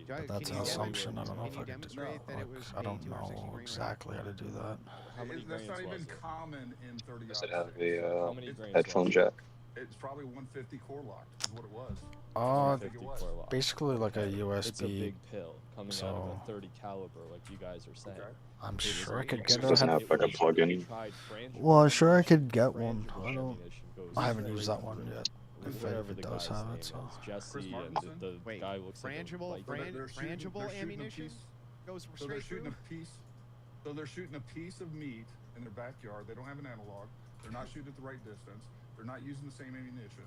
But that's an assumption. I don't know if I could. I don't know exactly how to do that. How many That's grains not even was it? common in 30 Does it aught have six. a How many grains headphone was it? jack? It's probably 150 core locked is what it was. Uh, I think it was. core lock. basically like a It's a USB. big pill coming out of a 30 caliber, like you guys are saying. Okay. I'm It sure I was- could it get It was- doesn't a. have like a was- plug-in. you tried frangible Well, sure I could ammunition. get one. Frangible I don't. ammunition goes I haven't straight used that one through. yet. If Whatever it the does guy's have name it, so. is. Jesse and Martinson? the Wait, guy looks frangible, like a bike. frangible ammunition goes So they're straight shooting through. a piece. So they're shooting a piece of meat in their backyard. They don't have an analog. They're not shooting at the right distance. They're not using the same ammunition.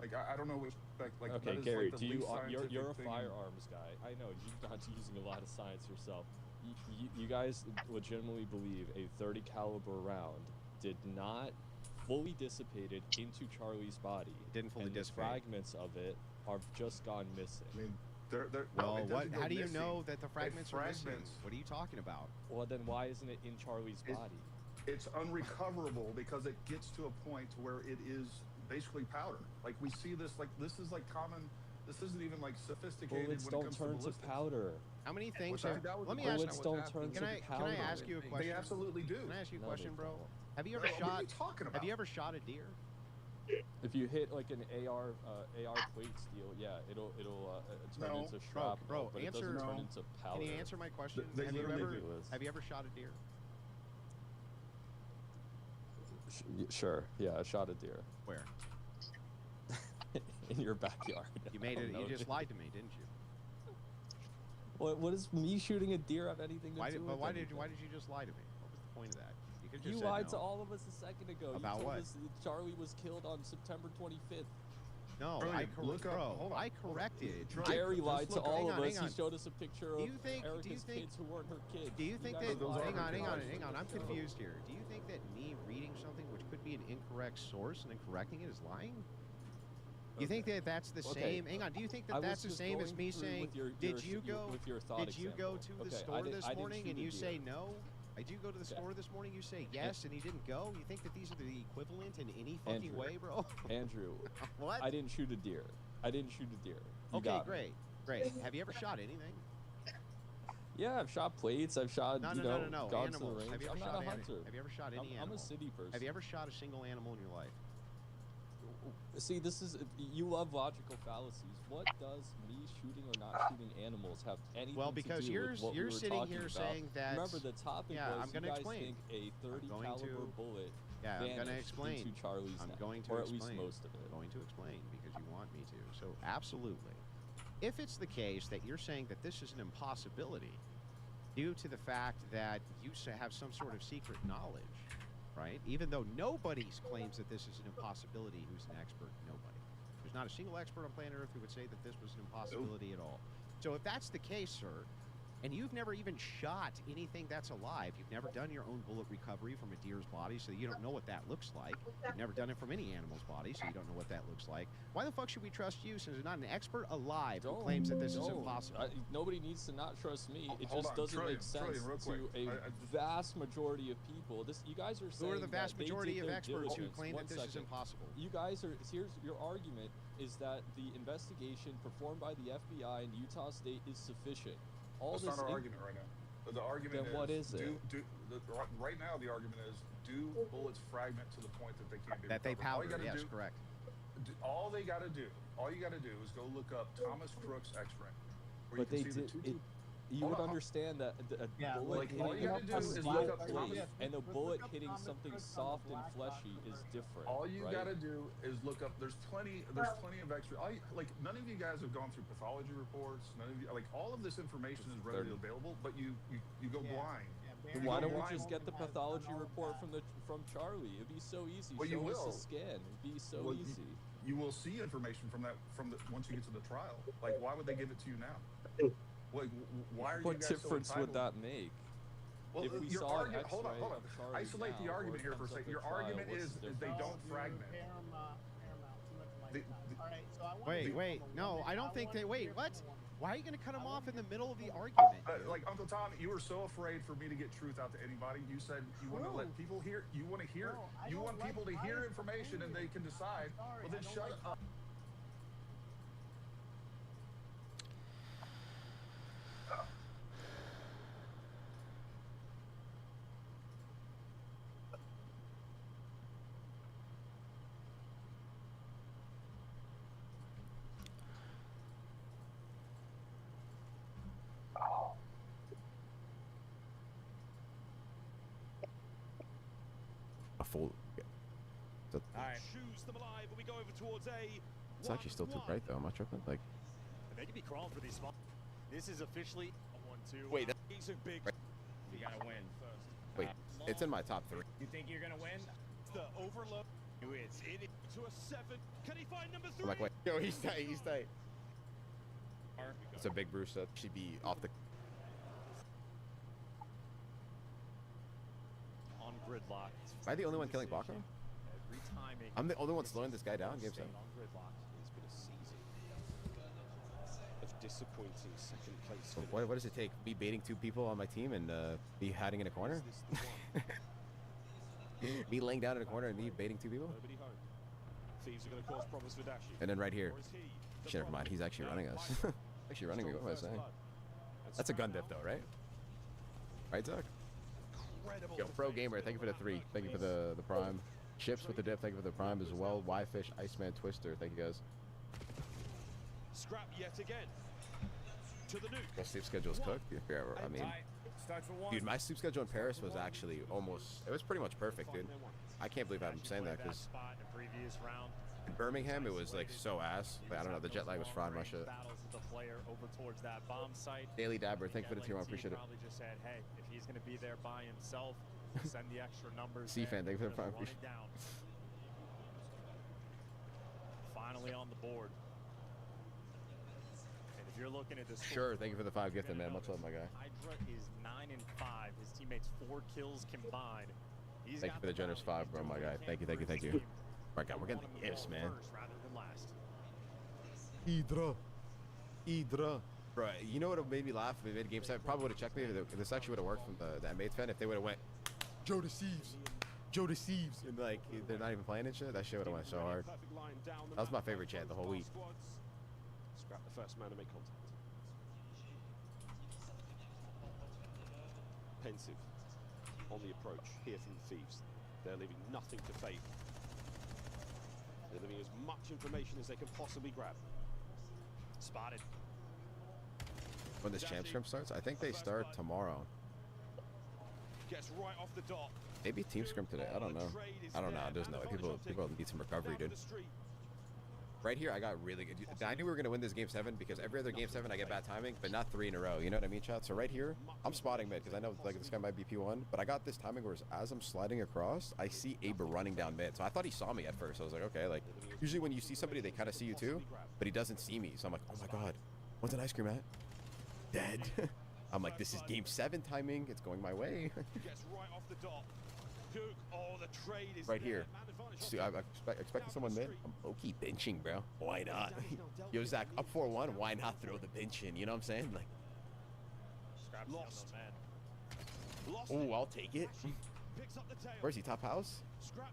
Like I don't know which like. Okay, that is, Gary, like, the do you? least You're a scientific thing. firearms guy. I know you're not using a lot of science yourself. You guys legitimately believe a 30 caliber round did not fully dissipated into Charlie's body. It didn't fully and dissipate. The fragments of it have just gone missing. I mean, they're Well, it what? doesn't go How do you missing. know that the fragments are missing? fragments. What are you talking about? Well, then why isn't it in Charlie's It- body? It's unrecoverable because it gets to a point to where it is basically powder. Like we see this, like this is like common. This isn't even like sophisticated Bullets when it don't comes turn to to ballistics. powder. How many things that? are? That was Let the me ask. Bullets don't turn Can to I powder. ask you a They question? absolutely do. Can I ask you a No, question, they bro? don't. Have you No, ever what are shot? you talking about? Have you ever shot a deer? If you hit like an AR plate steel, yeah, it'll turn No. into shrapnel, Bro, but it answer- doesn't turn No. into powder. Can you answer my question? They Have you literally ever? do. Have you ever shot a deer? Sure, yeah, I shot a deer Where? in your backyard. You made I it. don't You know, just dude. lied to me, didn't you? What is me shooting a deer have anything to do with Why anything? did you just lie to me? What was the point of that? You could just You said lied no. to all of us a second ago. About you told what? us that Charlie was killed on September 25th. No, Brilliant. Look up- bro. hold on. I corrected. Troy, Gary just lied to look- all hang of on, us. hang on. He showed us a picture Do of you think- do you Erica's think- kids who weren't her kids. Do you think guys that? those are Hang on, her kids. hang on. I'm confused here. Do you think that me reading something which could be an incorrect source and then correcting it is lying? You think that that's the Okay. same? Hang on. Do you think I that was that's the just same as going me through saying, with your did you go? with your thought Did you go example. to the Okay, store I didn't this morning shoot and a you deer. say no? Did you go to the Okay. store this morning? You say yes, and you didn't go. You think that these are the equivalent in any fucking Andrew. way, bro? Andrew, What? I didn't shoot a deer. I didn't shoot a deer. You Okay, got me. great. Have you ever shot anything? Yeah, I've shot plates. I've shot, No, you no, know, no, no, no. gone to the Animals. range. Have you ever I'm shot not a any- hunter. Have you ever shot any I'm animal? a city person. Have you ever shot a single animal in your life? See, this is you love logical fallacies. What does me shooting or not shooting animals have anything Well, because to do you're with what we you're were sitting talking here about? saying that. Remember, the topic Yeah, was I'm gonna you guys explain. think a 30 going caliber to- bullet Yeah, I'm vanished gonna explain. into Charlie's I'm neck, going to or explain. at least most of it. I'm going to explain because you want me to. So absolutely, if it's the case that you're saying that this is an impossibility due to the fact that you have some sort of secret knowledge, right? Even though nobody claims that this is an impossibility, who's an expert? Nobody. There's not a single expert on planet Earth who would say that this was an impossibility at all. So if that's the case, sir, and you've never even shot anything that's alive, you've never done your own bullet recovery from a deer's body, so you don't know what that looks like. You've never done it from any animal's body, so you don't know what that looks like. Why the fuck should we trust you since there's not an expert alive who claims that this is impossible? Nobody needs to not trust me. It Hold just on, doesn't Trillion, make sense real quick. to a I just- vast majority of people. You guys are saying Who are the vast that they majority did of their experts who diligence. claim One that this is second. impossible? You guys are. Here's your argument: is that the investigation performed by the FBI in Utah State is sufficient. All That's this not our in- argument right now. The argument Then is, what is it? Right now, the argument is, do bullets fragment to the point that they can't be That they recovered? All you powder, gotta yes, do- correct. All you got to do is go look up Thomas Crook's X-ray. Where But they you can see did. the two. You Hold would on, understand that a Yeah, bullet like, all hitting you gotta do a is steel look up plate Thomas- and a Look bullet up hitting Thomas something Crook on the soft and Black fleshy Ops is list. different. All you right? gotta do is look up. There's plenty of X-ray. Like none of you guys have gone through pathology reports. None of you like all of this information is readily available, but you go Yeah. blind. Then You why go don't we blind. just get the pathology report from Charlie? It'd be so easy. Well, you Show us will. the scan. It'd be so Well, easy. You will see information from once you get to the trial. Like why would they give it to you now? Like why are you What guys difference so would entitled? that make? Well, if we your saw an argument. Hold on. X-ray of Charlie Isolate now, the or argument it here for a comes up second. at Your trial, argument what's is the they difference? don't fragment. Paramount, too much of my The- time. All right, so I want Wait, to wait, from a no, woman. I don't think wanna they. Wait, hear what? from a woman. Why are you gonna cut him I off in wanna the middle of the argument? Like Uncle Tom, you were so afraid for me to get truth out to anybody. You said you want to let people hear. You want to hear. No, I You don't want people to like hear biased information and they opinions. can decide. Sorry, Well, then I don't shut like up. full. All right. It's actually still too bright though. Am I tripping? Like, They could be crawling for these spots. This is officially a 1-2. wait, He's a big. You gotta win. wait, it's in my top 3. You think you're gonna win? The overload. It's in it to a 7. Can he find number 3? I'm like, wait, yo, he's tight, he's tight. It's a big Bruce that should be off the. On gridlock. Am I the only one killing Baco? Every time I'm the only one slowing this guy down. Game 7. on gridlock. It's been a season of disappointing second place. So what does it take? Me baiting 2 people on my team and me hiding in a corner? Is this the one? Me laying down in a corner and me baiting 2 people? Nobody home. Thieves are going to cause problems for Dashi. And then right here. Or is he the Shit, never mind. He's actually running us. Actually running me. What was I saying? That's a gun dip though, right? Right, Doug? Yo, Pro Gamer, thank you for the 3. Thank you for the prime. Chips with the dip, thank you for the prime as well. Yfish, Iceman, Twister, thank you guys. Scrap yet again. To the nuke. My sleep schedule's cooked. Yeah, I mean, Starts for 1. dude, my sleep schedule in Paris was actually almost, it was pretty much perfect, dude. I can't believe I'm saying that because spot in the previous round. in Birmingham it was like so ass. Like, I don't know, the jet lag was frying my shit. Battles with the player over towards that bomb site. Daily Dabber, thank you for the tier 1, appreciate it. Probably just said, hey, if he's going to be there by himself, send the extra numbers. C-Fan, thank you for the prime, Run it appreciate it. down. Finally on the board. And if you're looking at this, Sure, thank you for the 5 gifted, man. Much love, my guy. Hydra is 9 and 5. His teammates 4 kills combined. He's Thank you got for the generous 5, bro, my guy. Thank you, thank you, thank you. My God, we're getting the ifs, man. Rather than last. Hydra. Bro, you know what made me laugh? We made game 7. Probably would have checked me. This actually would have worked from the M8 fan if they would have went, Joe deceives. Joe deceives. And like, they're not even playing and shit. That shit would have went so hard. That was my favorite chat the whole week. Scrap the first man to make contact. Pensive on the approach here from the Thieves. They're leaving nothing to fate. They're leaving as much information as they can possibly grab. Spotted. When this champ scrim starts, I think they start tomorrow. Gets right off the dot. Maybe team scrim today. I don't know. I don't know. There's no way. People need some recovery, dude. Right here, I got really good. I knew we were going to win this game 7 because every other game 7 I get bad timing, but not 3 in a row. You know what I mean, chat? So right here, I'm spotting mid because I know like this guy might be P1, but I got this timing where as I'm sliding across, I see Aber running down mid. So I thought he saw me at first. I was like, okay, like usually when you see somebody, they kind of see you too, but he doesn't see me. So I'm like, oh my God, what's an ice cream at? Dead. I'm like, this is game 7 timing. It's going my way. Gets right off the dot. Oh, the trade is Right here. See, I'm expecting someone mid. I'm low-key benching, bro. Why not? Yo, Zach, up 4-1. Why not throw the bench in? You know what I'm saying? Like, lost. oh, I'll take it. Where's he? Top house?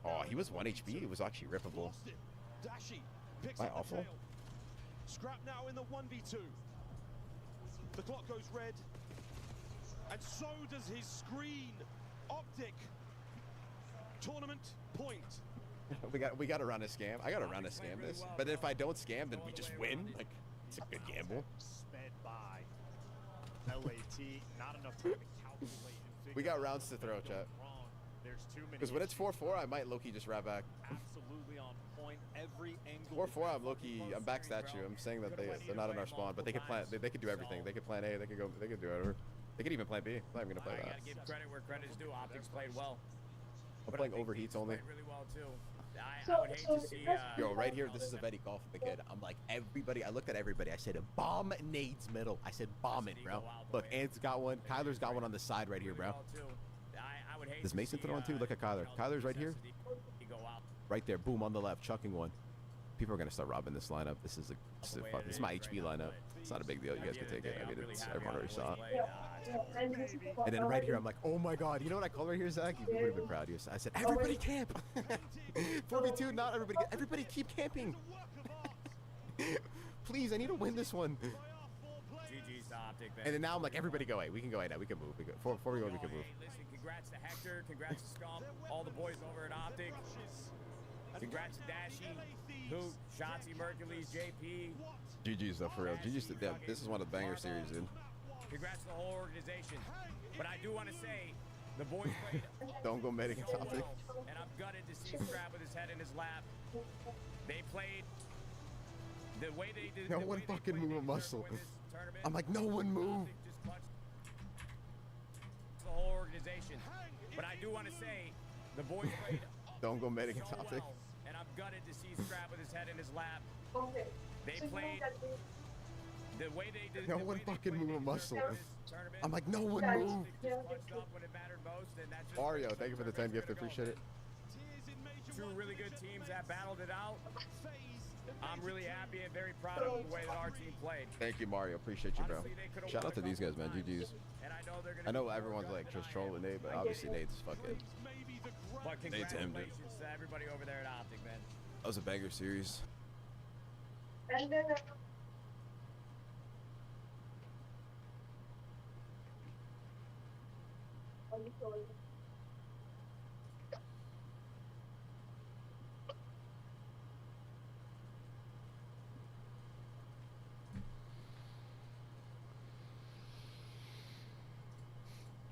Oh, he was 1 HP. It was actually rippable. Am I awful? Scrap now in the 1v2. The clock goes red, and so does his screen. Optic. Tournament point. we got to run a scam. I got to run a scam this. But if I don't scam, then we just win. Like, it's a good gamble. Sped by. LAT, not enough time to calculate and We got rounds to throw, chat. There's too many. Because when it's 4-4, I might low-key just wrap back. Absolutely on point. Every angle. 4-4, I'm low-key. I'm back statue. I'm saying that they're not in our spawn, but they could plan. They could do everything. They could plan A. They could go. They could do whatever. They could even plan B. I'm not even gonna play You that. gotta give credit where credit is due. Optics played well. I'm playing overheats only. Played really well too. I would hate to see. Yo, right here, this is a Vetty golf with the kid. I'm like, everybody, I looked at everybody. I said, bomb nades middle. I said, bomb it, bro. Look, Ant's got one. Kyler's got one on the side right here, bro. Does Mason throw one too? Look at Kyler. Kyler's right here. Right there. Boom, on the left. Chucking one. People are going to start robbing this lineup. This is my HB lineup. It's not a big deal. You guys can take it. I mean, everyone already saw it. And then right here, I'm like, oh my God. You know what I called right here, Zach? You would have been proud. I said, everybody camp. 4v2, not everybody. Everybody keep camping. Please, I need to win this one. GG's to Optic. And then now I'm like, everybody go A. We can go A now. We can move. Before we go, we can move. Listen, congrats to Hector. Congrats to Scump. All the boys over at Optic. Congrats to Dashy, Hoot, Shotzi, Mercules, JP. GG's though, for real. GG's. This is one of the banger series, dude. Congrats to the whole organization. But I do want to say, The boys played Don't go mid against so Optic. well, and I'm gutted to see Scrap with his head in his lap. They played the way they did. No the one way they fucking played, move a they deserve muscle. to win this tournament. I'm like, no one move. Optic just clutched the whole organization. But I do want to say, the boys played Don't go mid against so Optic. well, and I'm gutted to see Scrap with his head in his lap. They played the way they did. No the one way they fucking played, move a they muscle. deserve this tournament. I'm like, no one Optic move. just clutched up when it mattered most, and that's just Mario, where thank you for the 10 gift. Appreciate it. two really good teams that battled it out. I'm really happy and very proud of the way that our team played. Thank you, Mario. Appreciate you, bro. Honestly, they could've Shout won out to a these guys, couple man. times, GG's. and I know they're gonna I know be more everyone's like gutted just than I am. trolling Nate, but obviously Nate's fucking. But Nate's him, dude. congratulations to everybody over there at Optic, man. That was a banger series.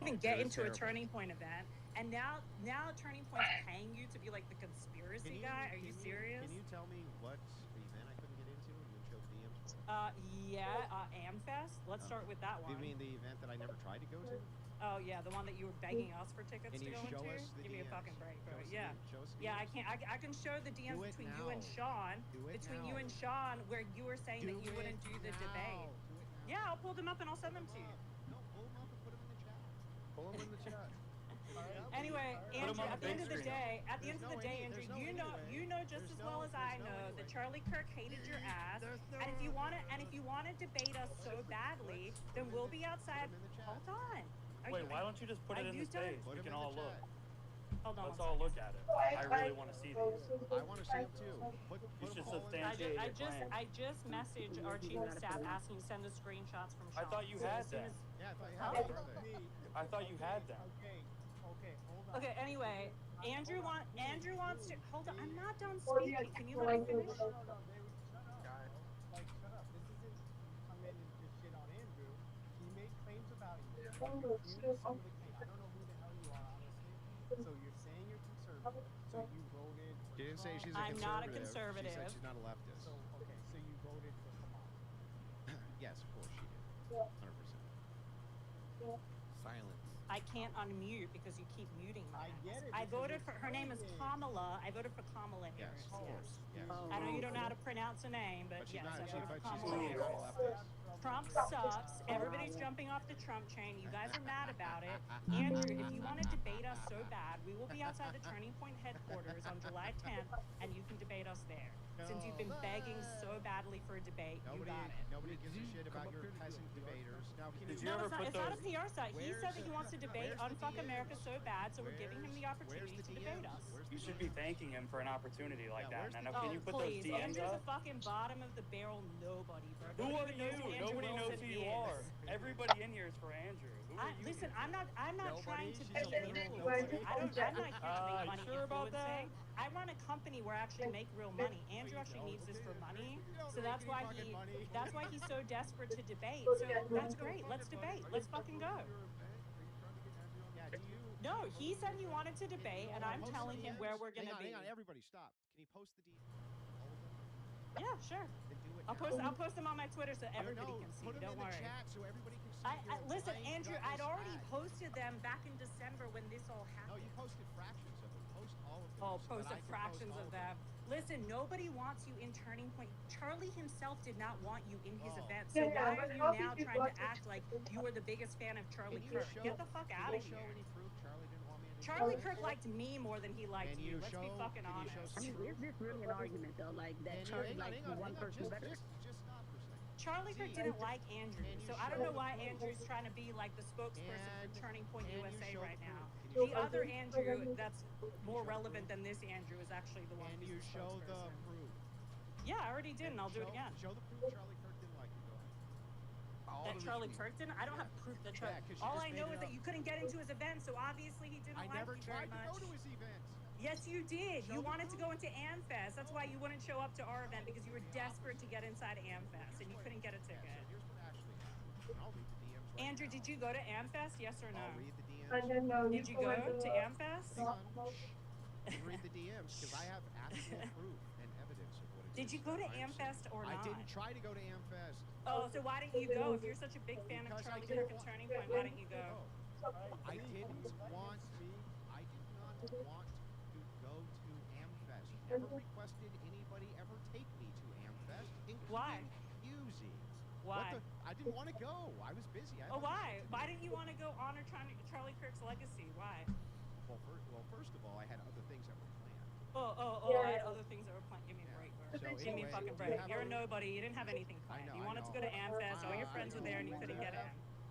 Even get into a Turning Point event, and now Turning Point's paying you to be like the conspiracy guy. Are you serious? Can you tell me what event I couldn't get into and you would show the DMs for? Amfest. Let's start with that one. You mean the event that I never tried to go to? Oh yeah, the one that you were begging us for tickets Can to you go show into. us the Give me a DMs? fucking break, bro. Show us the Yeah. DMs. Show us the Yeah, I DMs. can't. I can show the DMs Do it between you and now. Sean. Do it Between you now. and Sean, where you were saying that Do you wouldn't it do the now. debate. Do it now. Yeah, I'll pull them up and I'll send them to you. No, pull them up and put them in the chat. Pull them in the chat. Anyway, Andrew, on at the the end of the big day, at the end There's of the no day, any- Andrew, there's no you know, anyway. you know just There's as well no- as I there's no know that anyway. Charlie Kirk hated your ass. And if you want to debate us so badly, then we'll be outside. Put 'em in the chat. Hold on. Wait, why don't you just put it in the space? Put We 'em can in the all look. chat. Hold on. Let's one all second. look at it. I really want to see these. I want to see them too. Put You them should all in the substantiate I your just claim. I just messaged our chief of staff asking to send the screenshots from Sean. I thought you So had as soon them. as- Yeah, I thought you Huh? had them. Where are they? I thought you had them. Okay, hold on. Okay, anyway, Andrew wants to hold on. I'm not done speaking. Can you let me finish? No, David, shut up. Like, shut up. This isn't come in and just shit on Andrew. He made claims about you. Some of the claims. I don't know who the hell you are, honestly. So you're saying you're conservative. So you voted. For She didn't say she's a I'm conservative. not a She conservative. said she's not a leftist. So okay, so you voted for Kamala. Yes, of course she did. 100%. Silence. I can't unmute because you keep muting my I get ass. it, I because voted it's for her name is voted. Kamala. I voted for Kamala Yes, Harris. of course. Yes. I know you don't know how to pronounce a name, but, But she's yes, not. I She, voted but for she's Kamala not Harris. a leftist. Trump sucks. Everybody's jumping off the Trump train. You guys are mad about it. Andrew, if you want to debate us so bad, we will be outside the Turning Point headquarters on July 10th, and you can debate us there. Since you've been begging so badly for a debate, you got it. Nobody gives a shit about your peasant debaters. Now, can Did you? you No, ever it's not, put it's not a those? PR site. He Where's said that he wants to debate where's the Unfuck DMs? America so bad, so we're giving him the opportunity Where's to the debate DMs? us. Where's the You should be DMs? thanking him for an opportunity like Yeah, that. where's Now, the can you put Please, those DMs Andrew's up? the fucking bottom of the barrel nobody, bro. Who Nobody are even knows you? who Andrew Nobody knows Wilson who you is. are. Everybody in here is for Andrew. Who are you? Listen, here I'm not Nobody? trying to She's be a literal influencing. nobody. I'm not here to make money sure about influencing. I run a company where I actually make real money. Andrew actually needs this for money. So that's why he's so desperate to debate. So that's great. Let's debate. Let's fucking go. Yeah, do you? No, he said he wanted to debate, and I'm Post the telling him DMs. where we're gonna be. Hang on, everybody, stop. Can you post the DMs? All of them? Yeah, sure. Then do it I'll now. post them on my Twitter so everybody No, can see. put them Don't in worry. the chat so everybody can see. Listen, your Andrew, gutless I'd already ad. posted them back in December when this all No, happened. you posted fractions of them. Post all of them. Oh, so that posted I can post fractions all of them. Listen, nobody wants you in Turning Point. Charlie himself did not want you in his Oh. event. So why are you now trying to act like you were the biggest fan of Charlie Can you Kirk? show- Get the fuck out Can of you show here. any proof Charlie didn't want me in his Charlie event? Kirk liked me more than he liked Can you. you Let's be show- fucking can you show honest. some I mean, is this really an argument though? Like that Can you- Charlie hang on, likes hang on, one hang on, person better? just stop for a second. Charlie Kirk See, didn't like Andrew, can you so I don't show know the why proof? Andrew's trying to be like the spokesperson And- for Turning Point and you USA show the right now. proof. Can you The show the other proof? Andrew that's more show the relevant proof? than this Andrew is actually the one Can who's you the show the spokesperson. proof? Yeah, I already did, and I'll do it Show- again. Show the proof Charlie Kirk didn't like you. Go ahead. That Charlie Kirk didn't? I don't have proof that Charlie. 'cause you All just I made know it is that up. you couldn't get into his event, so obviously he didn't I like never you very tried to much. go to his event. Yes, you did. Show You the wanted to proof. go into Amfest. That's why you wouldn't show up to our event because you were desperate to get inside Amfest and you couldn't get a Yeah, ticket. so here's what actually happened. And I'll read the DMs right Andrew, now. did you go to Amfest? Yes or no? I'll read the DMs DMs. Did you go to Amfest? Hang on. Shh. Read the DMs because I have actual proof and evidence of what it is. Did you go to that I'm saying. Amfest or not? I didn't try to go to Amfest. Oh, so why didn't you go? If you're such a big fan of Because I Charlie didn't Kirk and want- Turning Point, why didn't you go? I didn't want to. I did not want to go to Amfest. Never requested anybody ever take me to Amfest, including Why? Uzi. Why? I didn't want to go. I was busy. I had Oh, other why? shit to Why do. didn't you want to go honor Charlie Kirk's legacy? Why? Well, first of all, I had other things that were planned. Oh, I had other things that were planned. Give me a break, bro. So Give me a anyway, fucking do you break. have You're a any- nobody. You didn't have anything planned. know, You I wanted to know. go to Amfest. All your friends were there and you couldn't get in.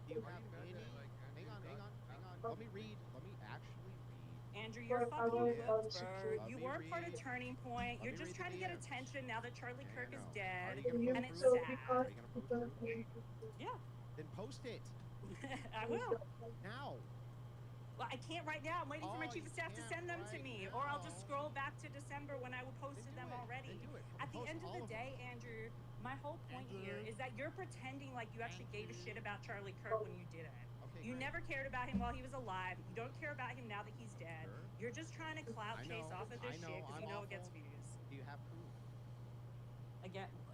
Do you have any? Hang on. Let me read. Let me actually read. Andrew, you're fucking booked, bro. Let You me were part of read. Turning Point. Let You're me just read trying to the get DMs. attention now that Charlie Yeah, Kirk I is know. dead. Are you gonna And it's post sad. Are you gonna post proof? Yeah, Then post it I will. now. Well, I can't right now. I'm waiting for my Oh, chief you of staff to can't send them to right me, or I'll just now. scroll back to December when I posted do them it. already. Then do it. At the Post end of all the of them. day, Andrew, my whole point here is that you're pretending like you actually gave a shit about Charlie Kirk when you didn't. Okay, You great. never cared about him while he was alive. You don't care about him now that he's dead. Sure. You're just trying to clout I chase know, off of this I know, shit because I'm you know it gets awful. views. Do you have proof?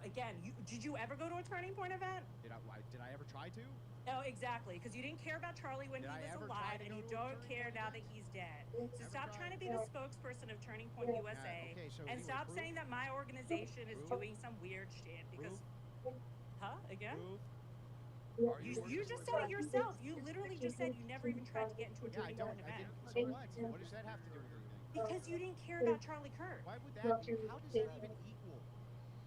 Again, did you ever go to a Turning Point event? Did I ever try to? Oh, exactly, because you didn't care about Charlie when Did he I was ever try alive, to and go you to a don't Turning care Point now event? that he's dead. So Never stop tried. trying to be the spokesperson of Turning Point USA, okay, so and anyway, stop proof? saying that my organization is Proof? doing some weird shit. Because, Again? Proof? You just said it yourself. You literally just said you never even tried to get into a Yeah, I Turning don't. Point I event. didn't. So what? What does that have to do with anything? Because you didn't care about Charlie Kirk. Why would that? How does that even equal?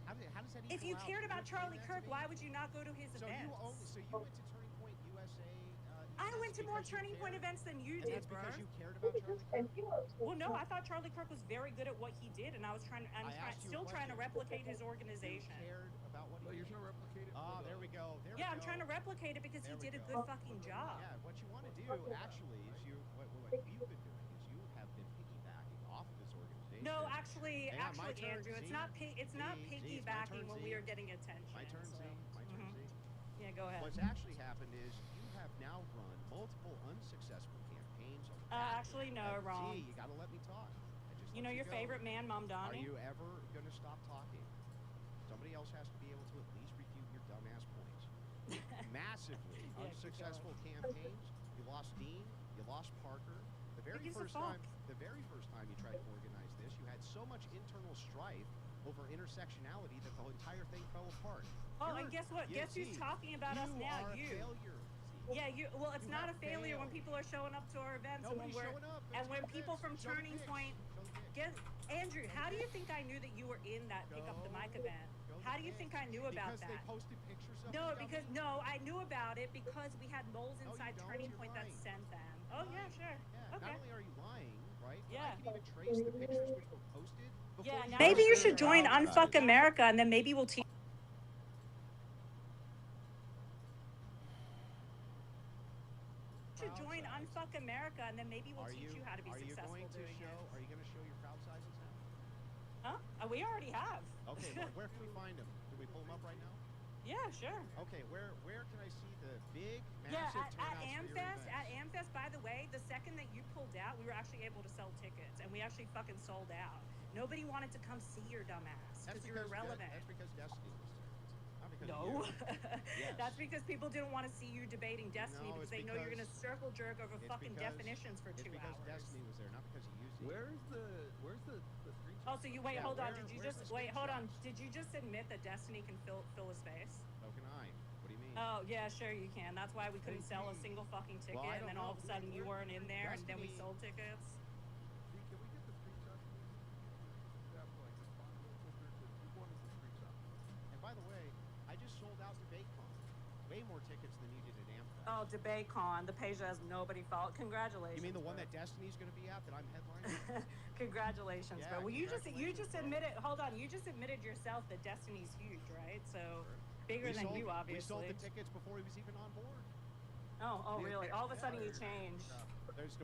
How does that equal If you out? cared Can about explain Charlie that to Kirk, me? why would you not go to his So events? you went to Turning Point USA. I went to more because you Turning Point cared? events than you And did, that's bro. because you cared about Charlie Kirk. Well, no, I thought Charlie Kirk was very good at what he did, and I was still trying to replicate his organization. You cared about what he You're did. trying to replicate it. Oh, there we go. Yeah, I'm trying to replicate it because he There we did a go. good fucking job. Yeah, what you want to do actually is what you've been doing is you have been piggybacking off of this organization. No, actually, Hang on, my turn, Andrew, Z. it's not Z, it's my piggybacking turn, when Z. we are getting attention. My turn, so. Z. My turn, Z. Yeah, go ahead. What's actually happened is you have now run multiple unsuccessful campaigns on the back Actually, end. no, wrong. Z, you gotta let me talk. I just You let know your go. favorite man, Mom Are Donnie? you ever gonna stop talking? Somebody else has to be able to at least refute your dumbass points. Massively Yeah, keep unsuccessful campaigns. You lost Dean. You lost Parker. The very gives a first fuck? time you tried to organize this, you had so much internal strife over intersectionality that the entire thing fell apart. Oh, and guess what? Guess who's talking about us now? You are a failure. Z. Yeah, well, it's You not a have failure when failed. people are showing up to our events Nobody's and showing up. and That's when what it people is. from Show the Turning pics. Point Show the pics. Andrew, how do you think I knew that you were in that Pick Up the Mic event? How do you think I knew about Because that? they posted pictures of No, you, because dummy. I knew about it because we had moles No, you inside don't. Turning You're Point that lying. sent them. Oh yeah, sure. Yeah, Okay. not only are you lying, right? but Yeah. I can even trace the pictures which were posted. Yeah. before Maybe you posted should them. join Unfuck America, and then maybe we'll teach. You should join Unfuck America, and then maybe we'll teach you how to be successful doing it. Are you going to show your crowd sizes now? Huh? We already have. Okay, well, where can we find them? Can we pull them up right now? Yeah, sure. Okay, where can I see the big, Yeah, massive at turnouts for your Amfest. At events? Amfest, by the way, the second that you pulled out, we were actually able to sell tickets, and we actually fucking sold out. Nobody wanted to come see your dumb ass because you're irrelevant. That's because Destiny was there. Not because No. of you. Yes. That's because people didn't want to see you debating Destiny No, because it's they know you're going to because- circle jerk over it's fucking because- definitions for 2 It's because hours. Destiny was there, not because of you. Z. Where's the screenshot? Oh, so you wait, Yeah, hold on. where- Did you where's just the wait? Hold on. screenshots? Did you just admit that Destiny can fill a space? So can I. What do you mean? Oh yeah, sure you can. That's why we couldn't sell a single fucking ticket, Well, I and then don't all of a know. sudden you weren't in there, and then we Destiny- sold tickets. Can we get the screenshot? Yeah, like respond real quicker because we wanted the screenshot. And by the way, I just sold out DebateCon. Way more tickets than you did at Amfest. Oh, DebateCon. The page has nobody followed. Congratulations. You mean the one bro. that Destiny's going to be at that I'm headlining? Congratulations, Yeah, bro. Well, you just congratulations, bro. admitted. Hold on, you just admitted yourself that Destiny's huge, right? So bigger than you, obviously. We sold the tickets before he was even on board. Oh, really? All of a sudden you changed.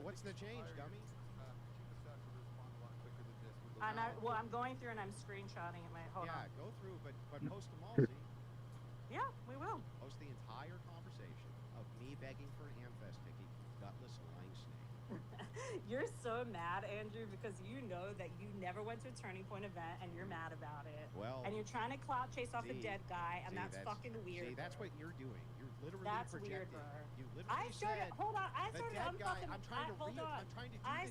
What's the change, dummy? Chief of Staff should respond a lot quicker than this. with And those- well, I'm going through and I'm screenshotting it. Hold Yeah, on. go through, but post them all, Z. Yeah, we will. Post the entire conversation of me begging for an Amfest ticket. gutless lying snake. You're so mad, Andrew, because you know that you never went to a Turning Point event and you're mad about it. Well, and you're trying to clout chase off a dead guy, and that's fucking weird. See, that's what you're doing. You're literally that's projecting. Weird, bro. You literally said, hold on. I started unfucking. I'm trying to do the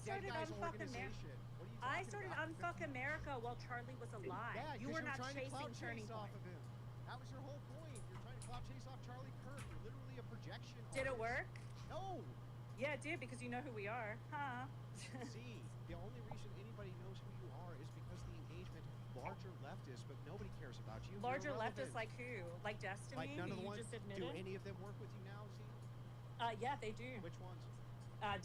dead guy's organization. What are you talking I started unfuck America while Charlie was alive. Yeah, you were not trying chasing to Turning off Point. of him. That was your whole point. You're trying to clout chase off Charlie Kirk. You're literally a projection. Did it work? No. Yeah, it did, because you know who we are, huh? See, the only reason anybody knows who you are is because the engagement, larger leftists, but nobody cares about you. Larger leftists like who? Like Destiny, like none who of the you ones, just admitted? Do any of them work with you now, Z? Yeah, they do. Which ones?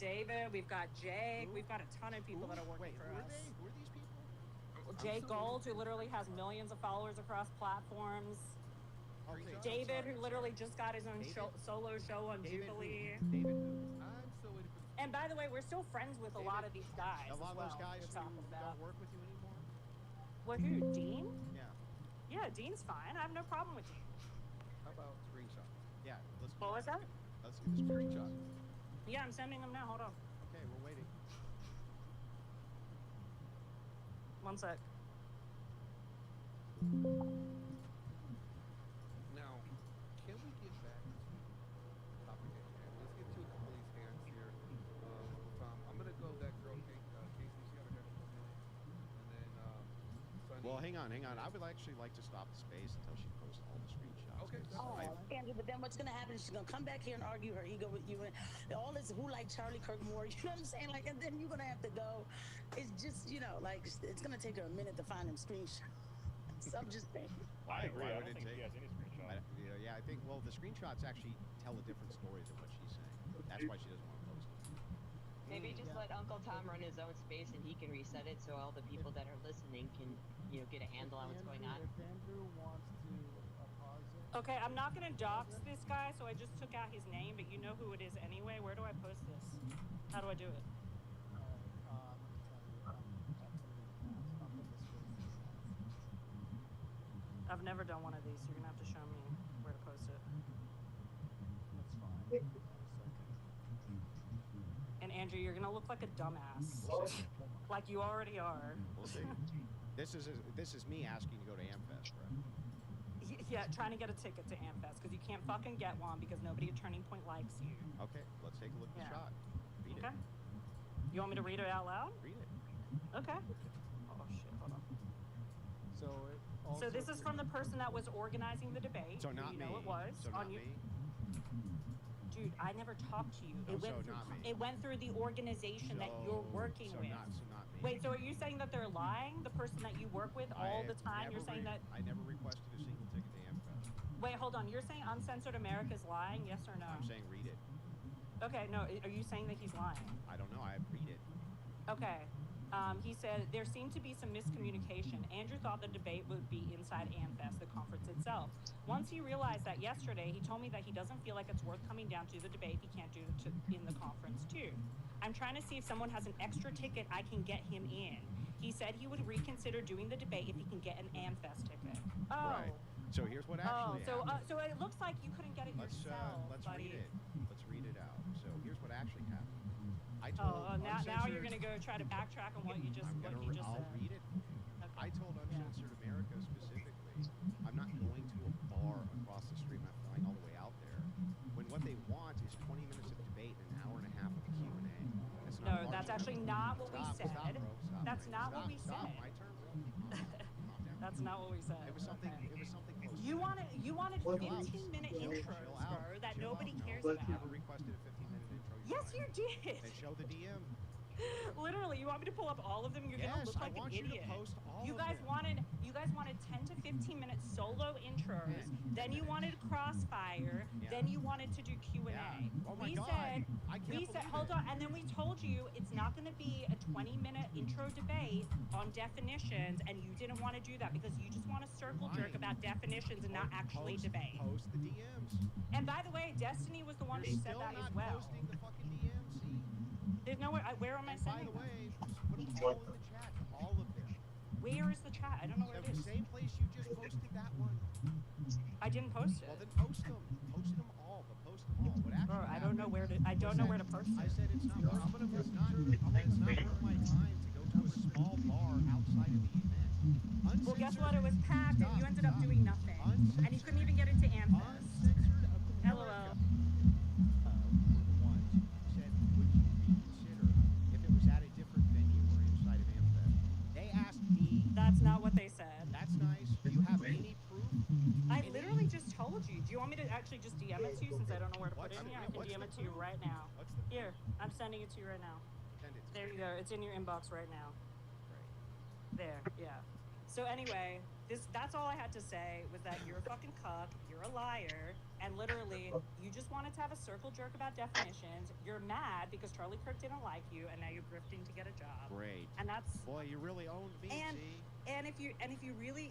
David, we've got Jake, we've got a ton of people that are working for us. Who are these people? Jake Gold, who literally has millions of followers across platforms. David, who literally just got his own solo show on Jubilee. David who? I'm so And by the way, we're still friends with a lot of these guys. A lot of those guys who don't work with you anymore? What, who? Dean? Yeah. Yeah, Dean's fine. I have no problem with Dean. How about screenshot? Yeah, let's. What was that? Let's see the screenshot. Yeah, I'm sending them now. Hold on. Okay, we're waiting. 1 sec. Now, can we get back to the topic at hand? Let's get to a couple of these hands here. Tom, I'm gonna go that girl, Casey. She got her hair in and then Sunny. Well, hang on. I would actually like to stop the space until she posts all the screenshots. Okay. Andrew, but then what's gonna happen is she's gonna come back here and argue her ego with you, and all this who like Charlie Kirk more. You know what I'm saying? Like, and then you're gonna have to go. It's just, like it's gonna take her a minute to find them screenshots. So I'm just saying. I agree. I would don't it think take? he has any screenshots. Yeah, I think. Well, the screenshots actually tell a different story than what she's saying. That's why she doesn't want to post it. Maybe just let Uncle Tom run his own space and he can reset it so all the people that are listening can, get a handle on what's going on. If Andrew wants to pause it. Okay, I'm not gonna dox this guy, so I just took out his name, but you know who it is anyway. Where do I post this? How do I do it? I've never done one of these, so you're gonna have to show me where to post it. That's fine. And Andrew, you're gonna look like a dumbass, like you already are. We'll see. This is me asking to go to Amfest, bro. Yeah, trying to get a ticket to Amfest because you can't fucking get one because nobody at Turning Point likes you. Okay, let's take a look at the shot. Read it. You want me to read it out loud? Read it. Okay. Oh shit, hold on. So this is from the person that was organizing the debate. So not me. Know it was. So not me. Dude, I never talked to you. It went through the organization that you're working with. So not me. Wait, so are you saying that they're lying? The person that you work with all the time? You're saying that I never requested a single ticket to Amfest. Wait, hold on. You're saying Uncensored America's lying? Yes or no? I'm saying read it. Okay, no. Are you saying that he's lying? I don't know. I read it. Okay. He said there seemed to be some miscommunication. Andrew thought the debate would be inside Amfest, the conference itself. Once he realized that yesterday, he told me that he doesn't feel like it's worth coming down to the debate. He can't do it in the conference too. I'm trying to see if someone has an extra ticket I can get him in. He said he would reconsider doing the debate if he can get an Amfest ticket. Oh. Right. So here's what actually happened. So it looks like you couldn't get it yourself, let's buddy. read it. Let's read it out. So here's what actually happened. I told now you're gonna go try to backtrack on what you just said. I'll read it. Okay. I told Uncensored America specifically, I'm not going to a bar across the street. I'm not flying all the way out there. When what they want is 20 minutes of debate and an hour and a half of Q&A. No, that's actually not what we said. That's not what we said. My turn, bro. Calm down. That's not what we said. It was something. Okay. It was something close. You wanted 15-minute intros, bro, that nobody cares about. I never requested a 15-minute intro. Yes, you did. And show the DM. Literally, you want me to pull up all of them? You're gonna look like an idiot. You guys wanted 10 to 15 minute solo intros. Then you wanted Crossfire. Then you wanted to do Q&A. Oh my we God. said, hold on, and then we told you it's not going to be a 20-minute intro debate on definitions, and you didn't want to do that because you just want to circle jerk about definitions and not actually debate. Post the DMs. And by the way, Destiny was the one who said that as well. Posting the fucking DMs. See? There's nowhere. Where am I sending them? By the way, put them all in the chat. All of them. Where is the chat? I don't know where it is. The same place you just posted that one. I didn't post it. Well, then post them. Post them all. But post them all. What actually I don't know know where to. I don't know where to post I it. said it's not worth my time to go to a small bar outside of the event. Well, guess what? It was packed, and you ended up doing nothing, and you couldn't even get into Amfest. Uncensored LOL. America were the ones who said, would you reconsider if it was at a different venue or inside of Amfest? They asked me. That's not what they said. That's nice. Do you have any proof? I literally just told you. Do you want me to actually just DM it to you since I don't know where to put it in here? I can DM it to you right now. Here, I'm sending it to you right now. Send it to There you go. It's in your inbox right now. There, yeah. So anyway, that's all I had to say was that you're a fucking cuck, you're a liar, and literally you just wanted to have a circle jerk about definitions. You're mad because Charlie Kirk didn't like you, and now you're grifting to get a job. Great. And that's boy, you really owned me. And if you really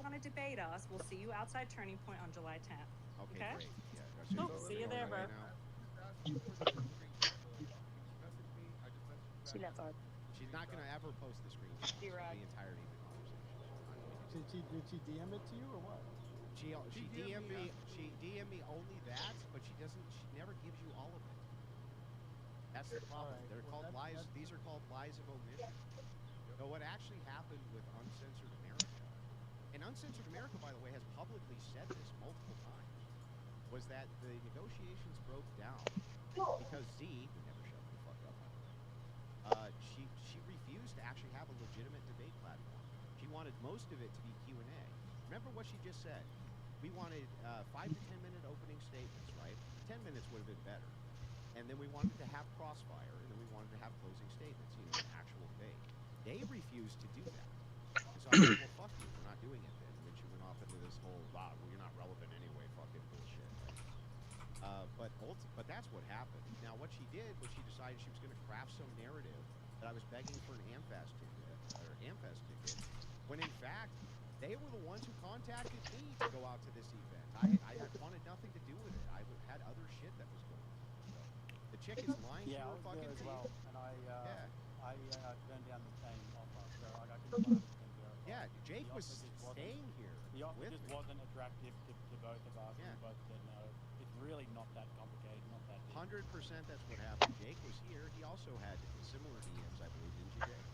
want to debate us, we'll see you outside Turning Point on July 10th. Okay? Great. Yeah. Cool. See you there, bro. She left our. She's not gonna ever post the screen for the entirety of the conversation. Did she DM it to you or what? She DM'd me. She DM'd me only that, but she never gives you all of it. That's the problem. Right. They're called lies. These are called lies of omission. So what actually happened with Uncensored America, and Uncensored America, by the way, has publicly said this multiple times, was that the negotiations broke down because Z, who never shut the fuck up, by the way, she refused to actually have a legitimate debate platform. She wanted most of it to be Q&A. Remember what she just said? We wanted 5 to 10 minute opening statements, right? 10 minutes would have been better. And then we wanted to have crossfire, and then we wanted to have closing statements, an actual debate. They refused to do that. And so I said, well, fuck you, we're not doing it then. And then she went off into this whole, wow, well, you're not relevant anyway, fucking bullshit. Right? But that's what happened. Now, what she did was she decided she was going to craft some narrative that I was begging for an Amfest ticket, when in fact, they were the ones who contacted me to go out to this event. I wanted nothing to do with it. I had other shit that was going on. So, the chick is lying to her fucking as teeth. well, and I turned down the same offer, so I couldn't verify. Yeah, Jake was staying here. The offer just wasn't attractive to both of us. Yeah. We both said no. It's really not that complicated, not that deep. 100% that's what happened. Jake was here. He also had similar DMs, I believe, didn't you, Jake?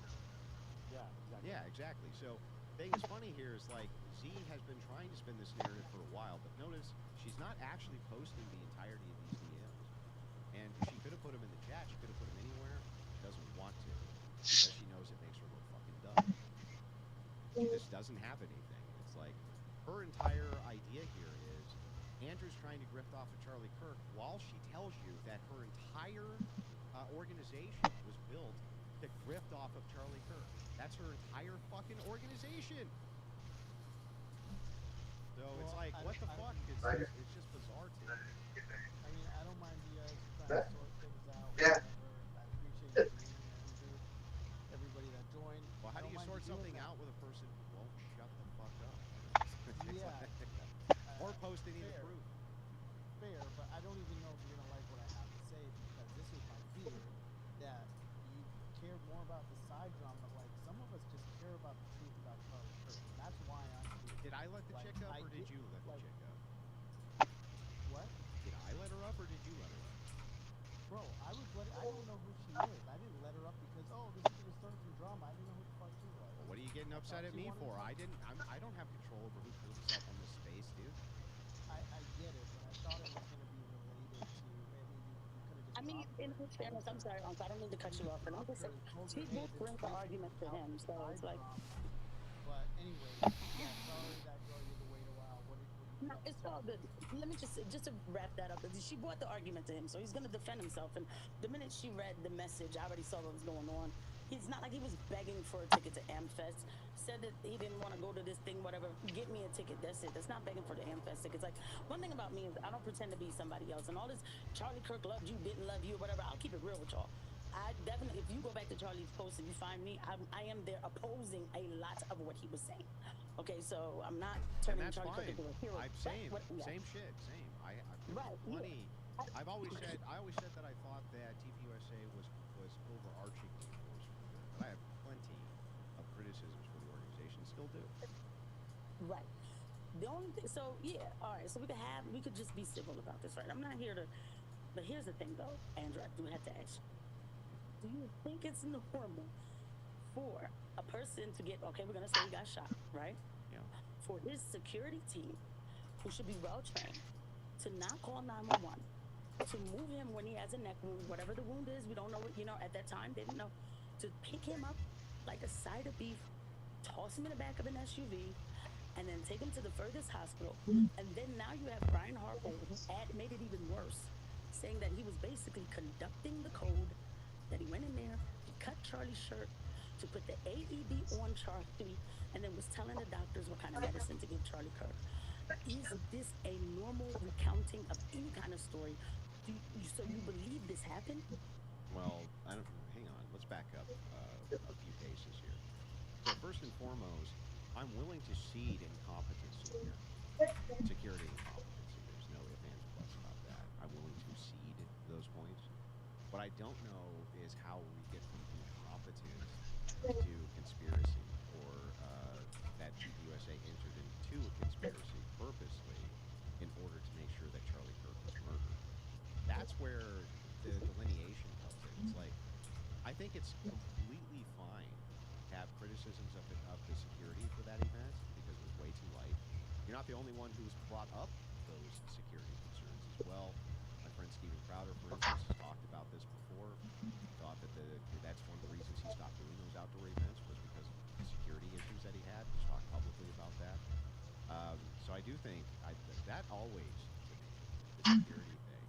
Yeah, exactly. Yeah, exactly. So, the thing is funny here is like Z has been trying to spin this narrative for a while, but notice she's not actually posting the entirety of these DMs. And she could have put them in the chat. She could have put them anywhere. She doesn't want to because she knows it makes her look fucking dumb. She just doesn't have anything. It's like her entire idea here is Andrew's trying to grift off of Charlie Kirk while she tells you that her entire organization was built to grift off of Charlie Kirk. That's her entire fucking organization. So it's like, what the fuck? It's just bizarre to me. I mean, I don't mind you guys trying to sort things out. Whatever. I appreciate you being here, Andrew. Everybody that joined. Well, how do you sort something out with a person who won't shut the fuck up? Or post any of the proof. Fair, but I don't even know if you're gonna like what I have to say because this is my fear that you care more about the side drama. Like some of us just care about the truth about Charlie Kirk. And that's why I'm here. Did I let the chick up, or did you let the chick up? What? Did I let her up, or did you let her up? Bro, I don't know who she is. I didn't let her up because this is gonna start some drama. I didn't know who the fuck she was. Well, what are you getting upset at me for? I don't have control over who puts himself on this space, dude. I get it, but I thought it was gonna be related to maybe you could have just. I mean, in his fairness, I'm sorry, Uncle, I don't mean to cut you off, but I'm just saying, she did bring the argument to him, so it's like. But anyway, yeah, sorry that girl you to wait a while. What No, it's all good. Let me just to wrap that up. She brought the argument to him, so he's gonna defend himself. And the minute she read the message, I already saw what was going on. He's not like he was begging for a ticket to Amfest. Said that he didn't want to go to this thing, whatever. Get me a ticket. That's it. That's not begging for the Amfest tickets. Like one thing about me is I don't pretend to be somebody else. And all this Charlie Kirk loved you, didn't love you, whatever. I'll keep it real with y'all. I definitely, if you go back to Charlie's post and you find me, I am there opposing a lot of what he was saying. Okay, so I'm not turning Charlie Kirk into a hero. Same shit, same. I've plenty. Yeah. I always said that I thought that TPUSA was overarching the force for good, but I have plenty of criticisms for the organization, still do. Right. The only thing, so yeah, all right. So we could just be civil about this, right? I'm not here to But here's the thing, though, Andrew, I do have to ask you, do you think it's normal for a person to get, okay, we're going to say he got shot, right? Yeah. For his security team, who should be well trained, to not call 911, to move him when he has a neck wound, whatever the wound is, we don't know what, at that time, they didn't know, to pick him up like a side of beef, toss him in the back of an SUV, and then take him to the furthest hospital. And then now you have Brian Harper, who made it even worse, saying that he was basically conducting the code, that he went in there, he cut Charlie's shirt to put the AED on Charlie, and then was telling the doctors what kind of medicine to give Charlie Kirk. Is this a normal recounting of any kind of story? So you believe this happened? Well, hang on. Let's back up a few paces here. So first and foremost, I'm willing to cede incompetency here. Security incompetency. There's no ifs, ands, or buts about that. I'm willing to cede those points. What I don't know is how we get from incompetent to conspiracy, or that USA entered into a conspiracy purposely in order to make sure that Charlie Kirk was murdered. That's where the delineation comes in. It's like, I think it's completely fine to have criticisms of the security for that event because it was way too light. You're not the only one who's brought up those security concerns as well. My friend Stephen Crowder, for instance, has talked about this before. He thought that that's one of the reasons he stopped doing those outdoor events was because of the security issues that he had. He's talked publicly about that. So I do think that always, to me, the security thing,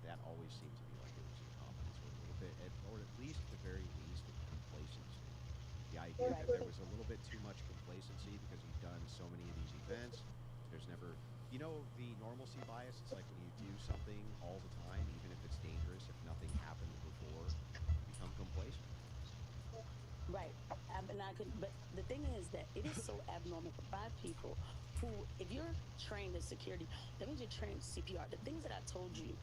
that always seemed to me like it was incompetence, or a little bit, or at least at the very least, complacency. The idea that there was a little bit too much complacency because you've done so many of these events. There's never, the normalcy bias. It's like when you do something all the time, even if it's dangerous, if nothing happened before, you become complacent. Right. But the thing is that it is so abnormal for 5 people who, if you're trained in security, that means you're trained CPR. The things that I told you,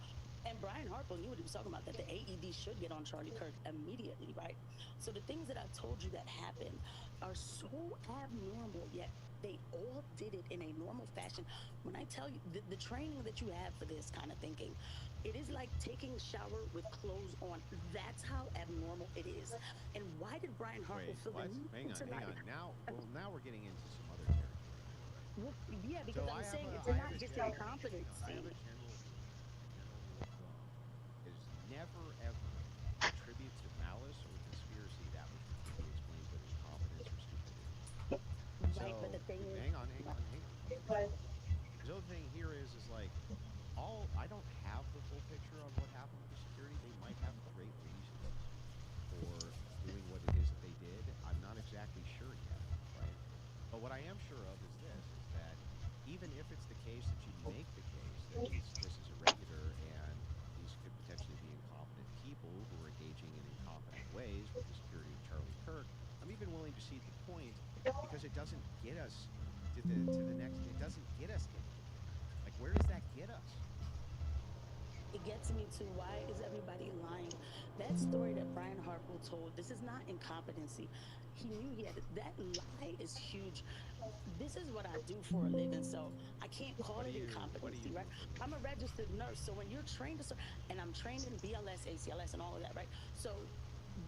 and Brian Harper knew what he was talking about, that the AED should get on Charlie Kirk immediately, right? So the things that I told you that happened are so abnormal, yet they all did it in a normal fashion. When I tell you the training that you have for this kind of thinking, it is like taking a shower with clothes on. That's how abnormal it is. And why did Brian Harper feel the need Hang on. Now we're getting into some other territory. Well, yeah, because I'm saying it's not just incompetency. I have a general rule of thumb is never ever attribute to malice or conspiracy that which can be explained with incompetence or stupidity. Right, but the thing is, hang on. The other thing here is like, I don't have the full picture on what happened with the security. They might have great reasons for doing what it is that they did. I'm not exactly sure yet, right? But what I am sure of is that even if it's the case that you make the case that this is irregular and these could potentially be incompetent people who are engaging in incompetent ways with the security of Charlie Kirk, I'm even willing to cede the point because it doesn't get us to the next. It doesn't get us anything. Like, where does that get us? it gets me to why is everybody lying? That story that Brian Harper told, this is not incompetency. He knew he had that lie is huge. This is what I do for a living, so I can't call it incompetency, right? I'm a registered nurse, so when you're trained to, and I'm trained in BLS, ACLS, and all of that, right? So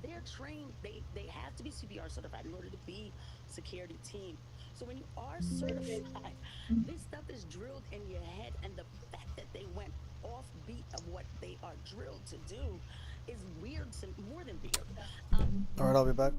they're trained, they have to be CPR certified in order to be security team. So when you are certified, this stuff is drilled in your head, and the fact that they went off beat of what they are drilled to do is weird, more than weird. All right, I'll be back.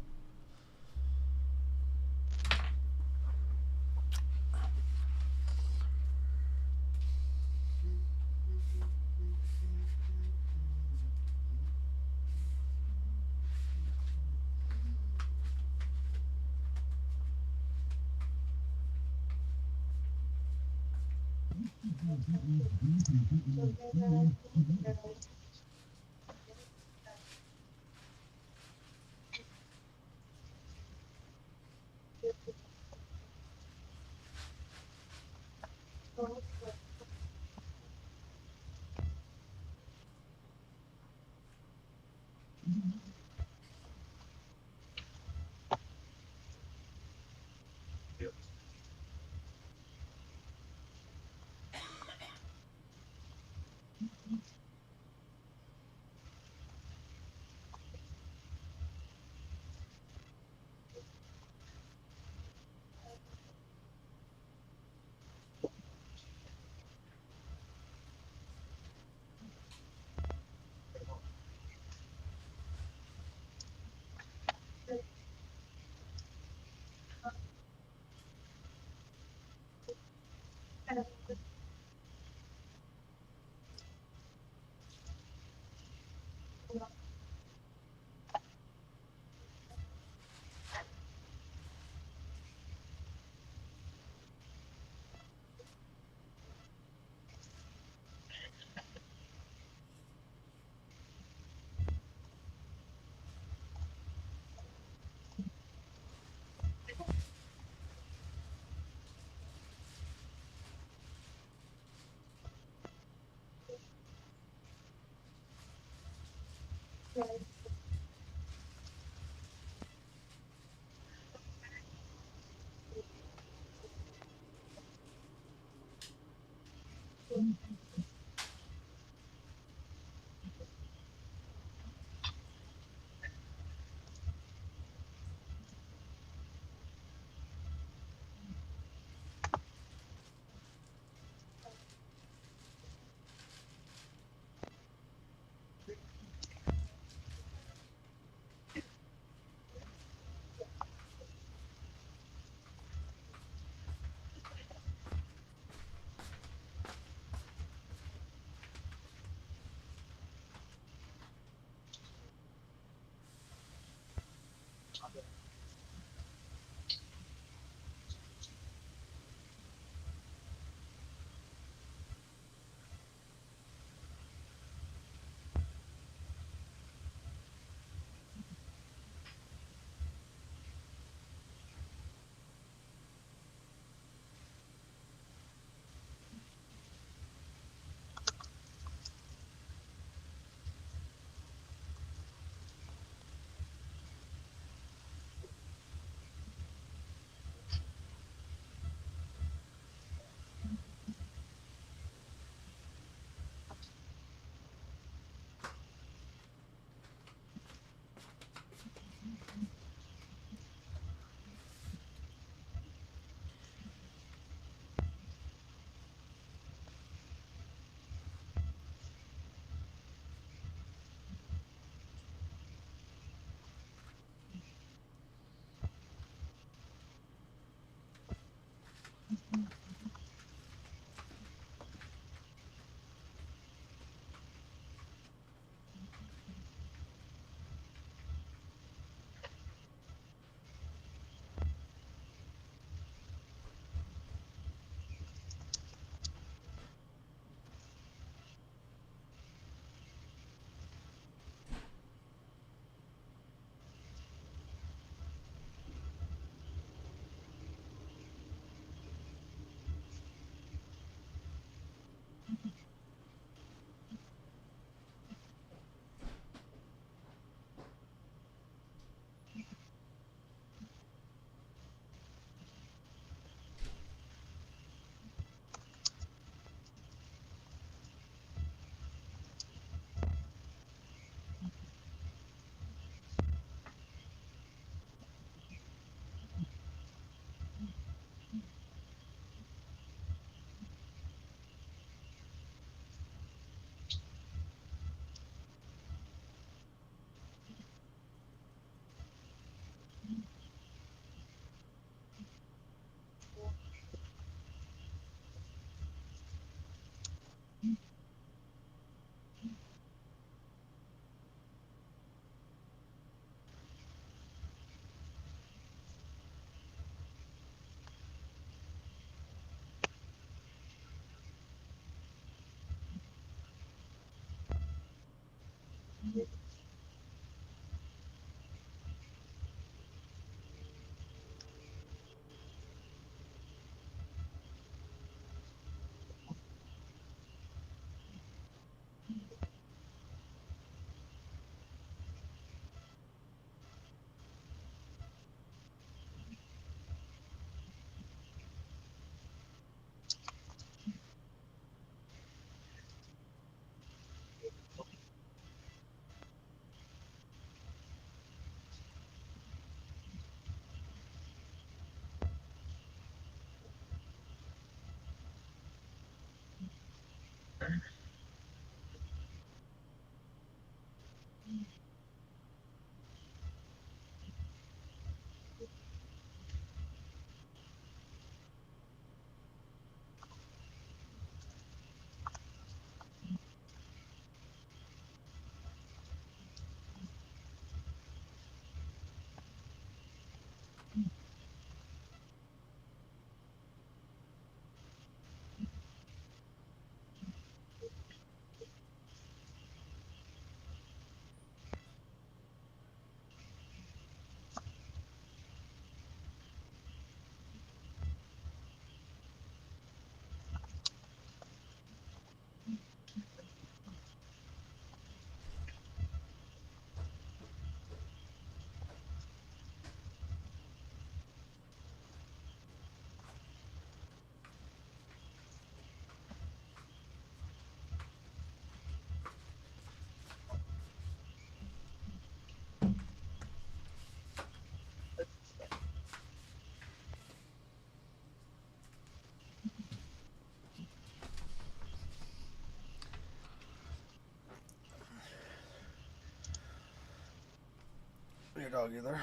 your dog either.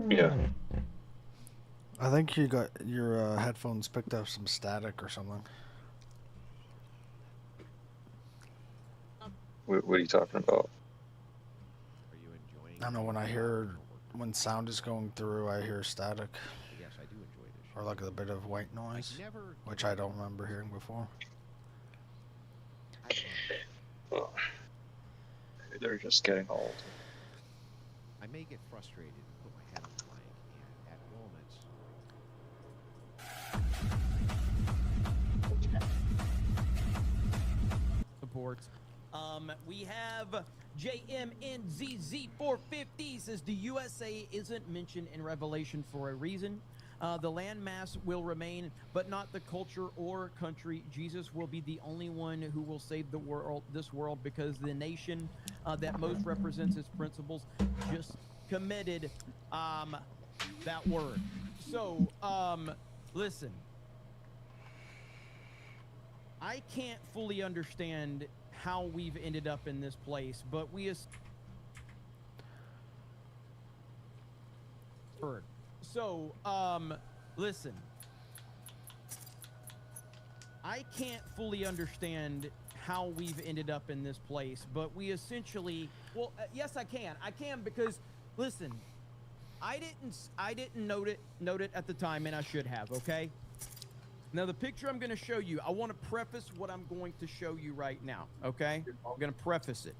Yeah. I think you got your headphones picked up some static or something. What are you talking about? Are you enjoying? I don't know, when sound is going through, I hear static. Yes, I do enjoy this. Or like a bit of white noise, Never which I don't remember hearing before. Well, maybe they're just getting old. I may get frustrated and put my head on the mic, and at moments. Support. We have JMNZZ450 says the USA isn't mentioned in Revelation for a reason. The landmass will remain, but not the culture or country. Jesus will be the only one who will save the world, this world, because the nation that most represents its principles just committed that word. So, listen. I can't fully understand how we've ended up in this place, but we so listen, I can't fully understand how we've ended up in this place, but we essentially, well, yes, I can because listen, I didn't note it at the time, and I should have. Okay. Now, the picture I'm going to show you, I want to preface what I'm going to show you right now, okay? I'm going to preface it.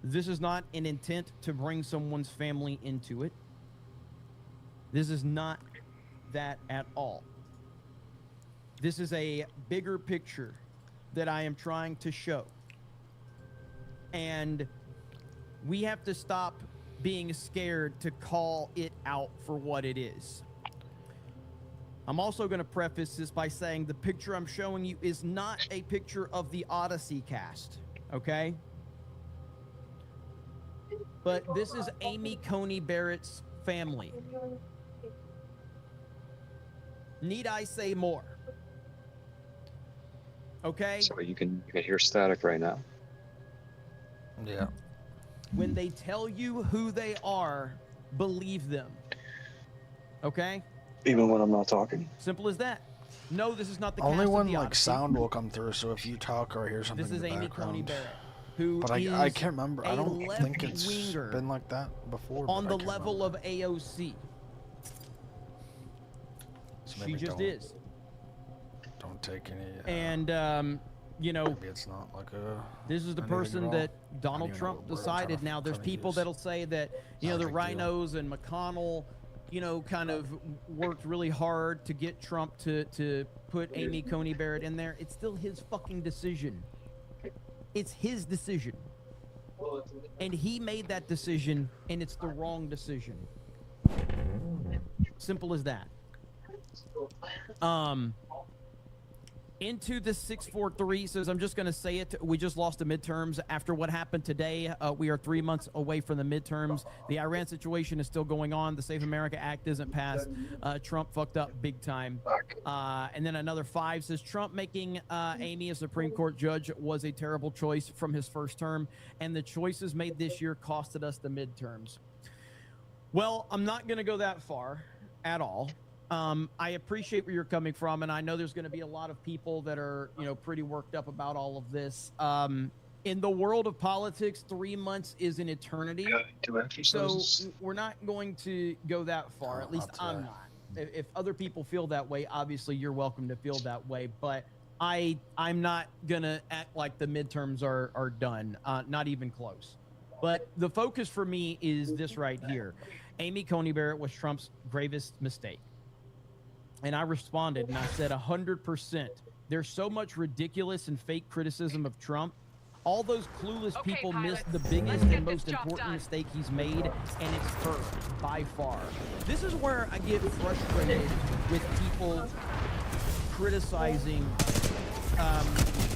This is not an intent to bring someone's family into it. This is not that at all. This is a bigger picture that I am trying to show. And we have to stop being scared to call it out for what it is. I'm also going to preface this by saying the picture I'm showing you is not a picture of the Odyssey cast, okay? But this is Amy Coney Barrett's family. Need I say more? Okay? So you can hear static right now. Yeah. When they tell you who they are, believe them. Okay? Even when I'm not talking. Simple as that. No, this is not the Only cast when of the like Odyssey. sound will come through, so if you talk or I hear something This is in the Amy background. Coney Barrett, who But is I can't remember. I a don't think it's left-winger been like that before. on but I the can't level remember. of AOC. So She maybe just don't- is. Don't take any. And you know, maybe it's not like a. this is the anything person at all. that I don't Donald even know Trump what word I'm decided. trying Now, there's to people use. that'll say that, you know, Not a the big deal. rhinos and McConnell, you know, kind of worked really hard to get Trump to put Amy Coney Barrett in there. It's still his fucking decision. It's his decision. And he made that decision, and it's the wrong decision. Simple as that. Into the 643 says, I'm just going to say it. We just lost the midterms. After what happened today, we are 3 months away from the midterms. The Iran situation is still going on. The Save America Act isn't passed. Trump fucked up big time. And then another 5 says, Trump making Amy a Supreme Court judge was a terrible choice from his first term. And the choices made this year costed us the midterms. Well, I'm not going to go that far at all. I appreciate where you're coming from, and I know there's going to be a lot of people that are, you know, pretty worked up about all of this. In the world of politics, 3 months is an eternity. So we're not going to go that far. At least I'm not. If other people feel that way, obviously you're welcome to feel that way. But I'm not going to act like the midterms are done. Not even close. But the focus for me is this right here. Amy Coney Barrett was Trump's gravest mistake. And I responded and I said 100%. There's so much ridiculous and fake criticism of Trump. All those clueless people missed the biggest and most important mistake he's made, and it's her, by far. This is where I get frustrated with people criticizing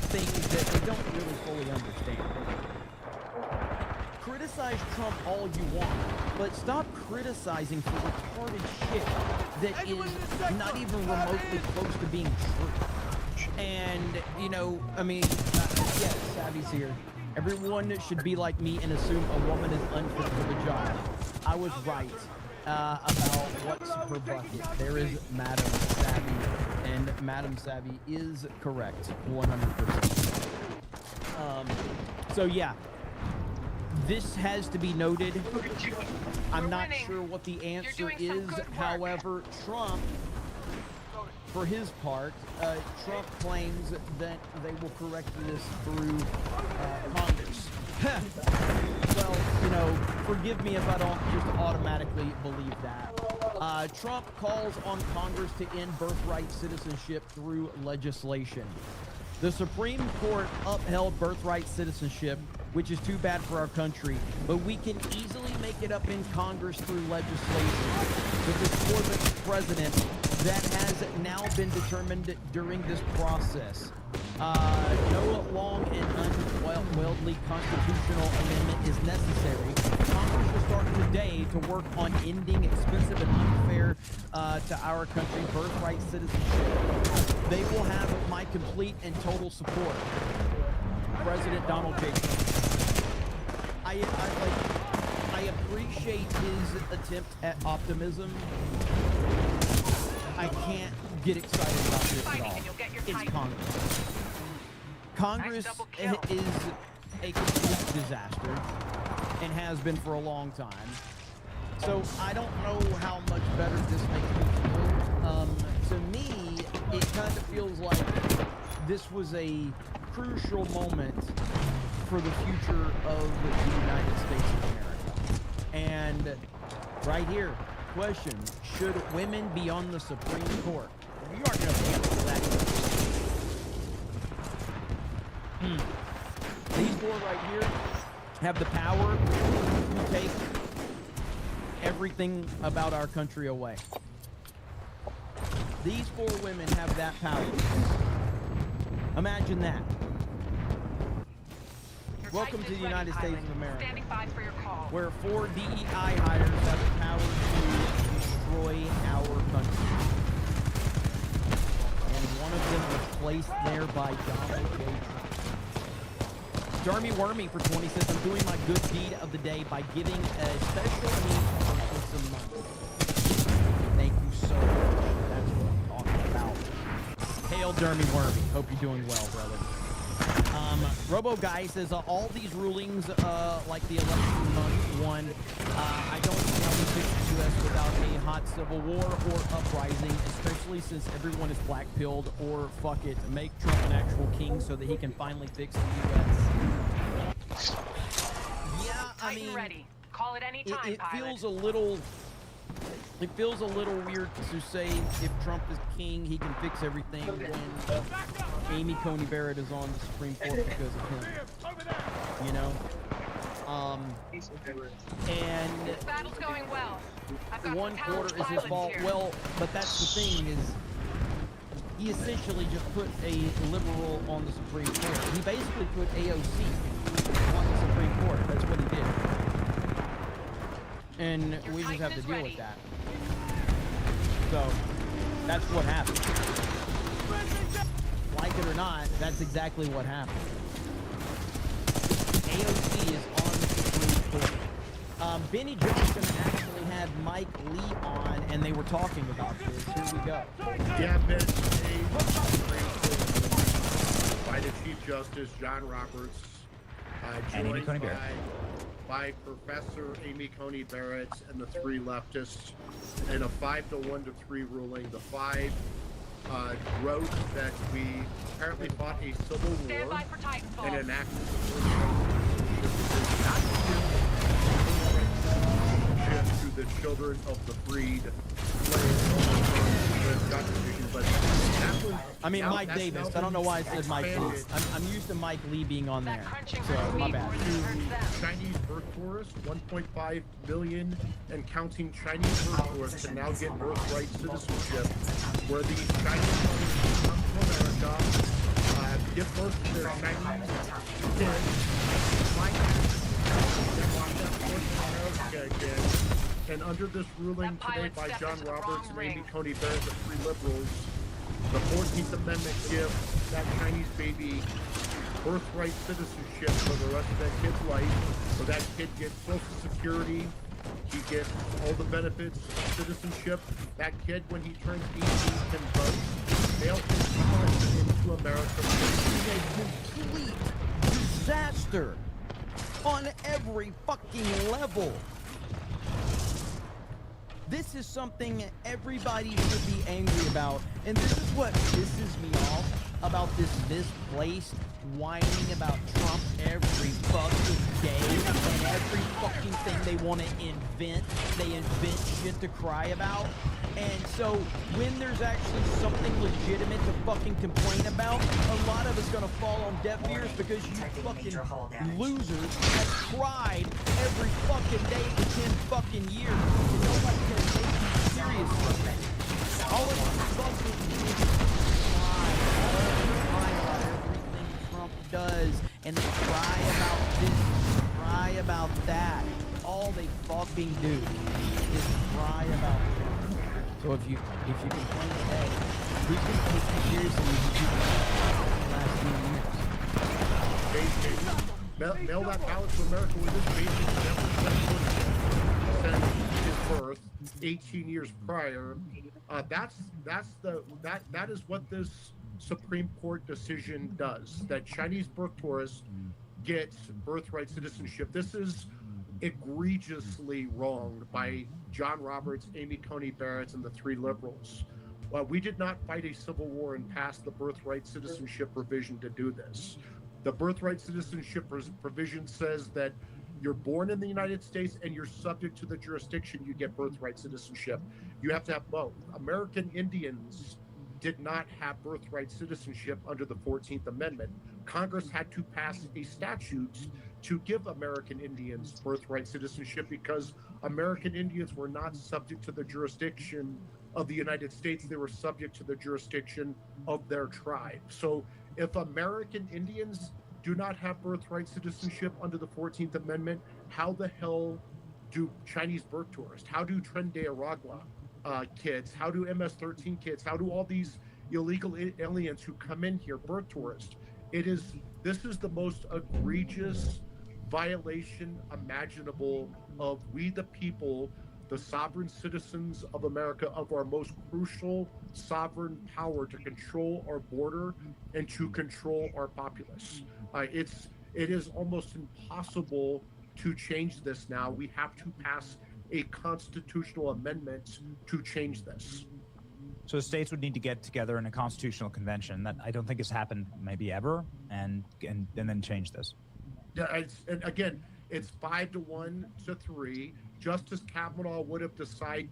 things that they don't really fully understand. Criticize Trump all you want, but stop criticizing for retarded shit that is not even remotely close to being true. And, you know, I mean, yes, Savvy's here. Everyone should be like me and assume a woman is unfit for the job. I was right about what's her bucket. There is Madam Savvy, and Madam Savvy is correct 100%. So yeah, this has to be noted. I'm not sure what the answer is. However, Trump, for his part, Trump claims that they will correct this through Congress. Well, you know, forgive me if I don't just automatically believe that. Trump calls on Congress to end birthright citizenship through legislation. The Supreme Court upheld birthright citizenship, which is too bad for our country, but we can easily make it up in Congress through legislation. With the support of the president, that has now been determined during this process. No long and unwieldy constitutional amendment is necessary. Congress will start today to work on ending expensive and unfair to our country birthright citizenship. They will have my complete and total support. President Donald J. Trump. I appreciate his attempt at optimism. I can't get excited about this at all. It's Congress. Congress is a complete disaster and has been for a long time. So I don't know how much better this makes me feel. To me, it kind of feels like this was a crucial moment for the future of the United States of America. And right here, question, should women be on the Supreme Court? You aren't going to answer that. These four right here have the power to take everything about our country away. These four women have that power. Imagine that. Welcome to the United States of America, where four DEI hires have the power to destroy our country. And one of them was placed there by Donald J. Trump. Darmy Wormy for 20 says, I'm doing my good deed of the day by giving a special needs person some money. Thank you so much. That's what I'm talking about. Hail Darmy Wormy. Hope you're doing well, brother. Robo Guy says, all these rulings, like the election one, I don't see how we fix the U.S. without a hot civil war or uprising, especially since everyone is black-pilled, or fuck it, make Trump an actual king so that he can finally fix the U.S. Yeah, I mean, ready. Call it any time, it feels a little... It feels a little weird to say if Trump is king, he can fix everything when Amy Coney Barrett is on the Supreme Court because of him. You know? And this battle's going well. 1/4 is his fault. Here. Well, but that's the thing is, he essentially just put a liberal on the Supreme Court. He basically put AOC on the Supreme Court. That's what he did. And we just have to deal with that. So, that's what happened. Like it or not, that's exactly what happened. AOC is on the Supreme Court. Benny Johnson actually had Mike Lee on, and they were talking about this. Here we go. Yeah, Ben, by the Chief Justice John Roberts, joined by Professor Amy Coney Barrett and the three leftists in a 5-1-3 ruling. The five wrote that we apparently fought a civil war and enacted to the children of the freed I mean, Mike Davis. I don't know why I said Mike Davis. I'm used to Mike Lee being on there, so my bad. Chinese birth tourists, 1.5 million and counting Chinese birth tourists can now get birthright citizenship, where these Chinese come to America, give birth to their Chinese kids, and under this ruling today by John Roberts and Amy Coney Barrett, the three liberals, the 14th Amendment gives that Chinese baby birthright citizenship for the rest of that kid's life. So that kid gets Social Security, he gets all the benefits of citizenship. That kid, when he turns 18, can vote. They'll come into America. It's a complete disaster on every fucking level. This is something everybody should be angry about. And this is what pisses me off about this misplaced whining about Trump every fucking day. And every fucking thing they want to invent, they invent shit to cry about. And so when there's actually something legitimate to fucking complain about, a lot of it's gonna fall on deaf ears because you fucking losers have cried every fucking day for 10 fucking years. And nobody can take you seriously. All of you fucking do is cry all the time about everything Trump does, and they cry about this, cry about that. All they fucking do is cry about Trump. So if you complain today, who's going to take you seriously if you the last few years? Mail that ballot to America with this basic since his birth, 18 years prior. That is what this Supreme Court decision does. That Chinese birth tourists get birthright citizenship. This is egregiously wronged by John Roberts, Amy Coney Barrett, and the three liberals. We did not fight a civil war and pass the birthright citizenship provision to do this. The birthright citizenship provision says that you're born in the United States and you're subject to the jurisdiction, you get birthright citizenship. You have to have both. American Indians did not have birthright citizenship under the 14th Amendment. Congress had to pass a statute to give American Indians birthright citizenship because American Indians were not subject to the jurisdiction of the United States. They were subject to the jurisdiction of their tribe. So if American Indians do not have birthright citizenship under the 14th Amendment, how the hell do Chinese birth tourists, how do Tren de Aragua kids, how do MS-13 kids, how do all these illegal aliens who come in here, birth tourists? This is the most egregious violation imaginable of we the people, the sovereign citizens of America, of our most crucial sovereign power to control our border and to control our populace. It is almost impossible to change this now. We have to pass a constitutional amendment to change this. So the states would need to get together in a constitutional convention that I don't think has happened maybe ever, and then change this. Yeah, and again, it's 5-1 to 3. Justice Kavanaugh would have decided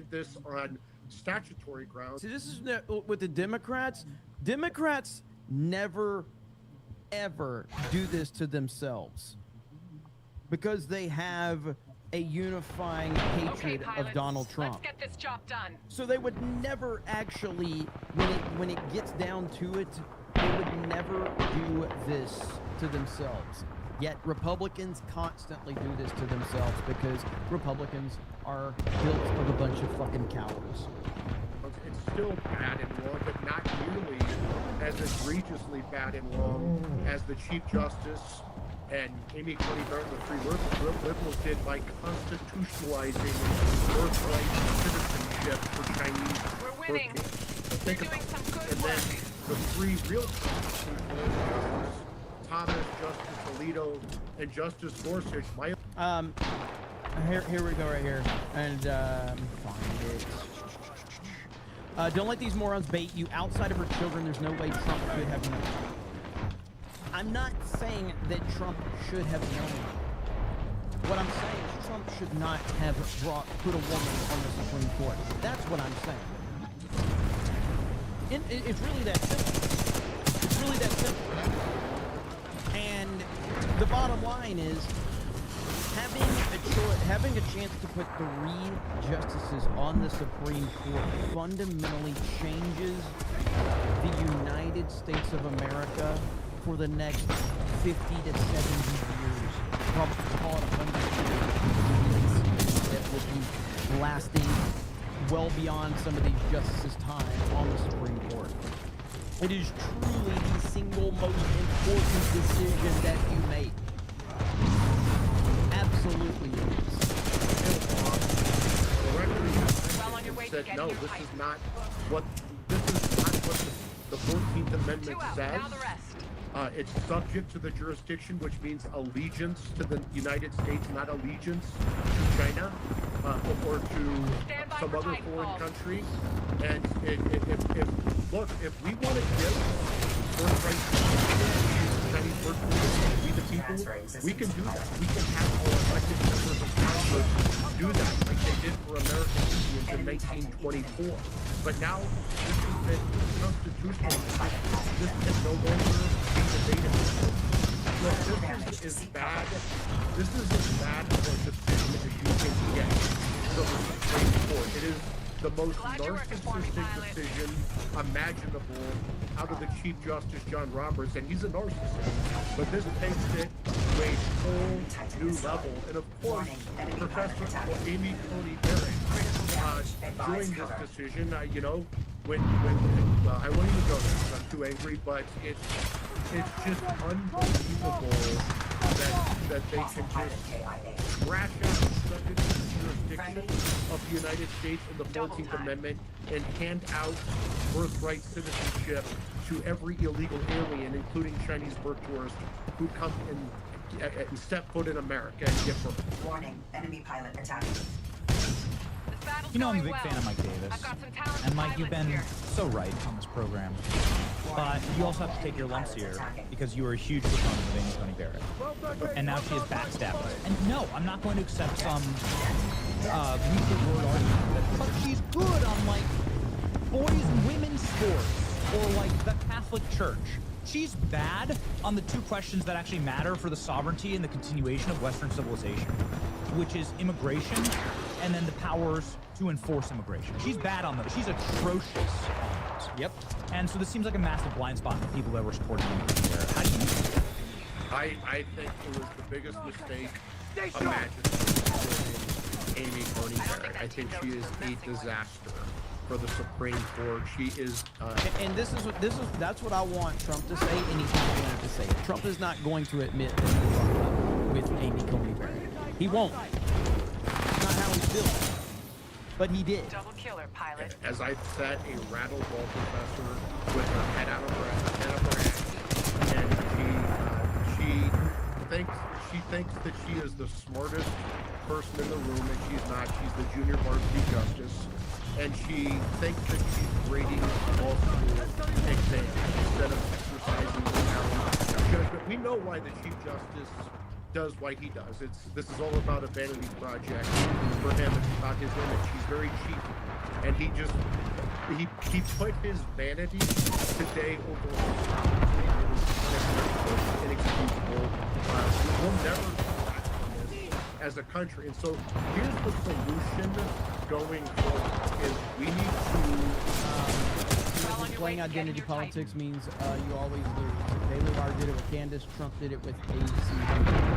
this on statutory grounds. See, this is with the Democrats. Democrats never, ever do this to themselves because they have a unifying hatred of Donald Trump. Let's get this job done. So they would never actually, when it gets down to it, they would never do this to themselves. Yet Republicans constantly do this to themselves because Republicans are built of a bunch of fucking cowards. It's still bad and wrong, but not nearly as egregiously bad and wrong as the Chief Justice and Amy Coney Barrett and the three liberals did by constitutionalizing birthright citizenship for Chinese. We're winning. We're doing some good and work. then the three real Justice Thomas, Justice Alito, and Justice Gorsuch. Here we go right here, and find it. Don't let these morons bait you. Outside of her children, there's no way Trump could have known. I'm not saying that Trump should have known. What I'm saying is Trump should not have put a woman on the Supreme Court. That's what I'm saying. It's really that simple. It's really that simple. And the bottom line is having a chance to put 3 justices on the Supreme Court fundamentally changes the United States of America for the next 50 to 70 years. Probably call it 100 years. That will be lasting well beyond some of these justices' time on the Supreme Court. It is truly the single most important decision that you make. Absolutely it is. Well on your way to Said, getting no, your this pipe. is not what the 14th Amendment Two out, says. now the rest. It's subject to the jurisdiction, which means allegiance to the United States, not allegiance to China or to some other foreign country. And if we want to give birthright to Chinese birthright, we the people, we can do that. We can have our elected members of Congress do that, like they did for American Indians in 1924. But now this has been constitutional. This can no longer be debated. Look, this is as bad. This is as bad of a decision as you can get from the Supreme Court. It is the most narcissistic decision imaginable out of the Chief Justice John Roberts, and he's a narcissist. But this takes it to a whole new level. And of course, Professor Amy Coney Barrett, during this decision, you know, when I won't even go there because I'm too angry, but it's just unbelievable that they can just crash out subject to the jurisdiction of the United States in the 14th Amendment and hand out birthright citizenship to every illegal alien, including Chinese birth tourists, who come and step foot in America and get birth. Warning, enemy pilot attacking. You know I'm a big fan of Mike Davis. And Mike, you've been so right on this program. But you also have to take your lumps here because you are a huge proponent of Amy Coney Barrett. And now she is backstabbed us. And no, I'm not going to accept some weaker word argument. But she's good on like boys and women's sports or like the Catholic Church. She's bad on the two questions that actually matter for the sovereignty and the continuation of Western civilization, which is immigration and then the powers to enforce immigration. She's bad on those. She's atrocious on those. Yep. And so this seems like a massive blind spot for people that were supporting Amy Coney Barrett. How do you use it? I think it was the biggest mistake imaginable in Amy Coney Barrett. I think she is a disaster for the Supreme Court. She is and that's what I want Trump to say, and he's not going to say it. Trump is not going to admit that he fucked up with Amy Coney Barrett. He won't. It's not how he's built. But he did. Double killer, pilot. As I've said, a rattleball professor with her head out of her ass, and she thinks that she is the smartest person in the room, and she's not. She's the junior varsity justice, and she thinks that she's grading law school exams instead of exercising her judgment. We know why the Chief Justice does what he does. This is all about a vanity project for him. It's about his image. He's very cheap, and he put his vanity today over inexcusable. We'll never as a country, and so here's the solution going forward: is we need to. Playing identity politics means you always lose. Taylor Barr did it with Candace. Trump did it with AC.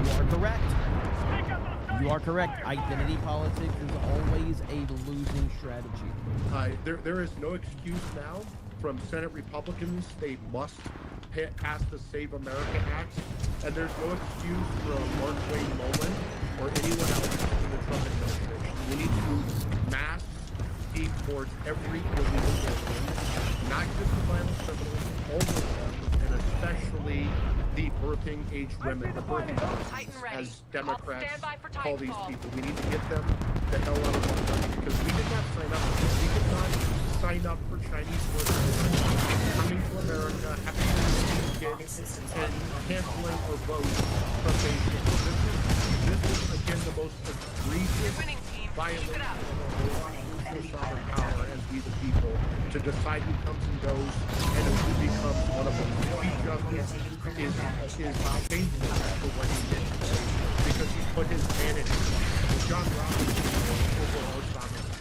You are correct. You are correct. Identity politics is always a losing strategy. There is no excuse now from Senate Republicans. They must pass the Save America Act, and there's no excuse from Mark Wayne Mullen or anyone else in the Trump administration. We need to mass deport every illegal alien, not just the violent criminals, all of them, and especially the birthing age women, the birthing mothers, as Democrats call these people. We need to get them the hell out of our country because we did not sign up for this. We did not sign up for Chinese workers coming to America, having kids, and canceling our votes from Beijing. This is again the most egregious violation of sovereign power as we the people to decide who comes and goes and who becomes one of them. Chief Justice is shameful for what he did today because he put his vanity John Roberts over our sovereignty.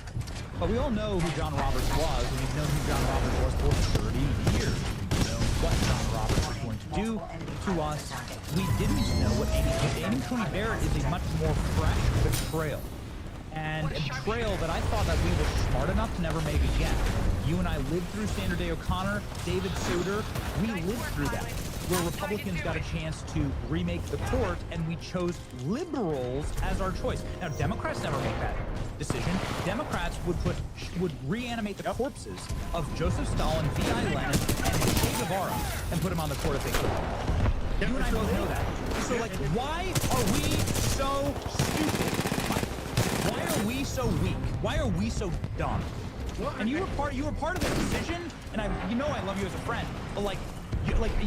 But we all know who John Roberts was, and we've known who John Roberts was for 30 years. We know what John Roberts was going to do to us. We didn't know what Amy Coney Barrett is a much more fresh betrayal. And a betrayal that I thought that we were smart enough to never make again. You and I lived through Sandra Day O'Connor, David Souter. We lived through that. where Republicans got a chance to remake the court, and we chose liberals as our choice. Now, Democrats never make that decision. Democrats would reanimate the corpses of Joseph Stalin, V.I. Lenin, and Che Guevara, and put them on the court if they could. You and I both know that. So, like, why are we so stupid? Why are we so weak? Why are we so dumb? And you were part of the decision, and I love you as a friend, but like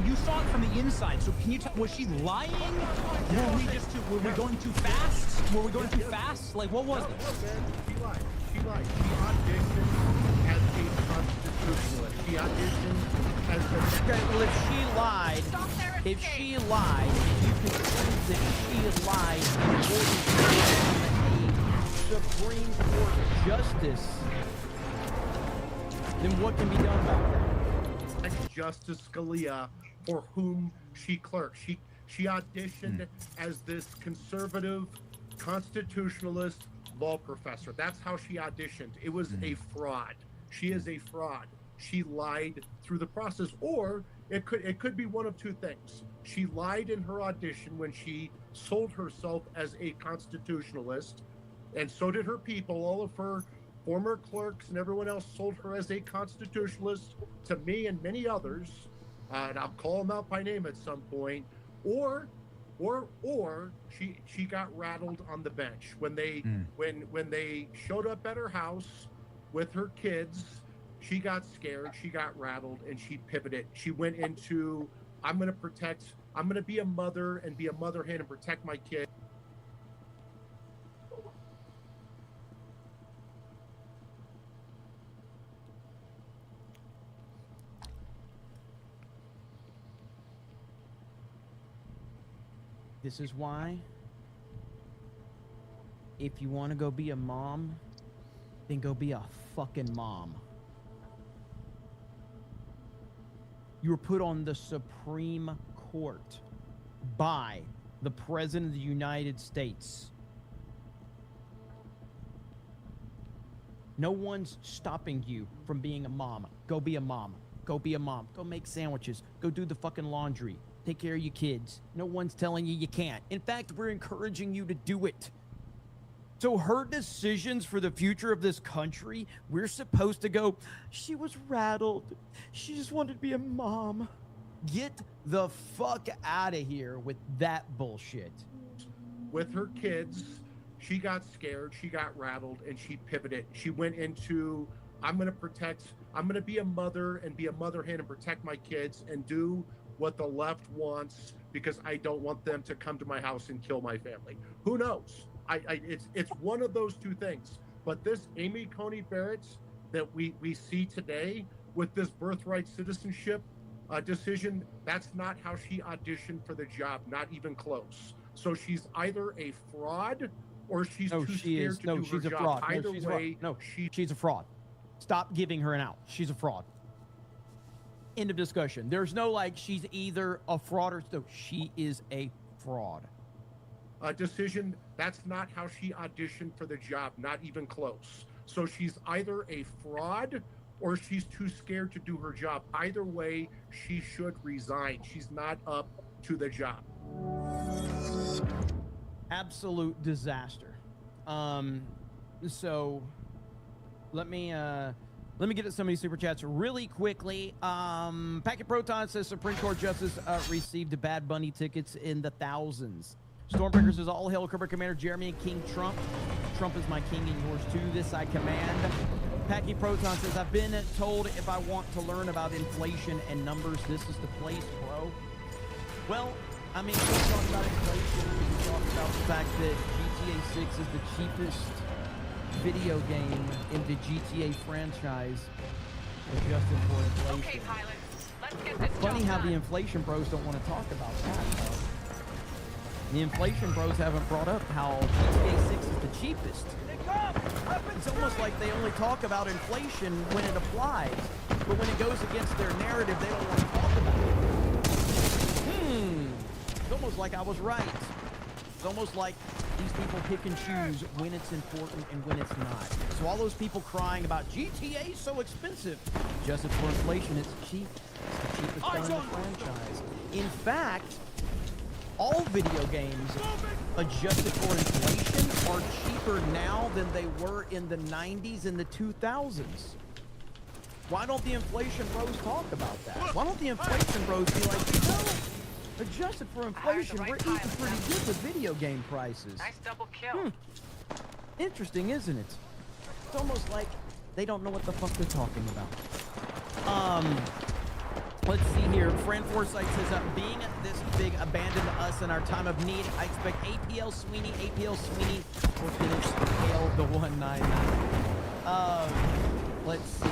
you saw it from the inside. So can you tell? Was she lying? Were we going too fast? Were we going too fast? Like, what was this? She lied. She auditioned as a constitutionalist. She auditioned as the. Okay, well, if she lied, you can prove that she lied in order to become a Supreme Court justice. Then what can be done about that? Justice Scalia, for whom she clerked. She auditioned as this conservative constitutionalist law professor. That's how she auditioned. It was a fraud. She is a fraud. She lied through the process, or it could be one of two things. She lied in her audition when she sold herself as a constitutionalist, and so did her people. All of her former clerks and everyone else sold her as a constitutionalist to me and many others, and I'll call them out by name at some point. Or she got rattled on the bench when they showed up at her house with her kids. She got scared, she got rattled, and she pivoted. She went into, I'm going to be a mother and be a mother hen and protect my kids. This is why, if you want to go be a mom, then go be a fucking mom. You were put on the Supreme Court by the President of the United States. No one's stopping you from being a mom. Go be a mom. Go be a mom. Go make sandwiches. Go do the fucking laundry. Take care of your kids. No one's telling you can't. In fact, we're encouraging you to do it. So her decisions for the future of this country, we're supposed to go, she was rattled. She just wanted to be a mom. Get the fuck out of here with that bullshit. With her kids, she got scared, she got rattled, and she pivoted. She went into, I'm going to be a mother and be a mother hen and protect my kids and do what the left wants because I don't want them to come to my house and kill my family. Who knows? It's one of those two things. But this Amy Coney Barrett that we see today with this birthright citizenship decision, that's not how she auditioned for the job, not even close. So she's either a fraud or she's too scared to do her job. Fraud. Either way, she's a fraud. Stop giving her an out. She's a fraud. End of discussion. There's no like she's either a fraud or no. She is a fraud. A decision, that's not how she auditioned for the job, not even close. So she's either a fraud or she's too scared to do her job. Either way, she should resign. She's not up to the job. Absolute disaster. So let me get to some of these super chats really quickly. Packet Proton says Supreme Court Justice received Bad Bunny tickets in the thousands. Stormbreaker says all hail Cobra Commander Jeremy and King Trump. Trump is my king and yours too. This I command. Packy Proton says I've been told if I want to learn about inflation and numbers, this is the place, bro. Well, I mean, we talk about inflation. We talk about the fact that GTA 6 is the cheapest video game in the GTA franchise, adjusted for inflation. Okay, pilot, let's get this Funny how done. the inflation bros don't want to talk about that, though. The inflation bros haven't brought up how GTA 6 is the cheapest. It's almost like they only talk about inflation when it applies, but when it goes against their narrative, they don't want to talk about it. It's almost like I was right. It's almost like these people pick and choose when it's important and when it's not. So all those people crying about GTA so expensive, just for inflation, it's cheap. It's the cheapest gun in the franchise. In fact, all video games adjusted for inflation are cheaper now than they were in the 90s and the 2000s. Why don't the inflation bros talk about that? Why don't the inflation bros be like, you know, adjusted for inflation, we're eating pretty good with video game prices. Nice double kill. Interesting, isn't it? It's almost like they don't know what the fuck they're talking about. Let's see here. Fran Forsyth says, being this big abandoned us in our time of need, I expect APL Sweeney, or finish Hail the 199. Let's see.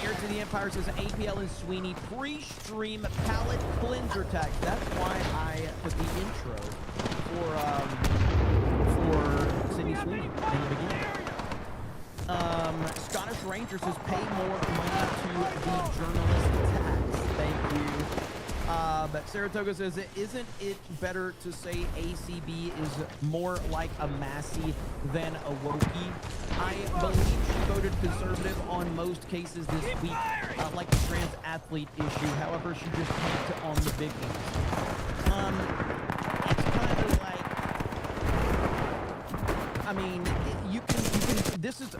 Heir to the Empire says APL and Sweeney pre-stream palette cleanser tax. That's why I put the intro for Sydney Sweeney in the beginning. Scottish Ranger says pay more money to the journalist tax. Thank you. But Saratoga says, isn't it better to say ACB is more like a Massey than a Wokey? I believe she voted conservative on most cases this week, like the trans athlete issue. However, she just picked on the big ones. It's kind of like, I mean,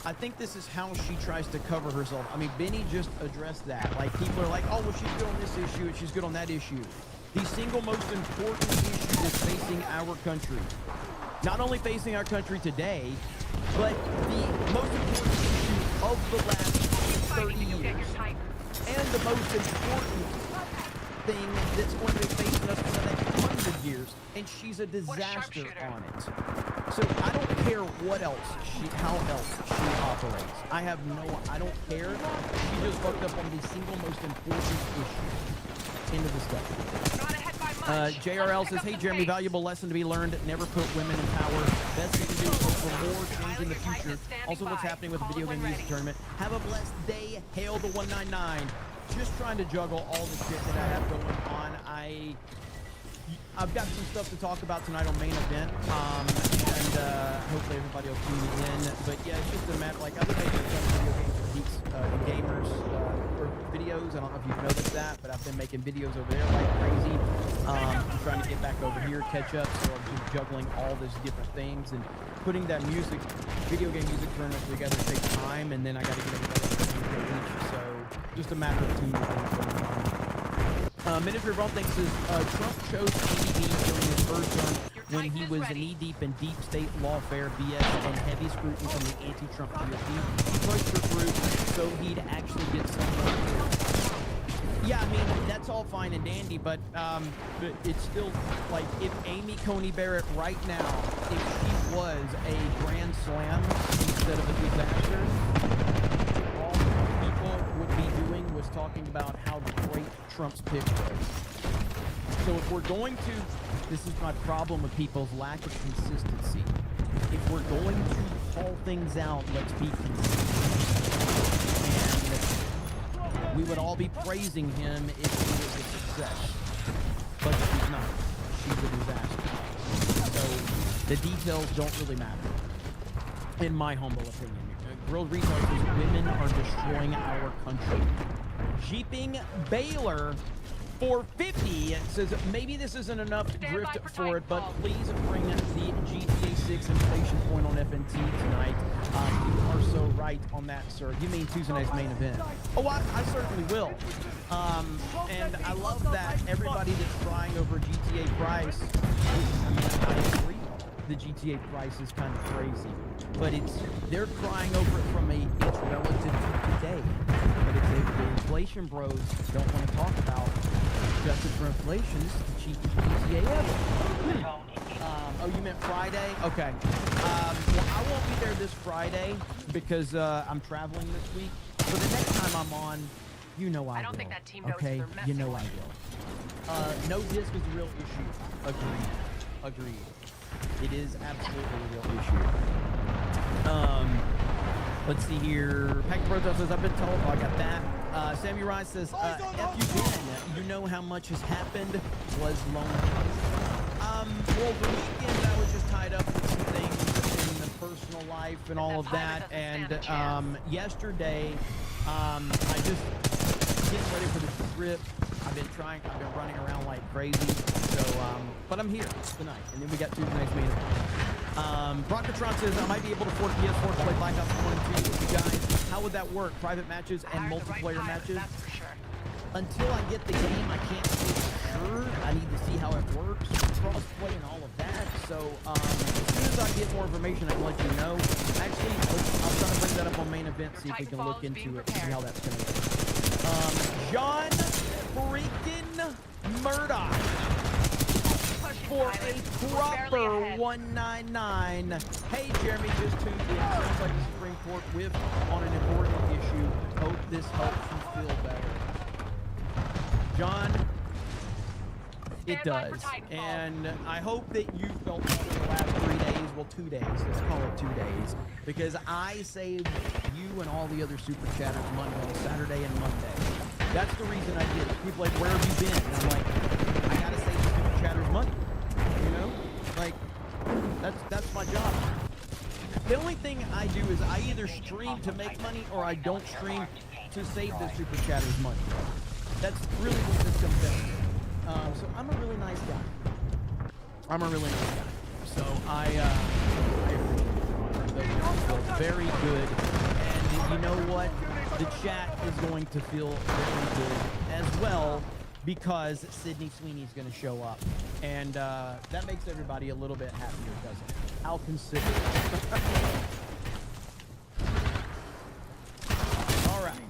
I think this is how she tries to cover herself. I mean, Benny just addressed that. Like, people are like, oh, well, she's good on this issue and she's good on that issue. The single most important issue is facing our country. Not only facing our country today, but the most important issue of the last 30 years. And the most important thing that's going to be facing us for the next 100 years. And she's a disaster on it. So I don't care what else how else she operates. I don't care. She just fucked up on the single most important issue. Into the stuff. JRL says, hey Jeremy, valuable lesson to be learned. Never put women in power. Best thing to do is hope for more change in the future. Also what's happening with the video game music tournament. Have a blessed day. Hail the 199. Just trying to juggle all the shit that I have going on. I've got some stuff to talk about tonight on main event, and hopefully everybody will tune in. But yeah, it's just a matter, like, I've been making a ton of video games for geeks and gamers or videos. I don't know if you've noticed that, but I've been making videos over there like crazy. I'm trying to get back over here, catch up, so I'm just juggling all these different things, and putting that video game music tournament together takes time, and then I got to get everybody to each, so just a matter of two things going on. Miniature Brawl thinks Trump chose LDD during his first run when he was knee-deep in deep state lawfare BS and heavy scrutiny from the anti-Trump GOP. He pushed her through so he'd actually get some more. Yeah, I mean, that's all fine and dandy, but it's still, like, if Amy Coney Barrett right now, if she was a grand slam instead of a disaster, all people would be doing was talking about how great Trump's pick was. So if we're going to, this is my problem with people's lack of consistency. If we're going to call things out, let's be consistent. And we would all be praising him if he was a success. But she's not. She's a disaster. So the details don't really matter, in my humble opinion. Grilled Retard says women are destroying our country. Jeeping Baylor for 50 says maybe this isn't enough drift for it, but please bring the GTA 6 inflation point on FNT tonight. You are so right on that, sir. You mean Tuesday night's main event? Oh, I certainly will. And I love that everybody that's crying over GTA price, I mean, I agree. The GTA price is kind of crazy, but they're crying over it from it's relative to today. But if the inflation bros don't want to talk about adjusted for inflation, this is the cheapest GTA ever. Oh, you meant Friday? Okay. Well, I won't be there this Friday because I'm traveling this week. So the next time I'm on, you know I don't think that team knows okay, you know I will. No disc is a real issue. Agreed. It is absolutely a real issue. Let's see here. Pack Protest says, I've been told. Oh, I got that. Sammy Rice says, F you Ben. You know how much has happened. Was lonely. Well, the weekend I was just tied up with some things in the personal life and all of that. And yesterday, I just getting ready for this trip. I've been running around like crazy. So, but I'm here tonight. And then we got Tuesday night's main event. Brockatron says I might be able to afford PS4 to play Black Ops 1 and 2 with you guys. How would that work? Private matches and multiplayer matches? That's for sure. Until I get the game, I can't say for sure. I need to see how it works, cross-play and all of that. So as soon as I get more information, I can let you know. Actually, I'll try to bring that up on main event, see if we can look into it, see how that's going to go. John freaking Murdoch for a proper 199. Hey, Jeremy, just tuned in. Sounds like the Supreme Court whiffed on an important issue. Hope this helps you feel better. John, it does. And I hope that you felt better the last 3 days. Well, 2 days. Let's call it 2 days. Because I saved you and all the other super chatters money on Saturday and Monday. That's the reason I did it. People are like, where have you been? And I'm like, I gotta save the super chatters money. You know? Like, that's my job. The only thing I do is I either stream to make money or I don't stream to save the super chatters money. That's really what this comes down to. So I'm a really nice guy. I'm a really nice guy. So I appreciate it. Very good. And you know what? The chat is going to feel very good as well because Sydney Sweeney's going to show up. And that makes everybody a little bit happier, doesn't it? I'll consider it. All right.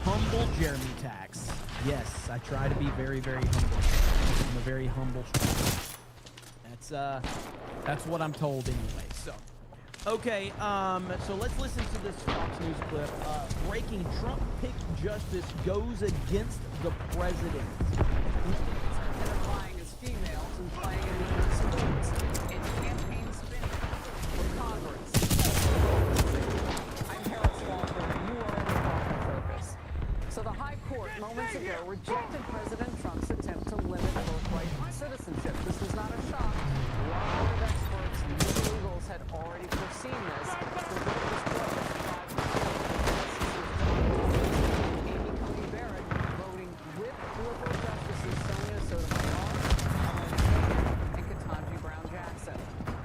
Humble Jeremy Tax. Yes, I try to be very, very humble. I'm a very humble stranger. That's what I'm told anyway. So, okay, so let's listen to this Fox News clip. Breaking Trump picked justice goes against the president. Identifying as females and playing in the sports in campaign spinning for Congress. I'm Harris Walker. You are in the Focal Focus. So the High Court moments ago rejected President Trump's attempt to limit birthright citizenship. This was not a shock. A lot of experts and legal eagles had already foreseen this. The vote was closed 5-0. Amy Coney Barrett voting with liberal justices Sonia Sotomayor, and Ketanji Brown Jackson.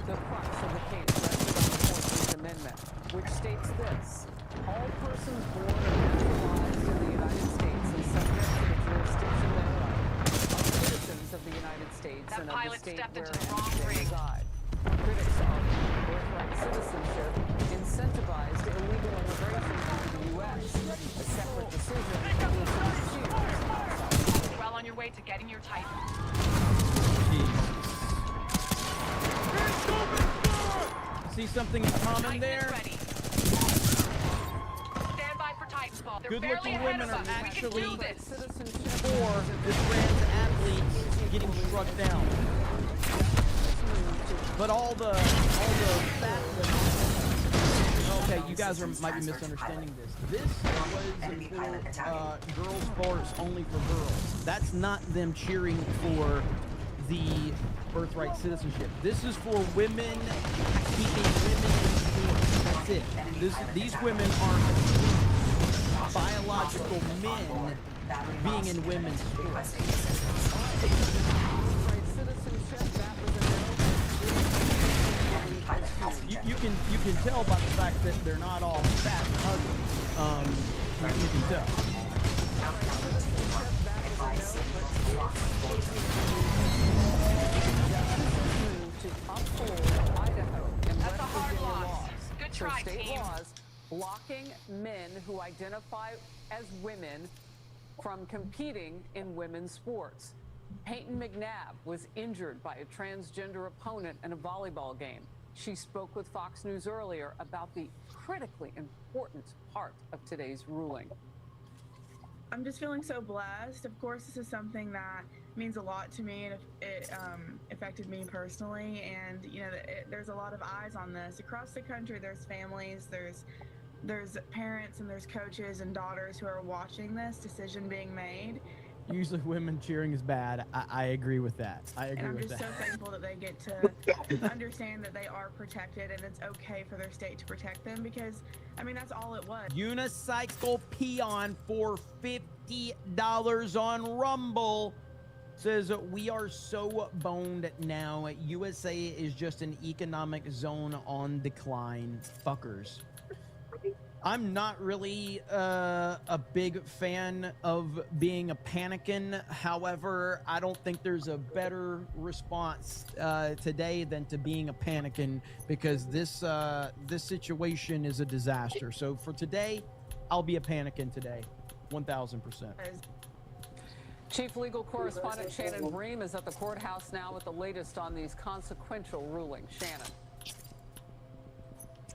The crux of the case rested on the 14th Amendment, which states this: all persons born or naturalized in the United States and subject to the jurisdiction thereof are citizens of the United States and of the state wherein they reside. Critics argue birthright citizenship incentivized illegal immigration into the U.S. A separate decision will pursue. Well on your way to getting your title. See something in common there? Good-looking women are actually for the trans athletes getting struck down. But all the fat women. Okay, you guys might be misunderstanding this. This was for girls' sports, only for girls. That's not them cheering for the birthright citizenship. This is for women keeping women in sports. That's it. These women aren't biological men being in women's sports. You can tell by the fact that they're not all fat and ugly. You can tell. To uphold Idaho and That's a hard loss. Good try, state team. laws blocking men who identify as women from competing in women's sports. Peyton McNabb was injured by a transgender opponent in a volleyball game. She spoke with Fox News earlier about the critically important part of today's ruling. I'm just feeling so blessed. Of course, this is something that means a lot to me, and it affected me personally. And you know, there's a lot of eyes on this across the country. There's families, there's parents, and there's coaches and daughters who are watching this decision being made. Usually women cheering is bad. I agree with that. I agree And I'm with just that. so thankful that they get to understand that they are protected and it's okay for their state to protect them because, I mean, that's all it was. Unicycle Peon for $50 on Rumble says, we are so boned now. USA is just an economic zone on decline. Fuckers. I'm not really a big fan of being a panicking. However, I don't think there's a better response today than to being a panicking, because this situation is a disaster. So for today, I'll be a panicking today, 1,000%. Chief Legal Correspondent Shannon Bream is at the courthouse now with the latest on these consequential rulings. Shannon.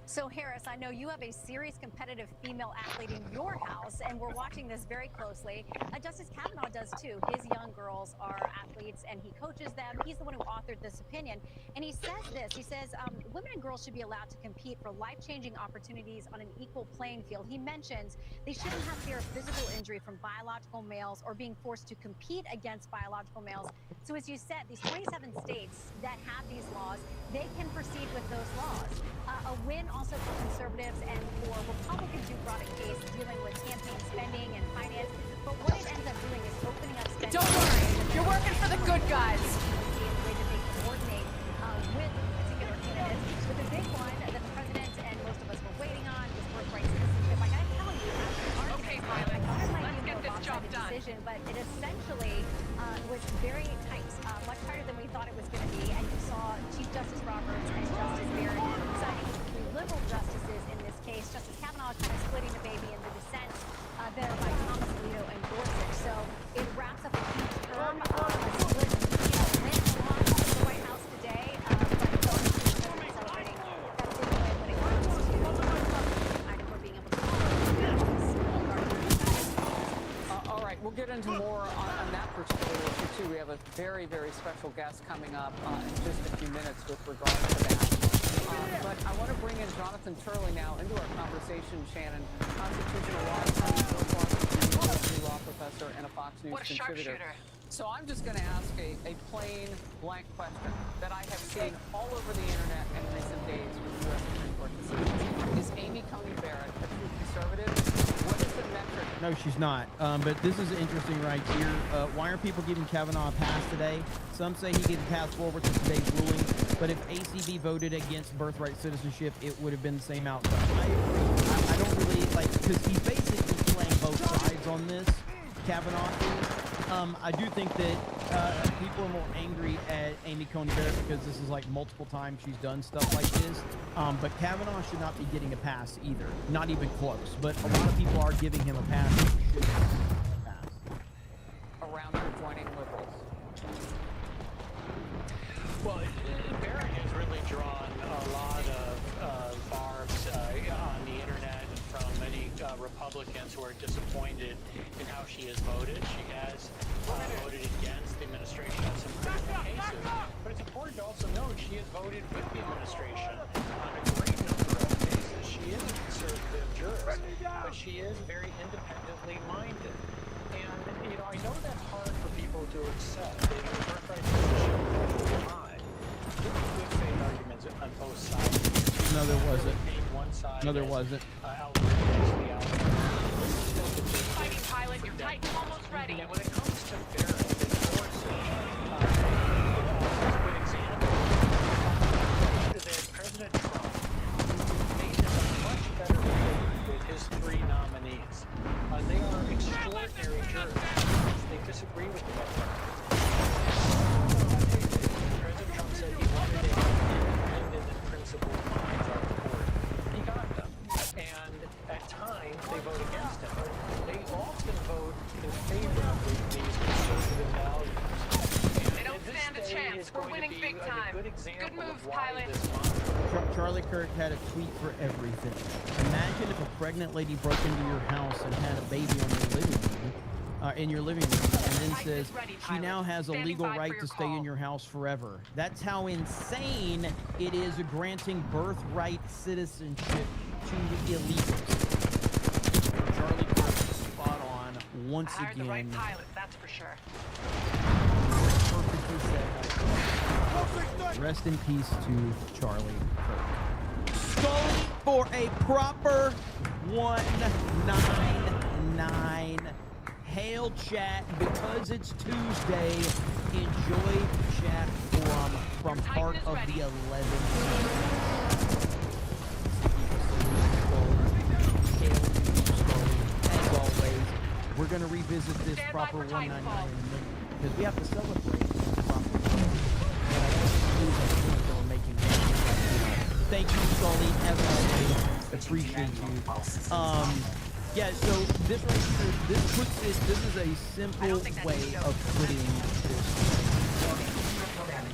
So, Harris, I know you have a serious competitive female athlete in your house, and we're watching this very closely. Justice Kavanaugh does too. His young girls are athletes, and he coaches them. He's the one who authored this opinion. And he says this. He says women and girls should be allowed to compete for life-changing opportunities on an equal playing field. He mentions they shouldn't have fear of physical injury from biological males or being forced to compete against biological males. So, as you said, these 27 states that have these laws, they can proceed with those laws. A win also for conservatives and for Republicans who brought a case dealing with campaign spending and finance. But what it ends up doing is opening up spending. Don't worry, you're working for the good guys. The way that they coordinate with particular candidates. But the big one that the president and most of us were waiting on was birthright citizenship. I gotta tell you, Okay, Pilot, let's get this job done. Decision, but it essentially was very tight, much tighter than we thought it was going to be. And you saw Chief Justice Roberts and Justice Barrett siding with the three liberal justices in this case. Justice Kavanaugh kind of splitting the baby in the dissent there by Thomas Alito and Gorsuch. So it wraps up a huge term, a split, went along with the White House today, but Gorsuch is celebrating that big win when it comes to item for being able to All right, we'll get into more on that particular issue, too. We have a very, very special guest coming up in just a few minutes with regard to that. But I want to bring in Jonathan Turley now into our conversation, Shannon. Constitutional law attorney, University law professor, and a Fox News contributor. So I'm just going to ask a plain, blank question that I have seen all over the internet in recent days with U.S. Supreme Court decisions. Is Amy Coney Barrett a true conservative? What is the metric? No, she's not. But this is interesting right here. Why are people giving Kavanaugh a pass today? Some say he gets a pass forward to today's ruling. But if ACB voted against birthright citizenship, it would have been the same outcome. I don't really like, because he's basically playing both sides on this, Kavanaugh is. I do think that people are more angry at Amy Coney Barrett because this is like multiple times she's done stuff like this. But Kavanaugh should not be getting a pass either. Not even close. But a lot of people are giving him a pass. Around her joining liberals. Well, Barrett has really drawn a lot of barbs on the internet from many Republicans who are disappointed in how she has voted. She has voted against the administration on some critical cases. But it's important to also note she has voted with the administration on a great number of cases. She is a conservative jurist, but she is very independently minded. And, you know, I know that's hard for people to accept. You know, birthright citizenship is high. There were good faith arguments on both sides. No, there wasn't. One side No, there wasn't. Fighting Pilot, your Titan's almost ready. And when it comes to Barrett and Gorsuch, a good example that President Trump faces a much better way with his three nominees. They are extraordinary jurists. They disagree with the government. President Trump said he wanted a independent and principled minds on the court. He got them. And at times, they vote against him. They often vote in favor of these conservative values. They don't stand a chance. We're winning big time. Good moves, Pilot. Charlie Kirk had a tweet for everything. Imagine if a pregnant lady broke into your house and had a baby on your living room, in your living room, and then says she now has a legal right to stay in your house forever. That's how insane it is granting birthright citizenship to illegals. Charlie Kirk, spot on, once Hired the again. right pilot, that's for sure. Perfectly set. Rest in peace to Charlie Kirk. Scully for a proper 199. Hail chat, because it's Tuesday. Enjoy chat from part of the 11. As always, we're going to revisit this proper 199 because we have to celebrate the proper. Thank you, Scully, as always. Appreciate you. Yeah, so this is a simple way of putting this.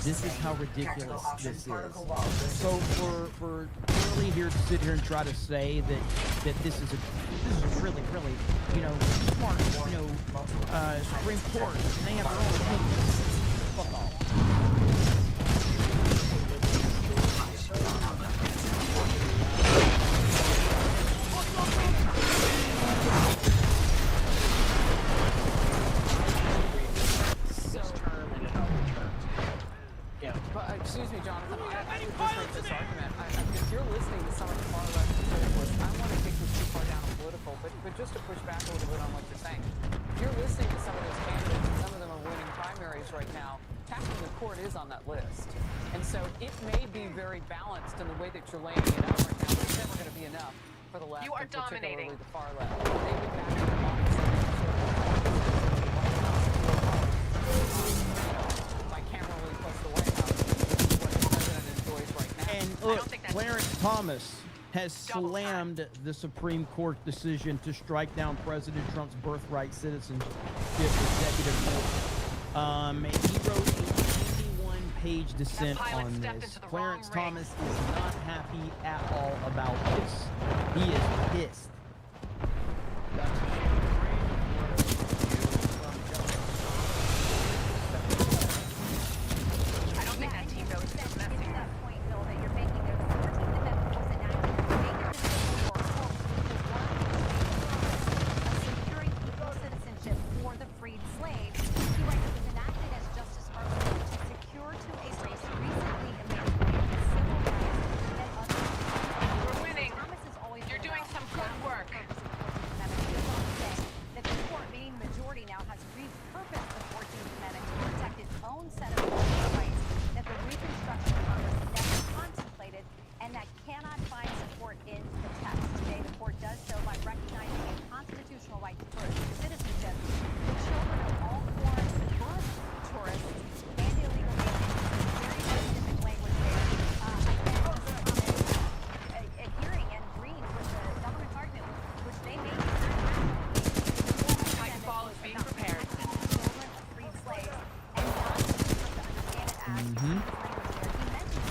This is how ridiculous this is. So for Charlie here to sit here and try to say that this is really, smart, Supreme Court, and they have their own opinions. Fuck off. Excuse me, Jonathan. I would just make this argument. If you're listening to some of the far left political, I want to take this too far down political, but just to push back a little bit on what you're saying. If you're listening to some of those candidates, and some of them are winning primaries right now, tackling the court is on that list. And so it may be very balanced in the way that you're laying it out right now, but it's never going to be enough for the left, You are and particularly dominating. the far left. They would back the bicamerally plus the White House. And look, Clarence Thomas has slammed the Supreme Court decision to strike down President Trump's birthright citizenship executive order. He wrote a 91-page dissent on this. Clarence Thomas is not happy at all about this. He is pissed. I don't think that team knows who's messing up.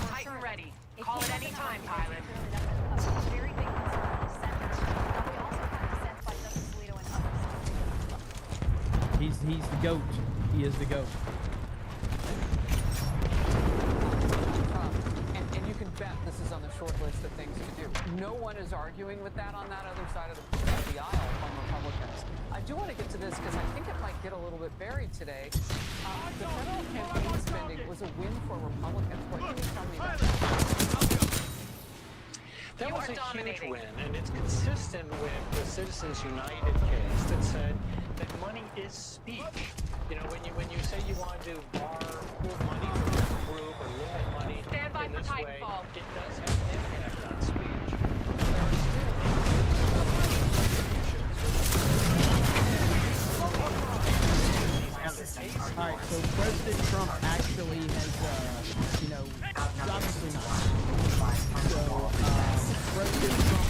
Titan ready. Call it any time, pilot. Very big concern in the center. We also have dissent by Justice Alito and others. He's the GOAT. He is the GOAT. And you can bet this is on the short list of things to do. No one is arguing with that on that other side of the aisle from Republicans. I do want to get to this because I think it might get a little bit buried today. The federal campaign spending was a win for Republicans. What can you tell me about that? That was a huge win, and it's consistent with the Citizens United case that said that money is speech. You know, when you say you want to pull money from this group or limit money in this way, it does have an impact on speech. There are still All right, so President Trump actually has, obviously not. So, President Trump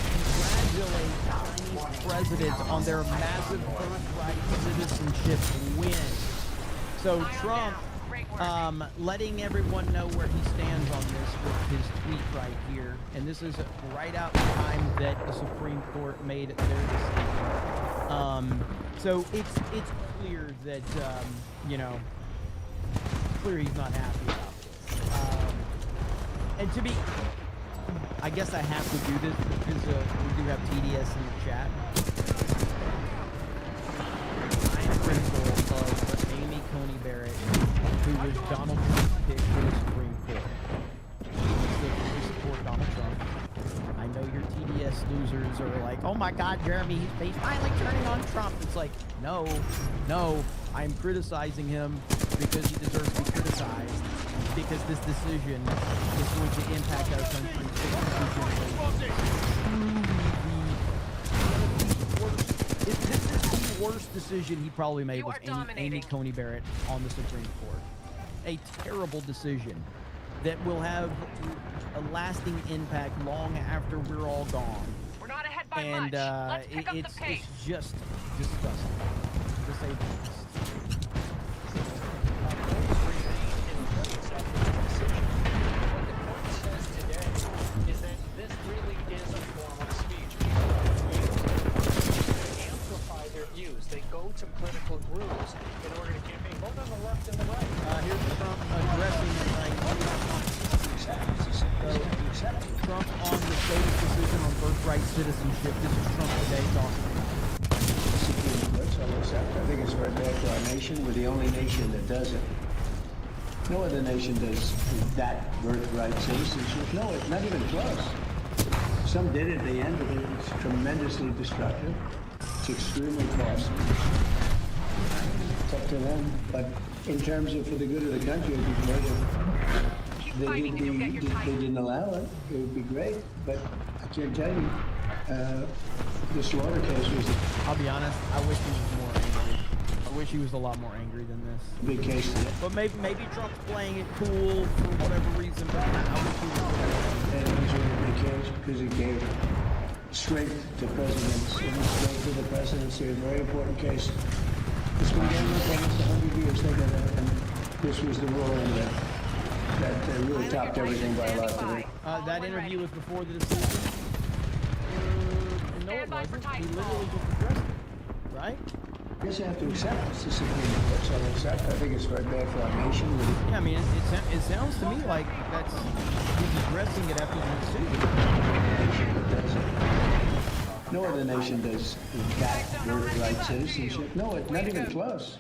congratulates Chinese presidents on their massive birthright citizenship win. So Trump, letting everyone know where he stands on this with his tweet right here, and this is right out the time that the Supreme Court made their decision. So it's clear that clear he's not happy about this. And to be, I guess I have to do this because we do have TDS in the chat. critical of Amy Coney Barrett, who was Donald Trump's pick for the Supreme Court. Still fully support Donald Trump. I know your TDS losers are like, oh my God, Jeremy, he's finally turning on Trump. It's like, no, I'm criticizing him because he deserves to be criticized, because this decision is going to impact our country. This is the worst decision he probably made, was Amy Coney Barrett on the Supreme Court. A terrible decision that will have a lasting impact long after we're all gone. We're not ahead by And much. Let's pick up the pace. it's just disgusting, to say the least. What the court says today is that this really is a form of speech. They amplify their views. They go to political groups in order to campaign both on the left and the right. Here's Trump addressing Trump on the SCOTUS decision on birthright citizenship. This is Trump today talking. I think it's very bad for our nation. We're the only nation that does it. No other nation does that birthright citizenship. No, it's not even close. Some did at the end, but it's tremendously destructive. It's extremely costly. It's up to them. But in terms of for the good of the country, it'd be great if they didn't allow it. It would be great. But I can't tell you. The slaughter case was. I'll be honest. I wish he was more angry. I wish he was a lot more angry than this. Big case today. But maybe Trump's playing it cool for whatever reason. But I wish he was more angry. And it was a big case because it gave strength to presidents and strength to the presidency. A very important case. It's been going on for almost 100 years. Think of that. And this was the ruling that really topped everything by a lot today. That interview was before the decision. No, it wasn't. He literally just addressed it, right? I guess you have to accept it's the Supreme Court, so I'll accept. I think it's very bad for our nation. Yeah, I mean, it sounds to me like that's he's addressing it after the decision. No other nation does that birthright citizenship. No, it's not even close.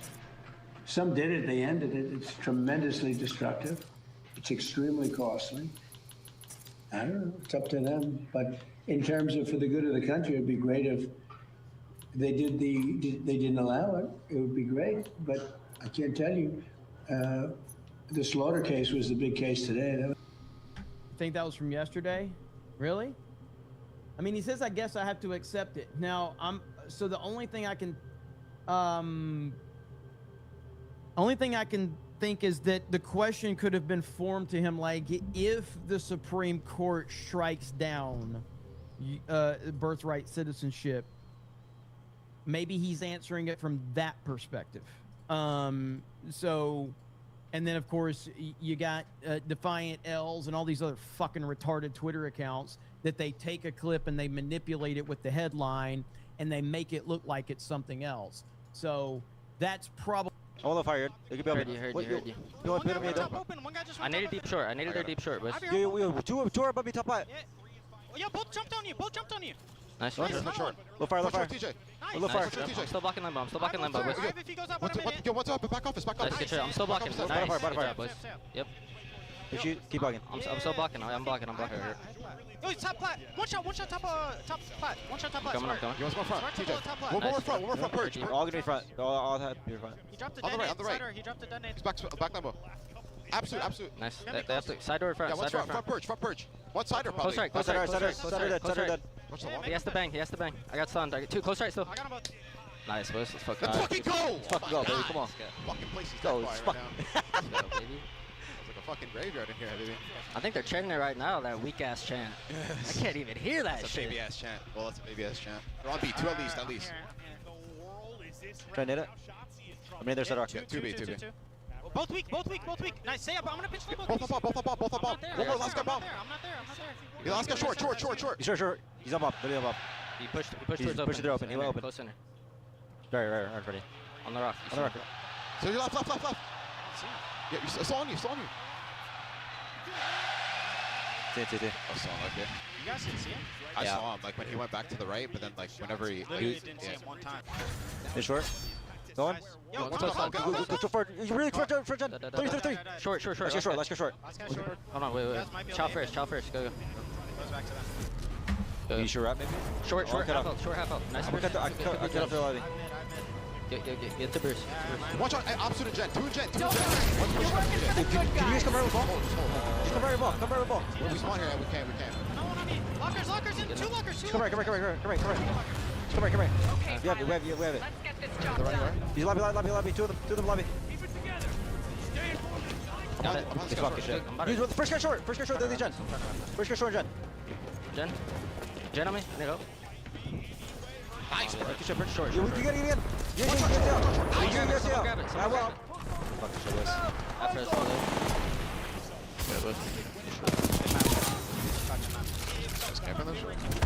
Some did at the end, and it's tremendously destructive. It's extremely costly. I don't know. It's up to them. But in terms of for the good of the country, it'd be great if they didn't allow it. It would be great. But I can't tell you. The slaughter case was the big case today. I think that was from yesterday. Really? I mean, he says, I guess I have to accept it. Now, so the only thing I can think is that the question could have been formed to him like, if the Supreme Court strikes down birthright citizenship, maybe he's answering it from that perspective. So, and then of course you got Defiant L's and all these other fucking retarded Twitter accounts that they take a clip and they manipulate it with the headline and they make it look like it's something else. So that's probably. All fired. You can be heard you. You want to put me I need a deep short. I need their deep short, boys. Two are above me, top right. Yeah, both jumped on you. Nice. Low fire. Low fire. I'm still blocking limbo. Boys. What's up? Back office. Nice, good shot. I'm still blocking. Nice. Good job, boys. Yep. If you keep bugging. I'm still blocking. I'm blocking. Yo, top plat. One shot top plat. One shot top plat. I'm coming. You want to front? TJ. One more front. Purge. All gonna be front. All have to be front. He dropped the detonate. On the right. He dropped the detonate. He's back limbo. Absolute. Nice. They have to side door front. Yeah, front purge. One sider probably. Close right. He has to bang. I got stunned. I got two. Close right still. I got him both. Nice, boys. Let's fucking go. Let's fucking go, baby. Come on. Fucking place is go. Let's go, baby. It's like a fucking graveyard in here, baby. I think they're chanting it right now, that weak ass chant. I can't even hear that shit. shit. That's a baby ass chant. Well, that's a baby ass chant. They're on B, two at least. Try to hit it. I mean, there's that arc. 2B. Both weak. Nice, stay up. I'm gonna pitch the both up. One more, last guy bomb. I'm not there. The last guy short. He's short. He's up. Literally up. He pushed towards open. They're open. He went open. Close center. Right, ready. On the rock. So you're left. Yeah, it's on you. See. I saw him right there. You guys didn't see him? I saw him, like when he went back to the right, but then like whenever he literally didn't see him one time. He's short. Going. Yo, Let's go, go, go, go, Go for it. You really for Jen. 3. Short. Let's go short. Let's go short. Hold on, wait. Chow first. Go. Goes back to them. You should wrap maybe? Short, cut half off. out, short half out. Nice. I cut off the lobby. Get the burst. Watch out, opposite of Jen. 2 Jen. You're working for the good Can you guys. just come right with ball? Just come right with ball. Come right with ball. We spawn here. We can. No one on me. Lockers in. 2 lockers. Come right. Come right. Okay, We have it. Let's get this job done. He's lobby. Two of them lobby. Keep it together. Stay in. Got it. He's fucking shit. First guy short. Then Jen. First guy short, Jen. Jen on me. I need help. Nice, bro. Short. You gotta get in. You get out. Grab it. I will. Fucking shit this. After this,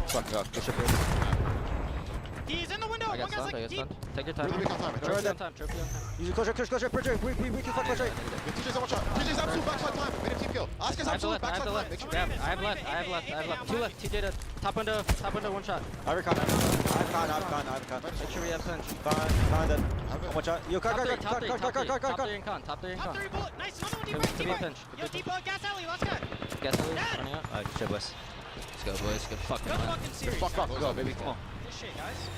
Fuck up. He's in the window. I got One guy's stunned. like deep. Take your time. Really big on time. Trophy on time. Use closure. We can fuck closure. TJ's on watch out. TJ's absolute backside time. Made him team kill. Oscar's absolute backside time. Make sure Grab it. I have left. 2 left. TJ to top window, 1 shot. I've con. Make sure we have punch. Con then. Watch out. You Top 3 con. in con. Top 3 bullet. Nice. Another one deep right. Could be a pinch. Yo, deep gas alley. Last guy. Guess who's running up? Alright, shit, boys. Let's go, boys. Good fucking Good man. fucking series. Fuck, let's go, baby. Come on. Good shit, guys.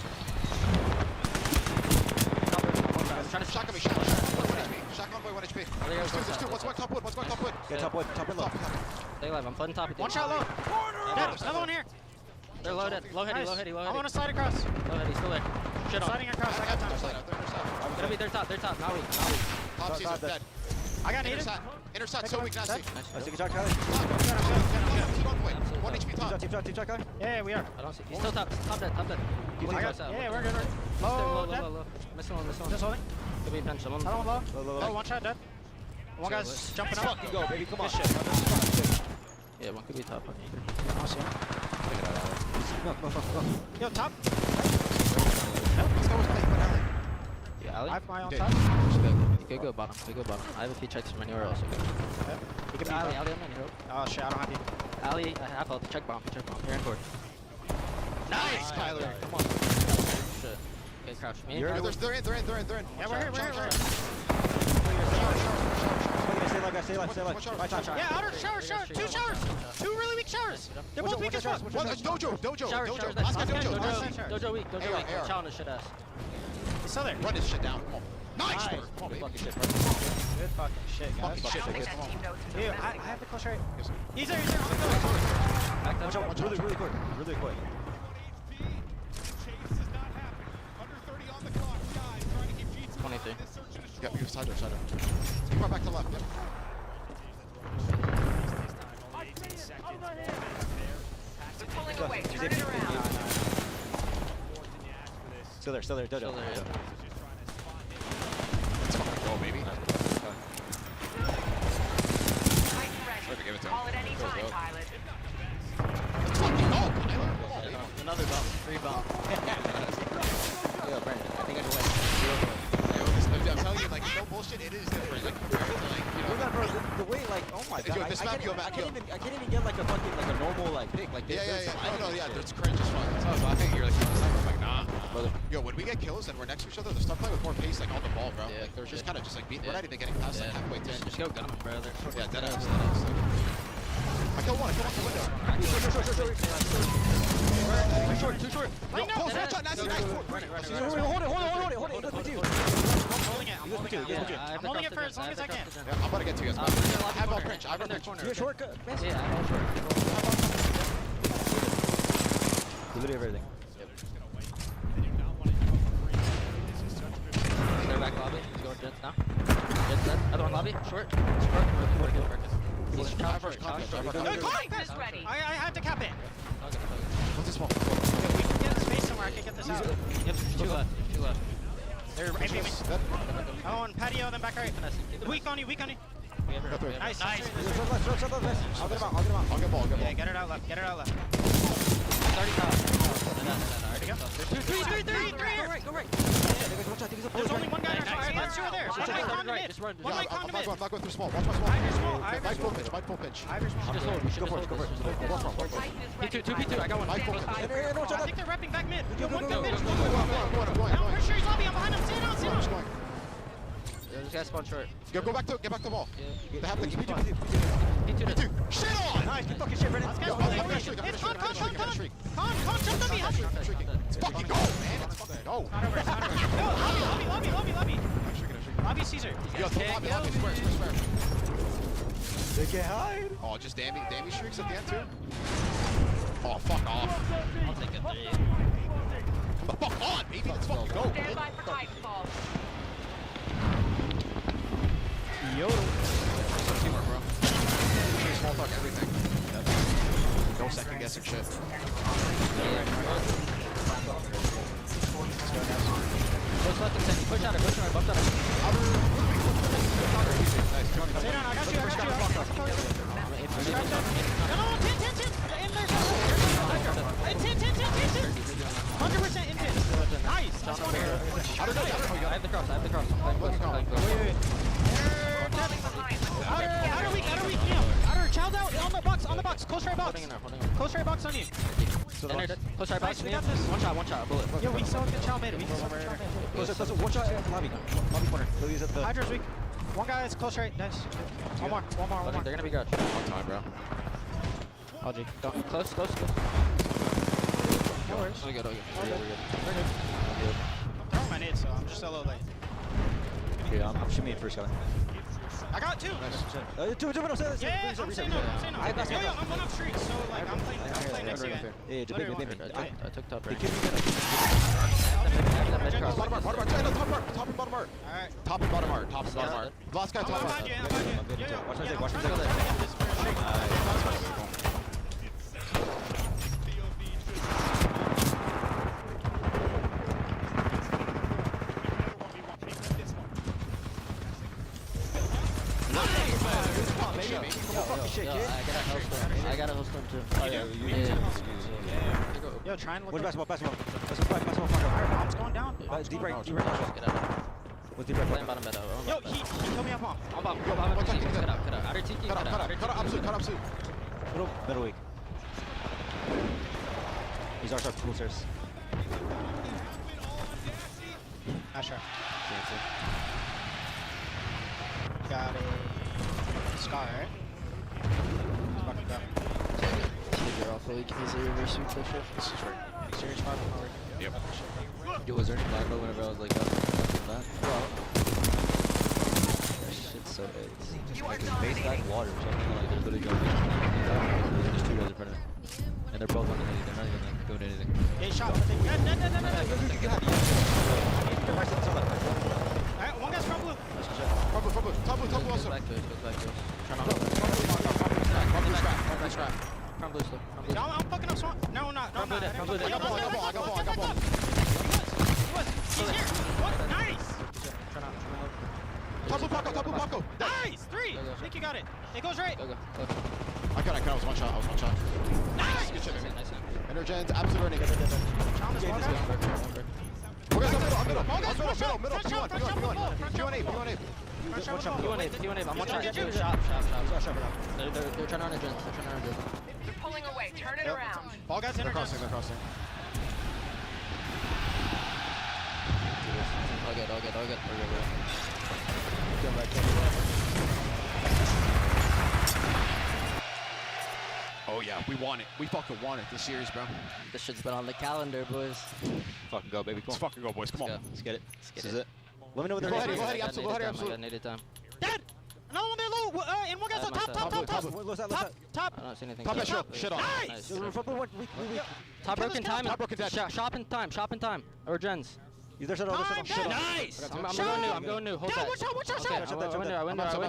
Trying to Shotgun me. Shotgun boy, 1 HP. There's 2. One's going top wood. Get top wood low. Stay alive. I'm flooding top. One shot low. Dead. Another one here. They're low dead. Low heady. I want to slide across. Low heady. Still there. Shit on. Sliding across. I got time. Gonna be their top. Now we. Top season dead. I got needed. Intercept so weak, nasty. Let's take a shot, Kylie. Keep on point. 1 HP top. Team shot, Kylie. Yeah, we are. I don't see. He's still top. Top dead. Yeah, we're good. Low. Missing one. Just holding. Could be a pinch. Someone. Another one low. Oh, one shot dead. One guy's jumping up. Fucking go, baby. Come on. Good shit. Yeah, one could be top. Awesome. Go. Yo, top. Let's go with play. Yeah, alley. I have my own top. You could go bottom. I have a few checks from anywhere else. You can be Alley, I'm in here. Oh shit, I don't have you. Alley, half health. Check bomb. You're in court. Nice, Kyler. Come on. Shit. Okay, crouch. Me. They're in. Yeah, we're here. Stay alive. Right shot. Yeah, outer shower. 2 showers. 2 really weak showers. They're both weak as fuck. Dojo. Dojo weak. Challenge shit ass. He's still there. Run this shit down. Come on. Nice. Come on, baby. Good fucking shit, guys. Fucking shit. Dude, I have the close right. He's there. Watch out. Really quick. 23. Yeah, you side door. Keep right back to left. Yep. They're pulling away. Turn it around. Still there. Dojo. Let's fucking go, baby. Call it any time, pilot. Let's fucking go, Kyler. Another bump. 3 bump. Yo, Brandon, I think I can win. I'm telling you, like, no bullshit, it is different. Like, Bro, the way, like, oh my god, this map, I can't even get like a fucking, like a normal, like, pick. Like, yeah. It's cringe as fuck. So I think you're like, I'm like, nah. Brother. Yo, when we get kills and we're next to each other, they start playing with more pace, like, on the ball, bro. Like, they're just kind of just, like, beating. We're not even getting past, like, halfway to. Just go gun him, bro. Yeah, dead ass. I killed one the window. Too short. Yo, close, watch out, nasty, nice. Hold it. I'm holding it for as long as I can. Yeah, I'm about to get to you guys. I have all cringe. I have a corner. You're shortcut. Yeah, I have short. You literally have everything. They're back lobby. He's going Jets now. Jets dead. Other one lobby. Short. He's First copy. I have to cap it. What's this one? We can get in space somewhere. I can get this out. Yep, 2 left. They're raping me. Oh, and patio, then back right. Weak on you. Nice. Nice. I'll get him out. I'll get ball. Yeah, get it out left. Get it out left. 30 top. Ready to go? Three. Go right. There's only one guy in our spot. Let's shoot there. One mic on the mid. One mic on the mid. I'm not going through small. Watch my small. Ivy small. Mike full pitch. Ivy small. Just hold. Go for it. P2. I got one. I think they're repping back mid. Yo, one Go. mid. I'm going. I'm pretty sure he's lobby. I'm behind him. Sit down. This guy's spawn short. Go back to the ball. Yeah. They have the P2. Shit on! Nice. Good fucking shit, Brennan. It's Con. Jump on me. Help me. Let's fucking go, man. Let's fucking go. Not over. No, lobby. Lobby Caesar. Yo, lobby. Square. They can't hide. Oh, just damning streaks at the end, too? Oh, fuck off. I'll take a 3. The fuck on, baby. Let's fucking go, Stand man. by for Titanfall. Yo. Some teamwork, bro. Small talk everything. No second guessing shit. Push left and send. Push out it. Bumped out it. Nice. Sit down. I got you. No, 10. 100% in pin. Nice. That's one here. I have the cross. I'm playing close. Wait. Outer weak, Neil. Outer, child out on the box. Close right box. Close right box on you. Close right box. We got this. One shot. Bullet. Yo, we still get child mid. Close. Watch out. Lobby corner. Lily's at the... Hydra's weak. One guy is close right. Nice. One more. They're gonna be garage. One time, bro. LG. Close. No worries. We're good. I'm throwing my nades, so I'm just a little late. Yeah, I'm shooting in first, guy. I got two. Nice. Two, Yeah, I'm saying no. Yo, I'm one up street, so like I'm playing next to you. I took top right. Top and bottom art. Alright. Top and bottom art. Last guy, top art. Behind you. Watch I'm that. trying to this for a streak. I got a hellstorm too. Oh, yeah. Yo, try and look. Basketball. Bomb's going down. Deep right. What's deep right? Playing bottom mid. Yo, he told me I'm bomb. I'm bomb. Go bomb. Cut out. Outer TK. Cut up suit. Middle weak. He's our sharp. Full stairs. Not sure. Got a scar, right? Fucking go. You're off. We can easily reverse you push it. This is right. Serious problem over. Yep. Yo, was there any black whenever I was like that? Shit's so like his base back water or something. Like there's literally going. There's two guys in front of him, and they're both on the head. They're not even like doing anything. Hey, shot. No. Alright, one guy's front blue. Front blue. Top blue also. Back to it. Front blue still. No, I'm fucking up swamp. No, I'm not. Front blue. I got ball. He's here. What? Nice. Top blue, Paco. Nice. 3. I think you got it. It goes right. Go. I got it. I was one shot. Nice. Good shit, baby. Energens, absolute earning. We're gonna middle. P1A. P1A. I'm one shot. Shot. They're trying to run a gens. They're pulling away. Turn it around. Ball guys They're in. crossing. All good. Oh yeah, we want it. We fucking want it this series, bro. This shit's been on the calendar, boys. Fucking go, baby. Let's fucking go, boys. Come on. Let's get it. This is it. Let me know what they're Go ahead, absolute. I got needed time. Dead. Another one there low. And one guy's on top. I don't see anything. Top. Shit on. Nice. Top broken time. Shop in time. Or gens. Nice. I'm going new. Hold that. Watch out. I win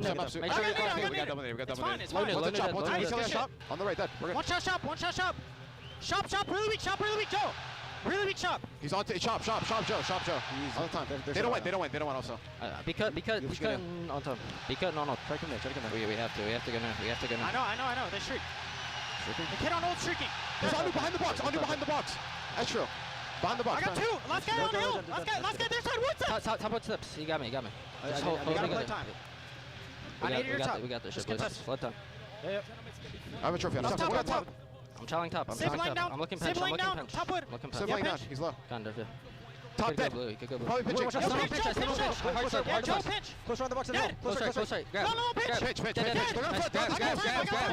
there. Make sure you're crossing. We got double there. It's fine. One shot. On the right, dead. One shot shop. Shop really weak, Joe. Really big chop. He's on to chop Joe. All the time. They don't win also. Be cutting on top. Be cutting on. Try to come there. We have to get in. I know. They're streaking. The kid on old streaking. He's on behind the box. That's true. Behind the box. I got two. Last guy on the hill. Last guy their side. What's up? Top one steps. You got me. Just hold gotta play time. I need your top. We got this shit. Flood time. Yep. I have a trophy. Top. I'm challenging top. I'm looking pinch. Top wood. Save laying down. He's low. Kind of, yeah. Top dead. He could go blue. Probably pitching. Hard serve. Close around the box. Close right. Grab. No, pitch.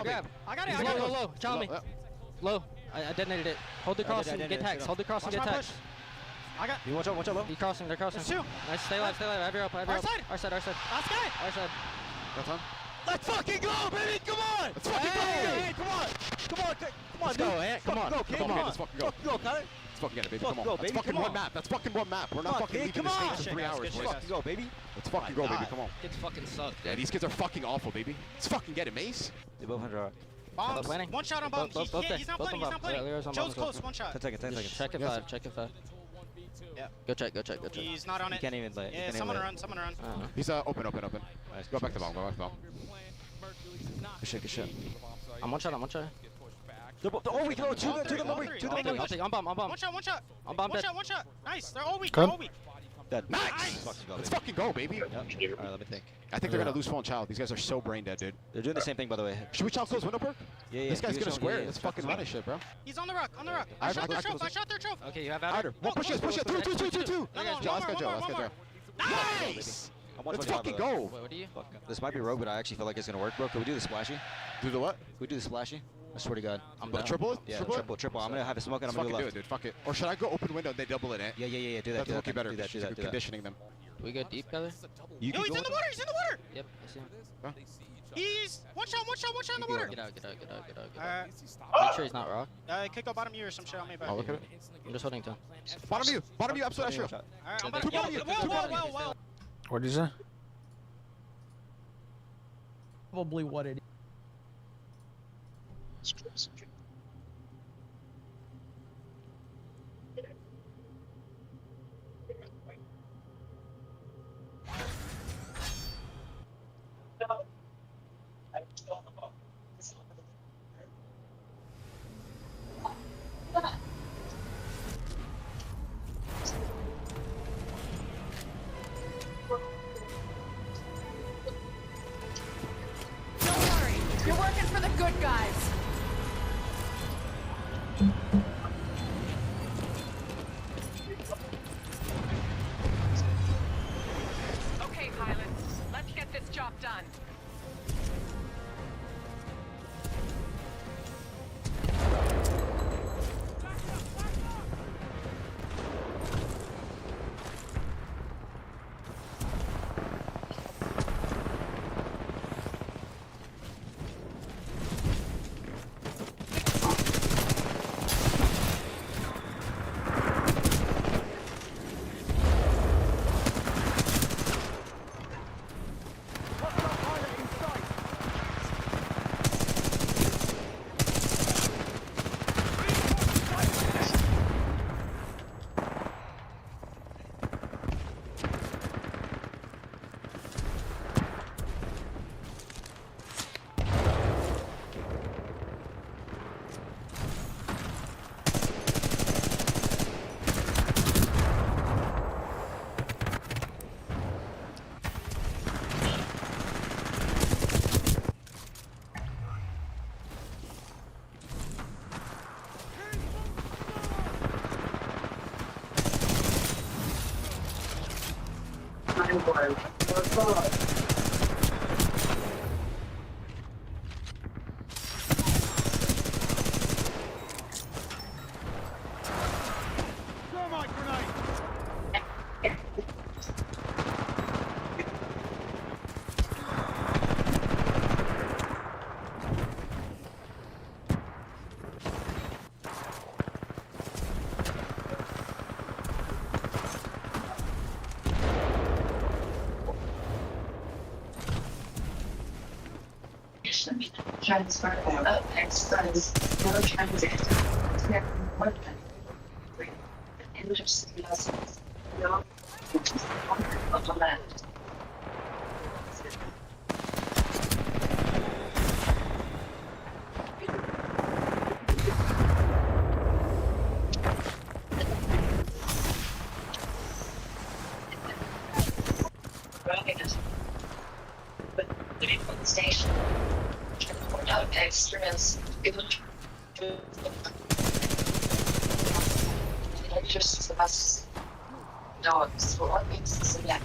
Grab. I got it. Low. Challenge me. Low. I detonated it. Hold the cross and get tags. Hold the cross and get tags. I got. You watch out low. They're crossing. There's two. Nice. Stay alive. Have your up. Our side. Last guy. Our side. That's on. Let's fucking go, baby! Come on! Let's fucking go! Hey, come on! Let's go, Ant. Come on. Let's fucking go. Go, Kyler. Let's fucking get it, baby. Come on. That's fucking one map. That's fucking one map. We're not fucking leaving this stage in 3 hours, boys. Let's go, baby. Let's fucking go, baby. Come on. Kids fucking suck. Yeah, these kids are fucking awful, baby. Let's fucking get it, Mace. They both under rock. Bombs. One shot on bomb. He's not planning. Joe's close. One shot. 10 seconds. Check it 5. Yeah. Go check. He's not on it. He can't even play. Yeah, someone run. He's open. Nice. Go back to bomb. Good shit. I'm one shot. Oh, we throw two to the lobby. I'll take. I'm bomb. One shot. I'm bomb dead. One shot. Nice. They're all weak. Dead. Nice. Let's fucking go, baby. Alright, let me think. I think they're gonna lose phone child. These guys are so brain dead, dude. They're doing the same thing, by the way. Should we child close window perk? Yeah. This guy's gonna square. Let's fucking run his shit, bro. He's on the rock. I shot their trophy. Okay, you have outer. One push it. Two. Last guy. Nice. Let's fucking go. What do you? This might be rogue, but I actually feel like it's gonna work, bro. Can we do the splashy? Do the what? Can we do the splashy? I swear to God. I'm gonna triple it? Yeah, triple. I'm gonna have a smoke and I'm gonna do do left. it, dude. Fuck it. Or should I go open window and they double it, eh? Yeah. Do that. That's looking better. Do that. Conditioning them. We go deep, Kyler? He's in the water. Yep, I see him. Huh? He's one shot in the water. Get out. Alright. Make sure he's not rock. Could go bottom you or some shit on me. Oh, look at it. I'm just holding time. Bottom you, absolute Astro. Alright, I'm back. Well. What did you say? Probably what it is. Don't worry, you're working for the good guys. Okay, pilots, let's get this job done. Transfer of express no transit. Station. Without experience, just the bus dogs for what means to select.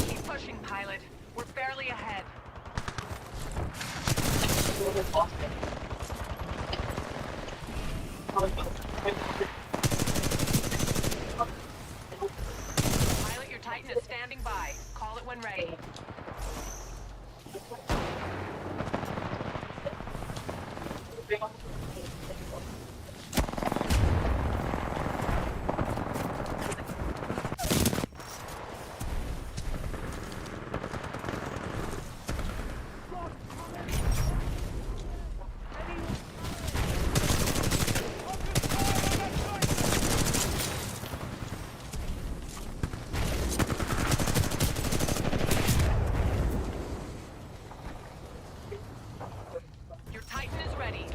Keep pushing, pilot. We're barely ahead. Pilot, your Titan is standing by. Call it when ready. Your Titan is ready.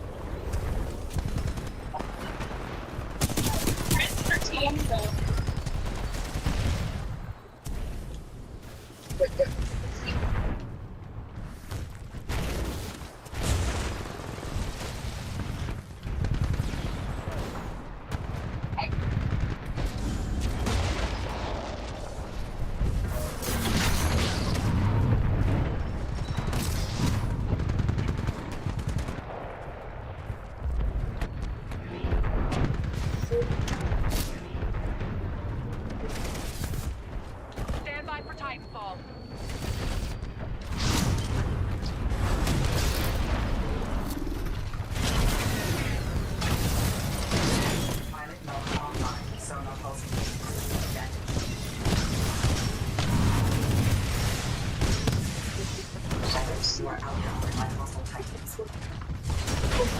Stand by for Titanfall. Pilot mode online. Sonar pulse detected. Pilots, you are outnumbered by hostile Titans.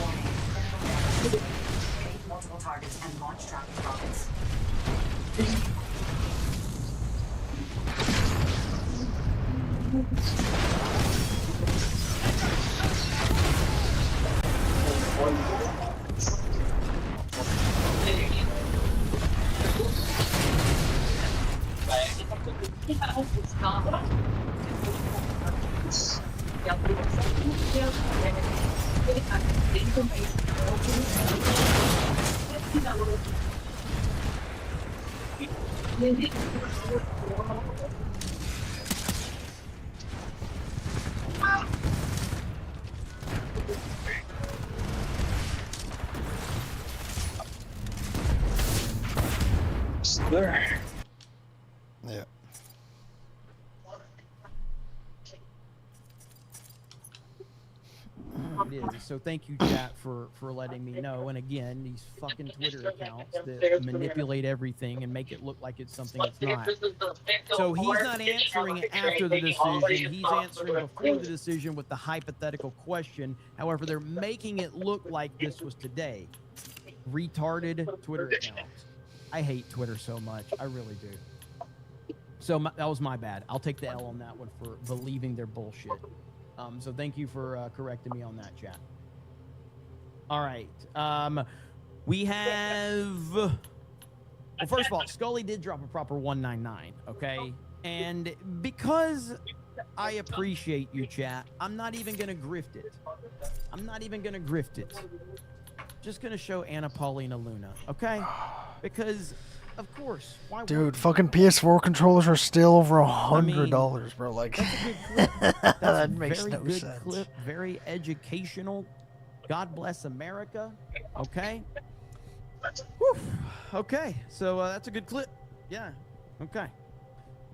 Warning, critical damage. Hit multiple targets and launch tracking rockets. There. Yeah. It is. So thank you, chat, for letting me know. And again, these fucking Twitter accounts that manipulate everything and make it look like it's something it's not. So he's not answering after the decision. He's answering before the decision with the hypothetical question. However, they're making it look like this was today. Retarded Twitter accounts. I hate Twitter so much. I really do. So that was my bad. I'll take the L on that one for believing their bullshit. So thank you for correcting me on that, chat. All right. We have... Well, first of all, Scully did drop a proper 199, okay? And because I appreciate you, chat, I'm not even going to grift it. I'm not even going to grift it. Just going to show Anna Paulina Luna, okay? Because... Of course. Why Dude, fucking PS4 controllers are still over $100, bro. Like, that's a good clip. That's that a makes very no good sense. clip. Very educational. God bless America. Okay. Whew. Okay. So that's a good clip. Yeah. Okay.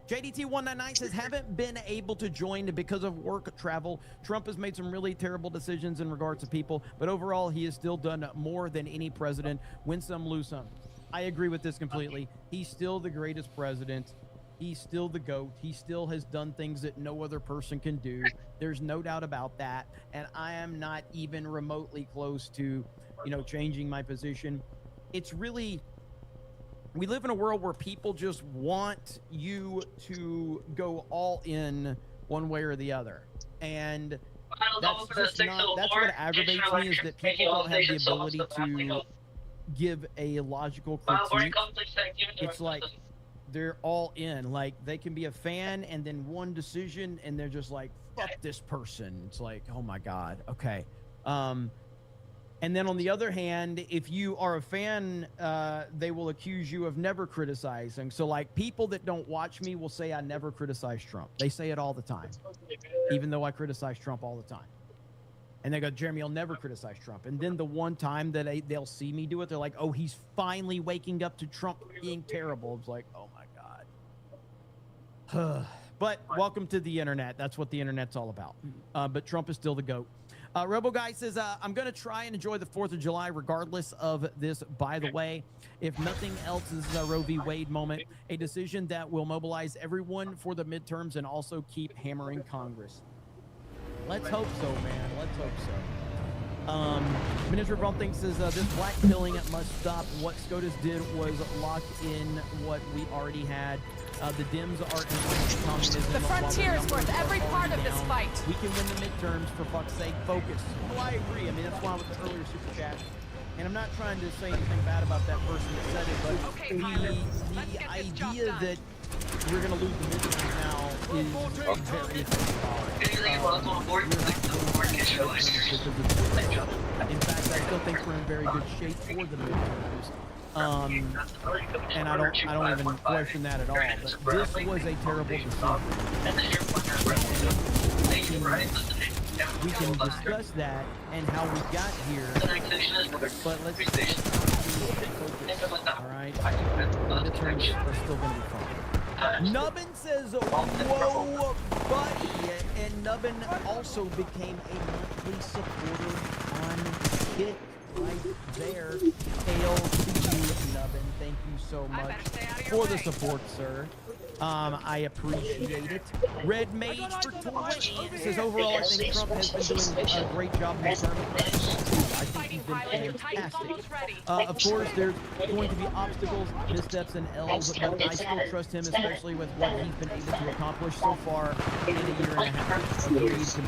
JDT199 says, haven't been able to join because of work travel. Trump has made some really terrible decisions in regards to people, but overall, he has still done more than any president. Win some, lose some. I agree with this completely. He's still the greatest president. He's still the GOAT. He still has done things that no other person can do. There's no doubt about that. And I am not even remotely close to, changing my position. It's really, we live in a world where people just want you to go all in one way or the other. And that's just not, that's what aggravates me, is that people don't have the ability to give a logical critique. It's like they're all in. Like, they can be a fan, and then one decision, and they're just like, fuck this person. It's like, oh my God, okay. And then on the other hand, if you are a fan, they will accuse you of never criticizing. So like, people that don't watch me will say I never criticize Trump. They say it all the time, even though I criticize Trump all the time. And they go, Jeremy, I'll never criticize Trump. And then the one time that they'll see me do it, they're like, oh, he's finally waking up to Trump being terrible. It's like, oh my God. But welcome to the internet. That's what the internet's all about. But Trump is still the GOAT. Rebel Guy says, I'm going to try and enjoy the 4th of July regardless of this. By the way, if nothing else, this is a Roe v. Wade moment, a decision that will mobilize everyone for the midterms and also keep hammering Congress. Let's hope so, man. Let's hope so. Miniature Bump thinks says, this black pilling must stop. What SCOTUS did was lock in what we already had. The Dems are in communism. The frontier is worth every part of this fight. We can win the midterms, for fuck's sake. Focus. Well, I agree. I mean, that's why with the earlier super chat. And I'm not trying to say anything bad about that person that said it, but the idea that we're going to lose the midterms now is very in fact, I still think we're in very good shape for the midterms. And I don't even question that at all. But this was a terrible decision. We can discuss that and how we got here. But let's focus. All right, the midterms are still going to be fun. Nubbin says, whoa, buddy. And Nubbin also became a monthly supporter on Kick right there. Hail to you, Nubbin. Thank you so much for the support, sir. I appreciate it. Red Mage for 20 says, overall, I think Trump has been doing a great job in the term. I think he's been fantastic. Of course, there's going to be obstacles, missteps, and L's, but I still trust him, especially with what he's been able to accomplish so far in a year and a half. Agreed completely.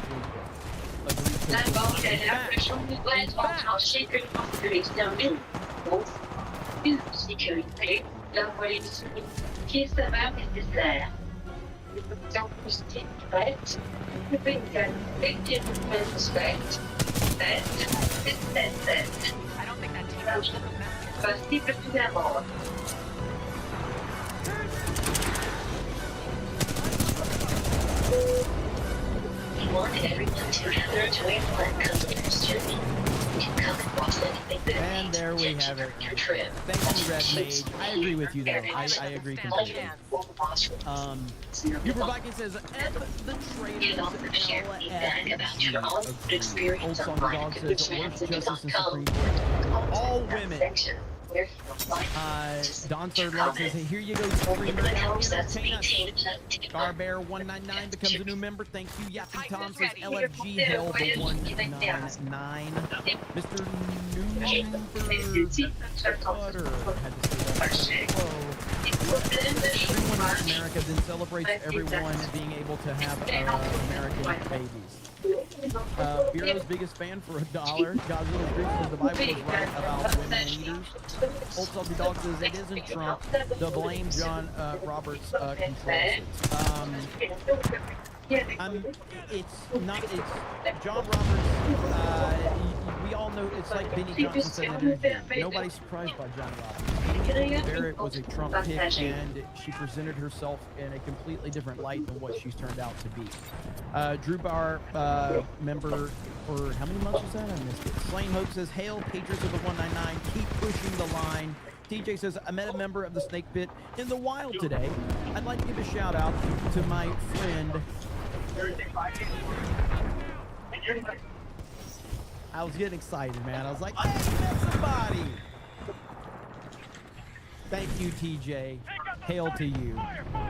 Qui est sévère nécessaire. Le temps positif prête, le véhicule effective respect, set. I don't think that team possible finalement. We want everyone together to implement customers' journey. And there we have it. Thank you, Red Mage. I agree with you, though. I agree completely. Uber Viking says, F the traitors, LFG. Old Song Dog says, worst justice in Supreme Court. All women. Don Third Leg says, hey, here you go, streamer. Now entertain us. Starbear199 becomes a new member. Thank you. Yappy Tom says, LFG held the 199. Mr. Newberg Butter had to say that. Everyone in America then celebrates everyone being able to have American babies. Bureau's biggest fan for $1. Godzilla agrees because the Bible is right about women leaders. Old Salty Dog says it isn't Trump. The blame John Roberts controls it. It's not. It's John Roberts. We all know it's like Benny Johnson said in an interview. Nobody's surprised by John Roberts. Amy Barrett was a Trump pick, and she presented herself in a completely different light than what she's turned out to be. Drew Barr, member for how many months was that? I missed it. Slain Hope says, "Hail, Patriots of the 199. Keep pushing the line. TJ says, I met a member of the Snake Pit in the wild today. I'd like to give a shout out to my friend. I was getting excited, man. I was like, hey, you met somebody. Thank you, TJ. Hail to you.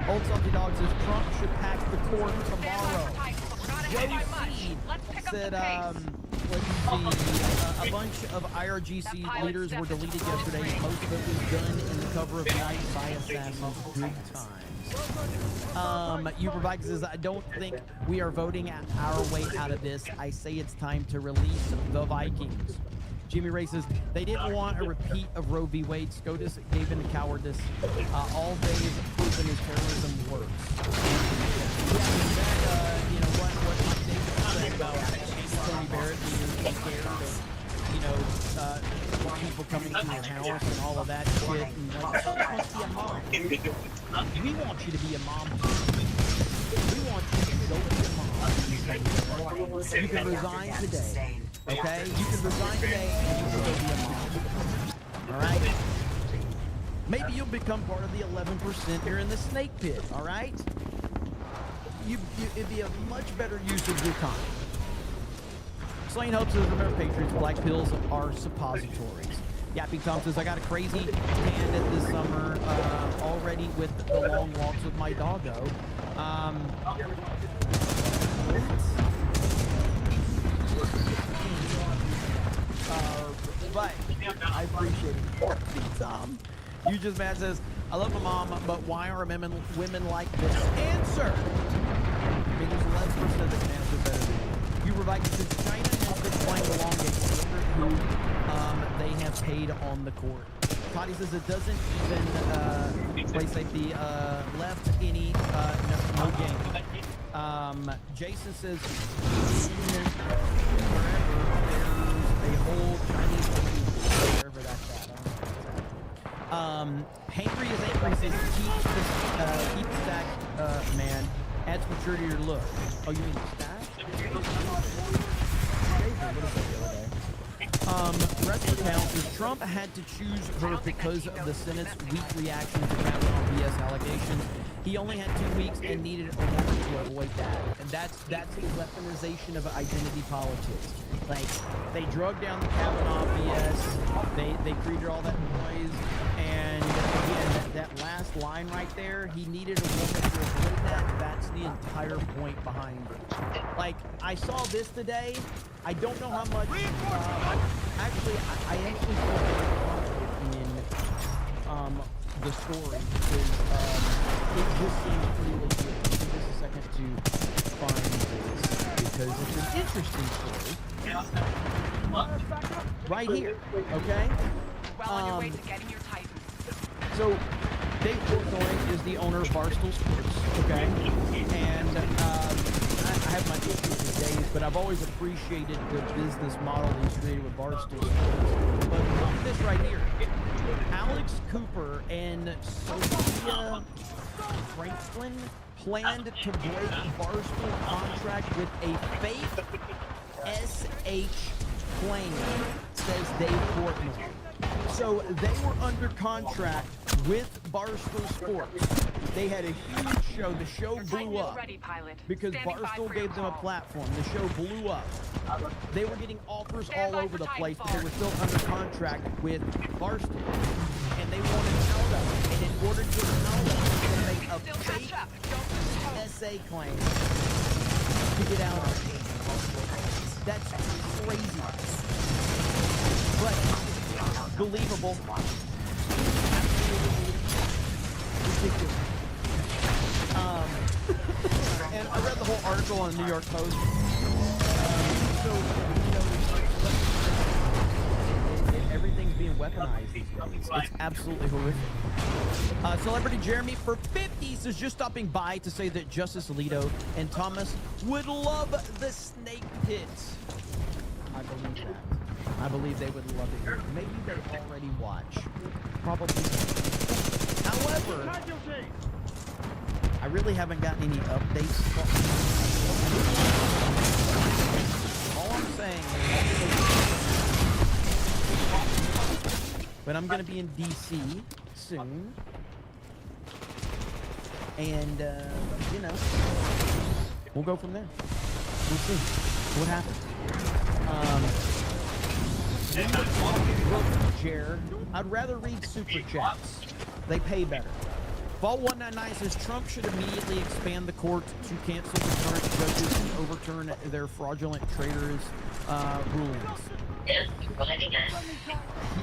Old Salty Dog says, Trump should pack the court tomorrow. Joe Seed said, let's see, a bunch of IRGC leaders were deleted yesterday. Most of it was done in the cover of night by assassins. Good times. You provide says, I don't think we are voting our way out of this. I say it's time to release the Vikings. Jimmy Ray says, they didn't want a repeat of Roe v. Wade. SCOTUS gave in to cowardice. All day is proven his terrorism works. Yeah, that, you know, what Mike Davis said about Tony Barrett being scared of, you know, people coming to your house and all of that shit. And like, wants to be a mom. We want you to be a mom. We want you to go be a mom. You can resign today. Okay? You can resign today and you can go be a mom. Alright? Maybe you'll become part of the 11% here in the Snake Pit, alright? It'd be a much better use of your time. Slain Hope says, remember Patriots, black pills are suppositories. Yapping Tom says, I got a crazy tan this summer already with the long walks with my doggo. But I appreciate it. You just mad says, I love my mom, but why are women like this? Answer! I mean, there's 11% that can answer better than you. You provide since China has been playing the long game who they have paid on the court. Toddy says it doesn't even play safety left any no game. Jason says a whole Chinese wherever that's at. Hangry is angry says keep the stack, man. Adds maturity to your look. Oh, you mean the stack? Wrestler Count says Trump had to choose her because of the Senate's weak reaction to Kavanaugh BS allegations. He only had 2 weeks and needed a woman to avoid that. And that's the weaponization of identity politics. Like, they drug down the Kavanaugh BS. They created all that noise. And again, that last line right there, he needed a woman to avoid that. That's the entire point behind it. Like, I saw this today. I don't know how much. Actually, I actually feel very confident in the story because it just seems pretty legit. Give us a second to find this because it's an interesting story. Right here, okay? Well on your way to getting your Titans. So, Dave Portnoy is the owner of Barstool Sports, okay? And I have my issues with Dave, but I've always appreciated the business model he's created with Barstool Sports. But look at this right here. Alex Cooper and Sophia Franklin planned to break Barstool contract with a fake SH plane, says Dave Portnoy. So they were under contract with Barstool Sports. They had a huge show. The show blew up because Barstool gave them a platform. The show blew up. They were getting offers all over the place, but they were still under contract with Barstool. And they wanted out of it. And in order to get out of it, they made a fake SA claim to get out of it. That's crazy. But believable. Absolutely ridiculous. And I read the whole article on the New York Post. So, you know, everything's being weaponized these days. It's absolutely horrific. Celebrity Jeremy for 50s is just stopping by to say that Justice Alito and Thomas would love the Snake Pit. I believe that. I believe they would love it here. Maybe they already watch. Probably. However, I really haven't gotten any updates. All I'm saying is but I'm going to be in DC soon. And, you know, we'll go from there. We'll see what happens. Chair, I'd rather read super chats. They pay better. Fall 199 says Trump should immediately expand the court to cancel the current judges and overturn their fraudulent traitors' rulings.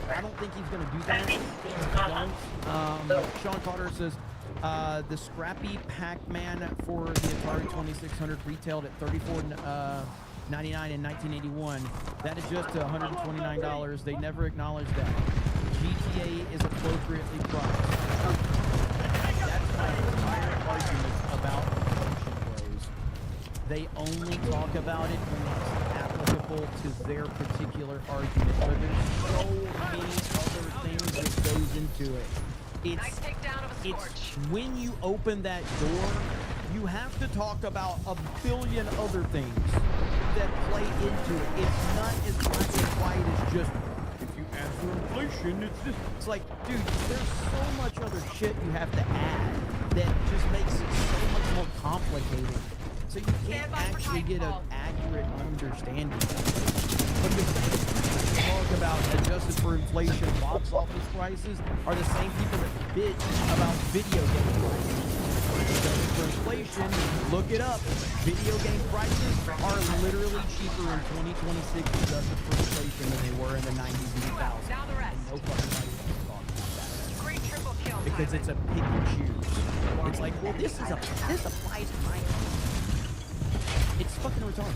I don't think he's going to do that. Sean Carter says the scrappy Pac-Man for the Atari 2600 retailed at $34.99 in 1981. That is just $129. They never acknowledged that. GTA is appropriately priced. That's my entire argument about promotion bros. They only talk about it when it's applicable to their particular argument, but there's so many other things that goes into it. It's when you open that door, you have to talk about a billion other things that play into it. It's not as black and white as just, if you add for inflation, it's this. It's like, dude, there's so much other shit you have to add that just makes it so much more complicated. So you can't actually get an accurate understanding. But the same people that talk about adjusted for inflation box office prices are the same people that bitch about video game prices. Adjusted for inflation, look it up. Video game prices are literally cheaper in 2026 adjusted for inflation than they were in the 90s and 2000s. Now the rest. And no fucking body wants to talk about that. Great triple kill. Because it's a pick and choose. It's like, well, this applies to my. It's fucking retarded.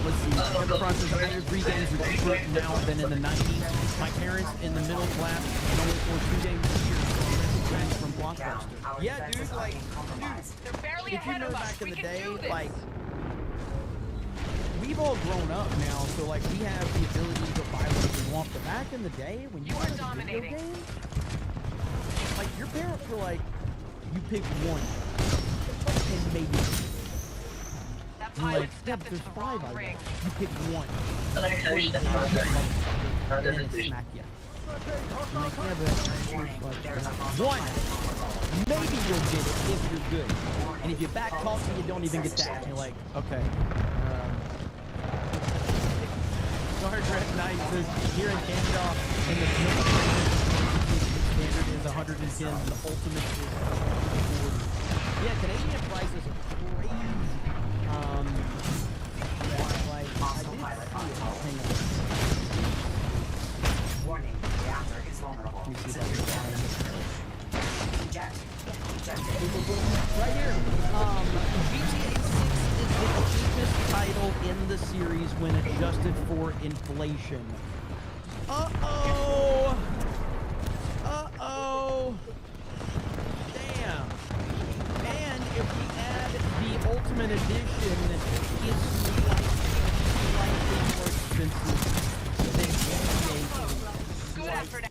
Let's see. Kevin Frost says, I agree games are cheaper now than in the 90s. My parents in the middle class can only afford 2 games a year from Blockbuster. Yeah, dude, like, dude, if you know back in the day, like, we've all grown up now, so, like, we have the ability to buy what we want. But back in the day, when you had a video game, like, your parents were like, you pick one, and maybe two. Like, yeah, there's 5 of them. You pick one. And then it smack you. I'm like, yeah, but one. Maybe you'll get it if you're good. And if you back talk to you don't even get that. And you're like, okay. Star Trek 9 says here in Canada, and the standard is 110, and the ultimate is 140. Yeah, Canadian prices are crazy. Like, I did see it. Hang on. Warning, reactor is vulnerable. Let me see if I can find it. Right here. GTA 6 is the cheapest title in the series when adjusted for inflation. Uh-oh! Uh-oh! Damn. And if we add the Ultimate Edition, it's slightly more expensive than GTA 3. Good effort.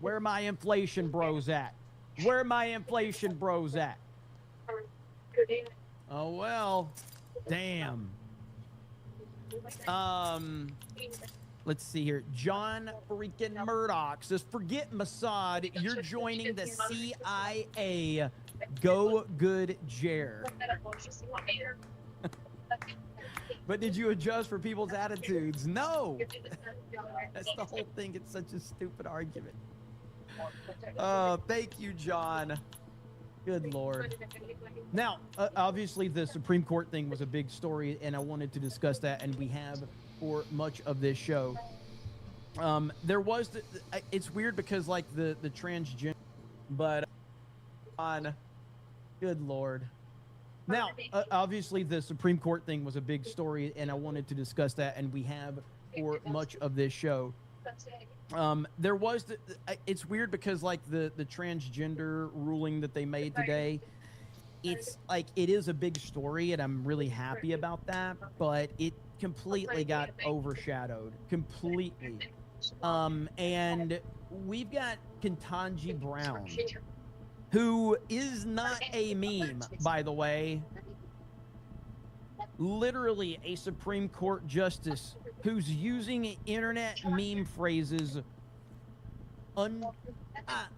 Where my inflation bros at? Where my inflation bros at? Oh well. Damn. Let's see here. John freaking Murdoch says, forget Mossad, you're joining the CIA. Go good Jer. But did you adjust for people's attitudes? No. That's the whole thing. It's such a stupid argument. Thank you, John. Good Lord. Now, obviously, the Supreme Court thing was a big story, and I wanted to discuss that, and we have for much of this show. There was, it's weird because, like, the transgender, but on, good Lord. Now, obviously, the Supreme Court thing was a big story, and I wanted to discuss that, and we have for much of this show. There was, it's weird because, like, the transgender ruling that they made today, it's like, it is a big story, and I'm really happy about that, but it completely got overshadowed. Completely. And we've got Ketanji Brown, who is not a meme, by the way. literally a Supreme Court justice who's using internet meme phrases. I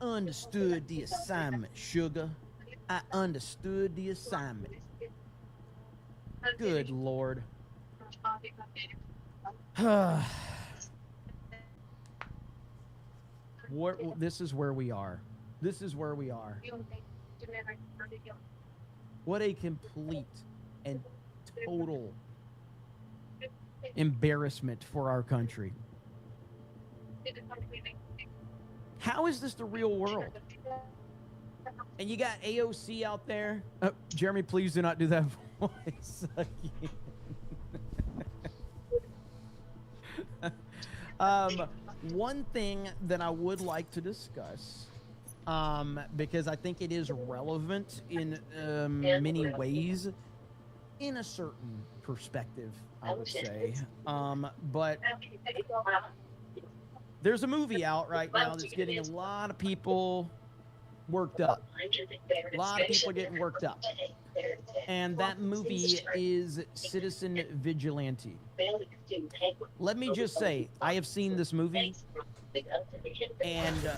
understood the assignment, sugar. I understood the assignment. Good Lord. This is where we are. This is where we are. What a complete and total embarrassment for our country. How is this the real world? And you got AOC out there. Jeremy, please do not do that voice again. One thing that I would like to discuss, because I think it is relevant in many ways, in a certain perspective, I would say. But there's a movie out right now that's getting a lot of people worked up. A lot of people getting worked up. And that movie is Citizen Vigilante. Let me just say, I have seen this movie, and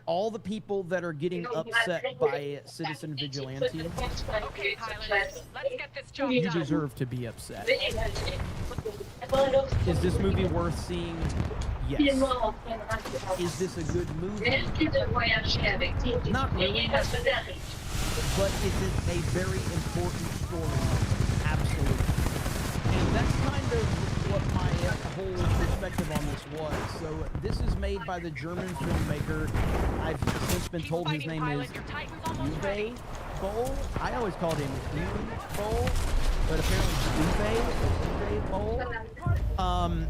all the people that are getting upset by Citizen Vigilante, Okay, pilot, let's get this job you done. deserve to be upset. Is this movie worth seeing? Yes. Is this a good movie? Not really. But is it a very important story? Absolutely. And that's kind of what my whole perspective on this was. So this is made by the German filmmaker. I've since been told his name is Uwe Boll. I always called him Uwe Boll, but apparently it's Uwe Boll.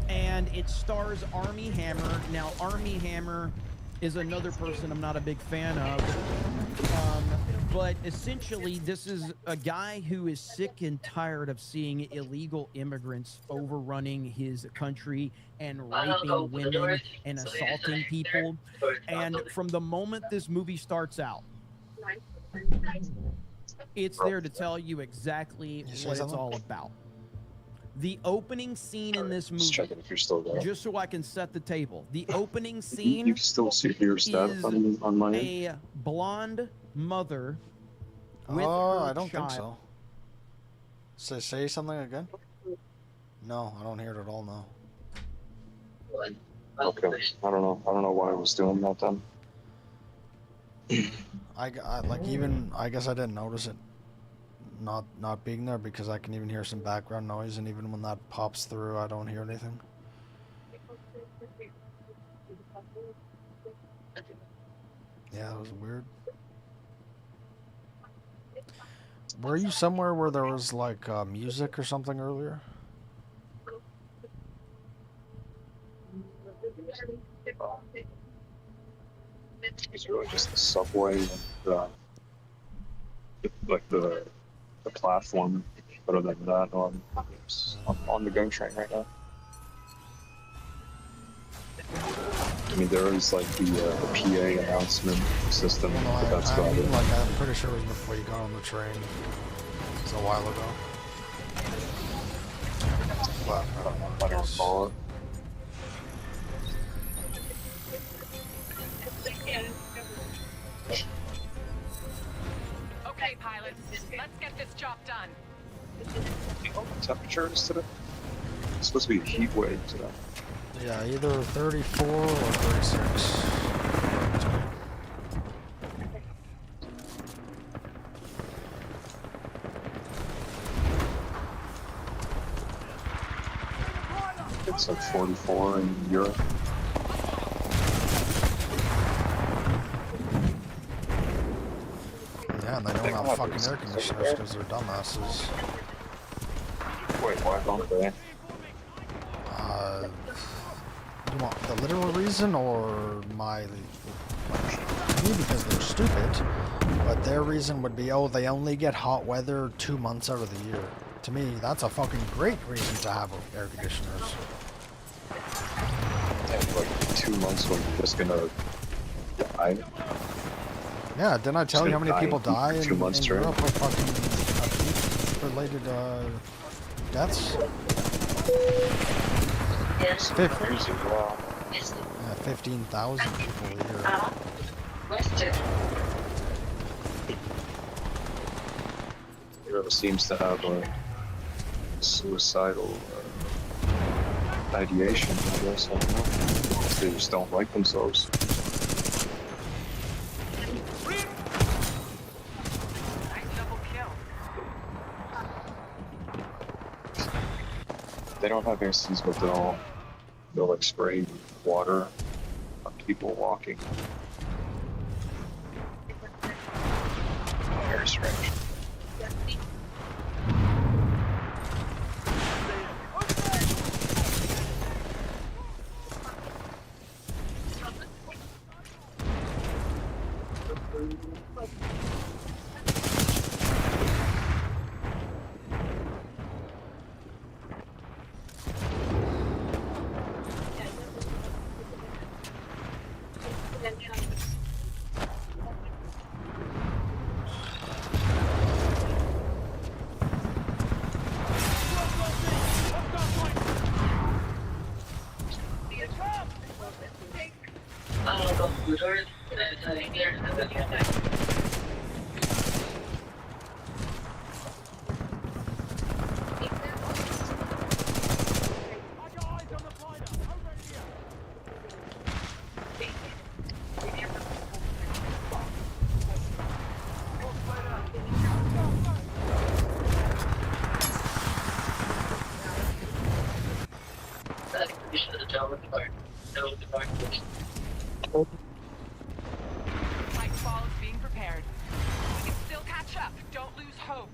And it stars Armie Hammer. Now, Armie Hammer is another person I'm not a big fan of. But essentially, this is a guy who is sick and tired of seeing illegal immigrants overrunning his country and raping women and assaulting people. And from the moment this movie starts out, it's there to tell you exactly what it's all about. The opening scene in this movie, just so I can set the table, the opening scene You can still see your stat on my end. a blonde mother with Oh, her I don't think child. so. Say something again? No, I don't hear it at all now. Okay, I don't know why I was doing that then. I guess I didn't notice it not being there because I can even hear some background noise, and even when that pops through, I don't hear anything. Yeah, that was weird. Were you somewhere where there was like music or something earlier? It's really just the subway and the platform. But other than that, I'm on the GO train right now. I mean, there is like the PA announcement system, but that's about it. I'm pretty sure it was before you got on the train. It's a while ago. But, I don't recall it. Okay, pilots, let's get this job done. Temperature is today? It's supposed to be a heat wave today. yeah, either 34 or 36. It's like 44 in Europe. Yeah, and they don't have fucking air conditioners because they're dumbasses. Wait, why don't they? You want the literal reason or my... Me, because they're stupid, but their reason would be, oh, they only get hot weather 2 months out of the year. To me, that's a fucking great reason to have air conditioners. And like 2 months when you're just gonna die. Yeah, didn't I tell you how many people die in 2 months straight. Europe with fucking heat-related deaths? Yes. Crazy, wow. Yeah, 15,000 people here. It seems to have a suicidal ideation, I guess. I don't know. They just don't like themselves. They don't have ACs, but they'll like spray water on people walking. Very strange. Titanfall is being prepared. We can still catch up. Don't lose hope.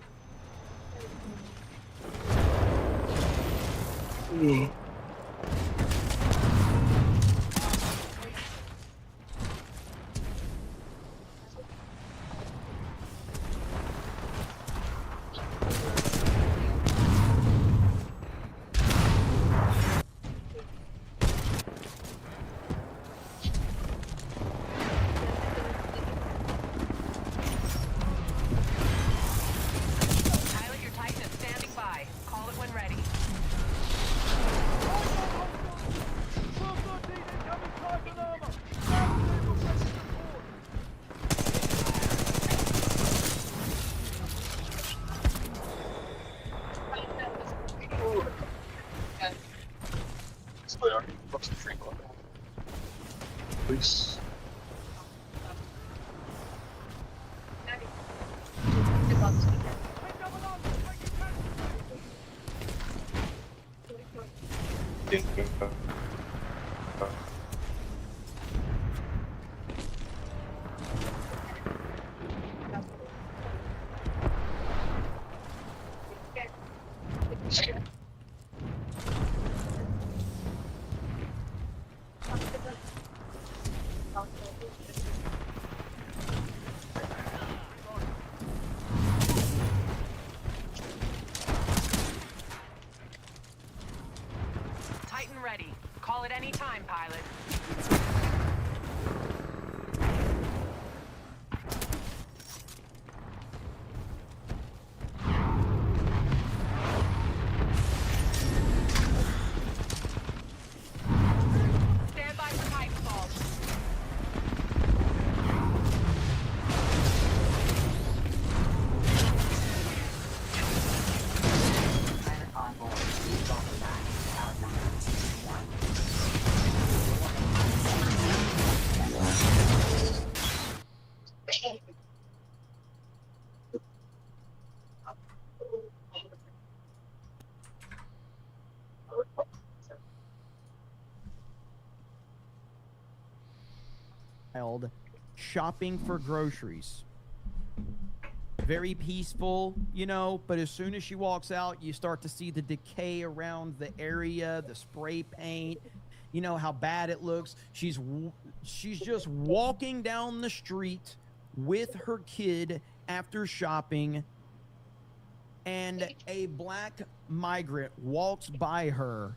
Pilot, your Titan is standing by. Call it when ready. Please. Titan ready. Call it any time, pilot. Stand by for Titanfall. Pilot on board. Welcome back. Pilot number 221. Child shopping for groceries. Very peaceful, you know, but as soon as she walks out, you start to see the decay around the area, the spray paint, you know, how bad it looks. She's just walking down the street with her kid after shopping, and a black migrant walks by her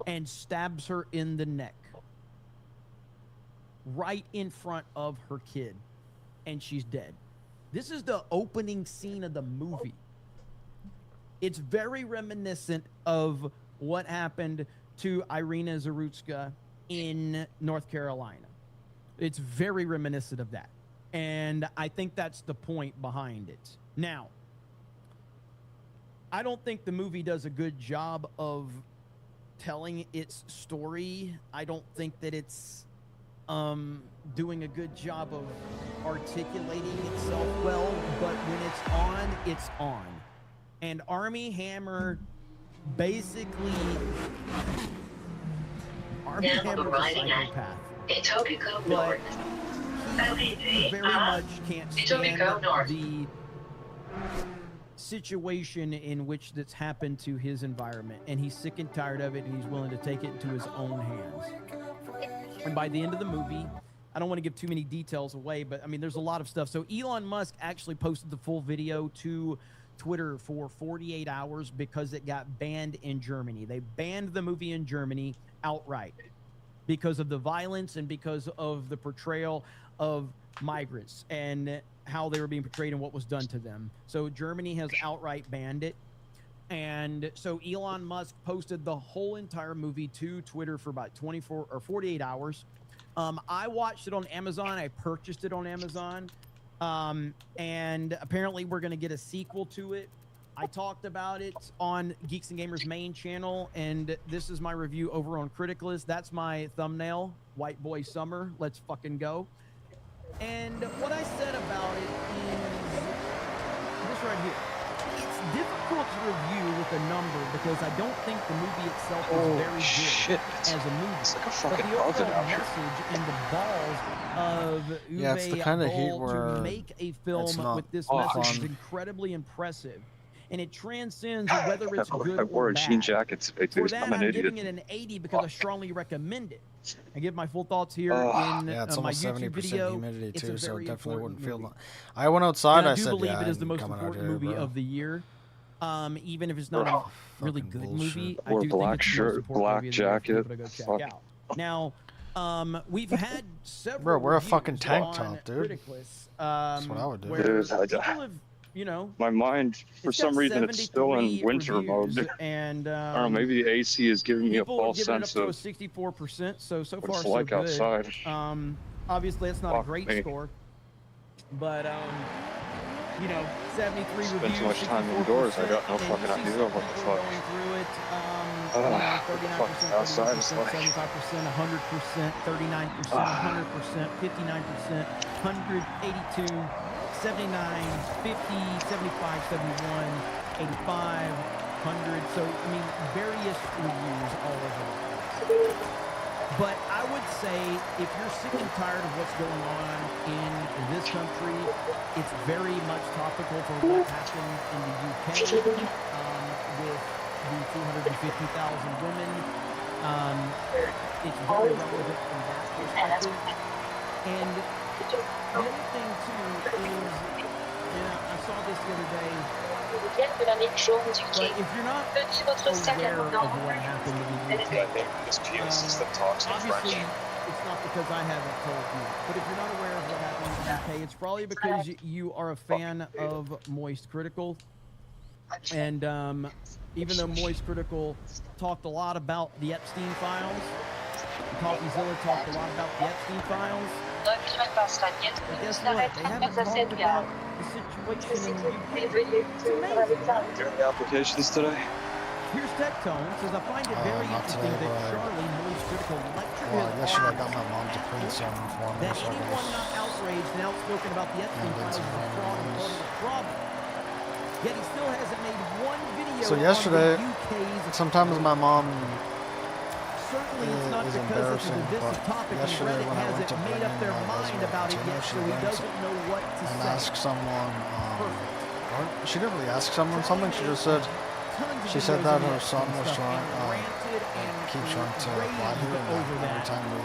and stabs her in the neck right in front of her kid, and she's dead. This is the opening scene of the movie. It's very reminiscent of what happened to Irina Zarutska in North Carolina. It's very reminiscent of that. And I think that's the point behind it. Now, I don't think the movie does a good job of telling its story. I don't think that it's doing a good job of articulating itself well, but when it's on. And Armie Hammer basically Hammer's a psychopath. But he very much can't stand the situation in which that's happened to his environment, and he's sick and tired of it, and he's willing to take it into his own hands. And by the end of the movie, I don't want to give too many details away, but I mean, there's a lot of stuff. So Elon Musk actually posted the full video to Twitter for 48 hours because it got banned in Germany. They banned the movie in Germany outright because of the violence and because of the portrayal of migrants and how they were being portrayed and what was done to them. So Germany has outright banned it. And so Elon Musk posted the whole entire movie to Twitter for about 24 or 48 hours. I watched it on Amazon. I purchased it on Amazon. And apparently we're going to get a sequel to it. I talked about it on Geeks and Gamers main channel, and this is my review over on Criticalist. That's my thumbnail, White Boy Summer. Let's fucking go. And what I said about it is this right here. It's difficult to review with a number because I don't think the movie itself is very good as a movie. It's like a fucking but the oven overall out here. message and the balls of Yeah, it's the kind of heat Uwe where to make a it's film not with this fun. message is incredibly impressive. And it transcends whether it's good I or wore a bad. jean jacket today, For dude. that, I'm an I'm idiot. giving it an 80 because I strongly recommend it. I give my full thoughts here Ugh. in Yeah, it's my almost YouTube 70% video. humidity It's too, a so it very definitely wouldn't important feel. movie. I went outside. And I I do said, believe "Yeah, it is the I'm most coming out important here, movie bro." of the year. Even if it's not a really good movie, I Wore do a think black it's the most shirt, important black movie of the year for jacket. people to go check Fuck. out. Now, we've had several Bro, wear a reviews fucking tank on top, dude. Criticalist, That's what I would do. where Dude, people have, you know, my mind, for it's some got reason, it's still in 73 winter reviews, mode. and I don't know, maybe the AC is giving me a people are false giving it up sense to a of 64%. So what far it's so like good. outside. Obviously, it's not a Fuck great me. score, but you know, 73 Spend reviews. too much time indoors. I got no fucking idea what the fuck. Going through it, What the fuck? Outside is 39%, like. 75%, 100%, 39%, 100%, 59%, 182, 79, 50, 75, 71, 85, 100. So, I mean, various reviews all over the place. But I would say if you're sick and tired of what's going on in this country, it's very much topical for what happened in the UK with the 250,000 women. It's very relevant from that perspective. And the other thing too is, I saw this the other day, but if you're not aware of what happened in the UK, This PA system talks in obviously French. it's not because I haven't told you, but if you're not aware of what happened in the UK, it's probably because you are a fan of Moist Critical. And even though Moist Critical talked a lot about the Epstein files, CoffeeZilla talked a lot about the Epstein files, but guess what? They haven't talked about the situation in the UK. It's amazing. Doing the applications today. Here's Tectone. Says, I find it very not interesting today, that but Charlie Moist Critical lectured Well, his yesterday I got audience my mom to print some for me, that so I can anyone just not outraged and outspoken about the Epstein Yeah, files is a fraud and part of the problem. Yet he still hasn't made one video So yesterday, on the UK's sometimes my mom certainly it's not is because it's a embarrassing, divisive but topic and yesterday Reddit when I went hasn't to made bring up their in my mind resume about it container, yet, she so he brings doesn't it know what to and say. ask someone. Perfect. Or she didn't really ask someone something. She just said. Tons of She said videos that of her the son Epstein was stuff trying, and ranted and keep trying to raved lie here, and over every that. time we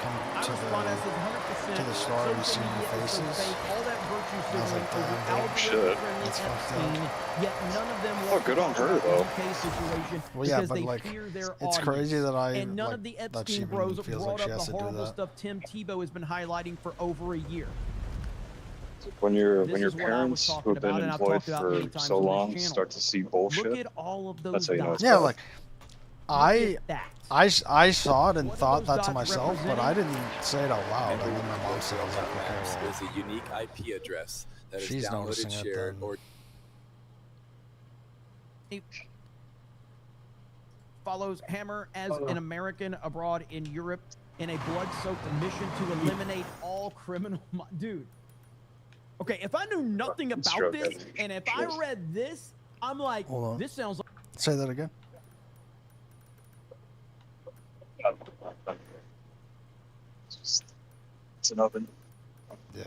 come I to respond, I said 100% the store, we see social new media is so faces. fake, all that virtue And I was signaling like, over damn, shit. algorithm-friendly That's fucked Epstein, up. yet none of them Oh, want good to on talk her, about though. the UK situation Well, yeah, because but they like, fear their it's audience. crazy that I And none like of the that she Epstein even bros feels brought like she up has the to do horrible that. stuff Tim Tebow has been highlighting for over a year. When your This is what I was parents who talking have been about, and I've employed talked about many for times so on this long channel. start to see Look bullshit, at all of those that's how you know dots. it's Yeah, bad. like I saw it and thought that to myself, but I didn't say it out loud. And then my mom said it. I was like, okay, well, is a unique IP address that is she's noticing downloaded, it shared, then. or follows Hammer as an American abroad in Europe in a blood-soaked mission to eliminate all criminal... Dude. Okay, if I knew nothing about this, and if I read this, I'm like, hold on. this sounds like... Say that again. It's an oven. Yeah.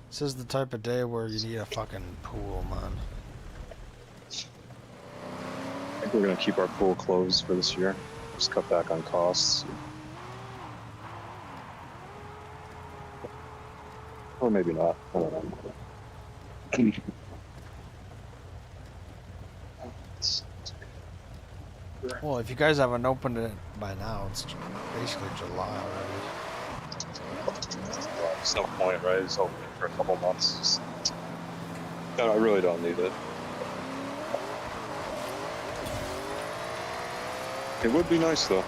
This is the type of day where you need a fucking pool, man. I think we're gonna keep our pool closed for this year. Just cut back on costs. Or maybe not. I don't know. Well, if you guys haven't opened it by now, it's basically July already. There's no point, right? It's open for a couple months. No, I really don't need it. It would be nice though.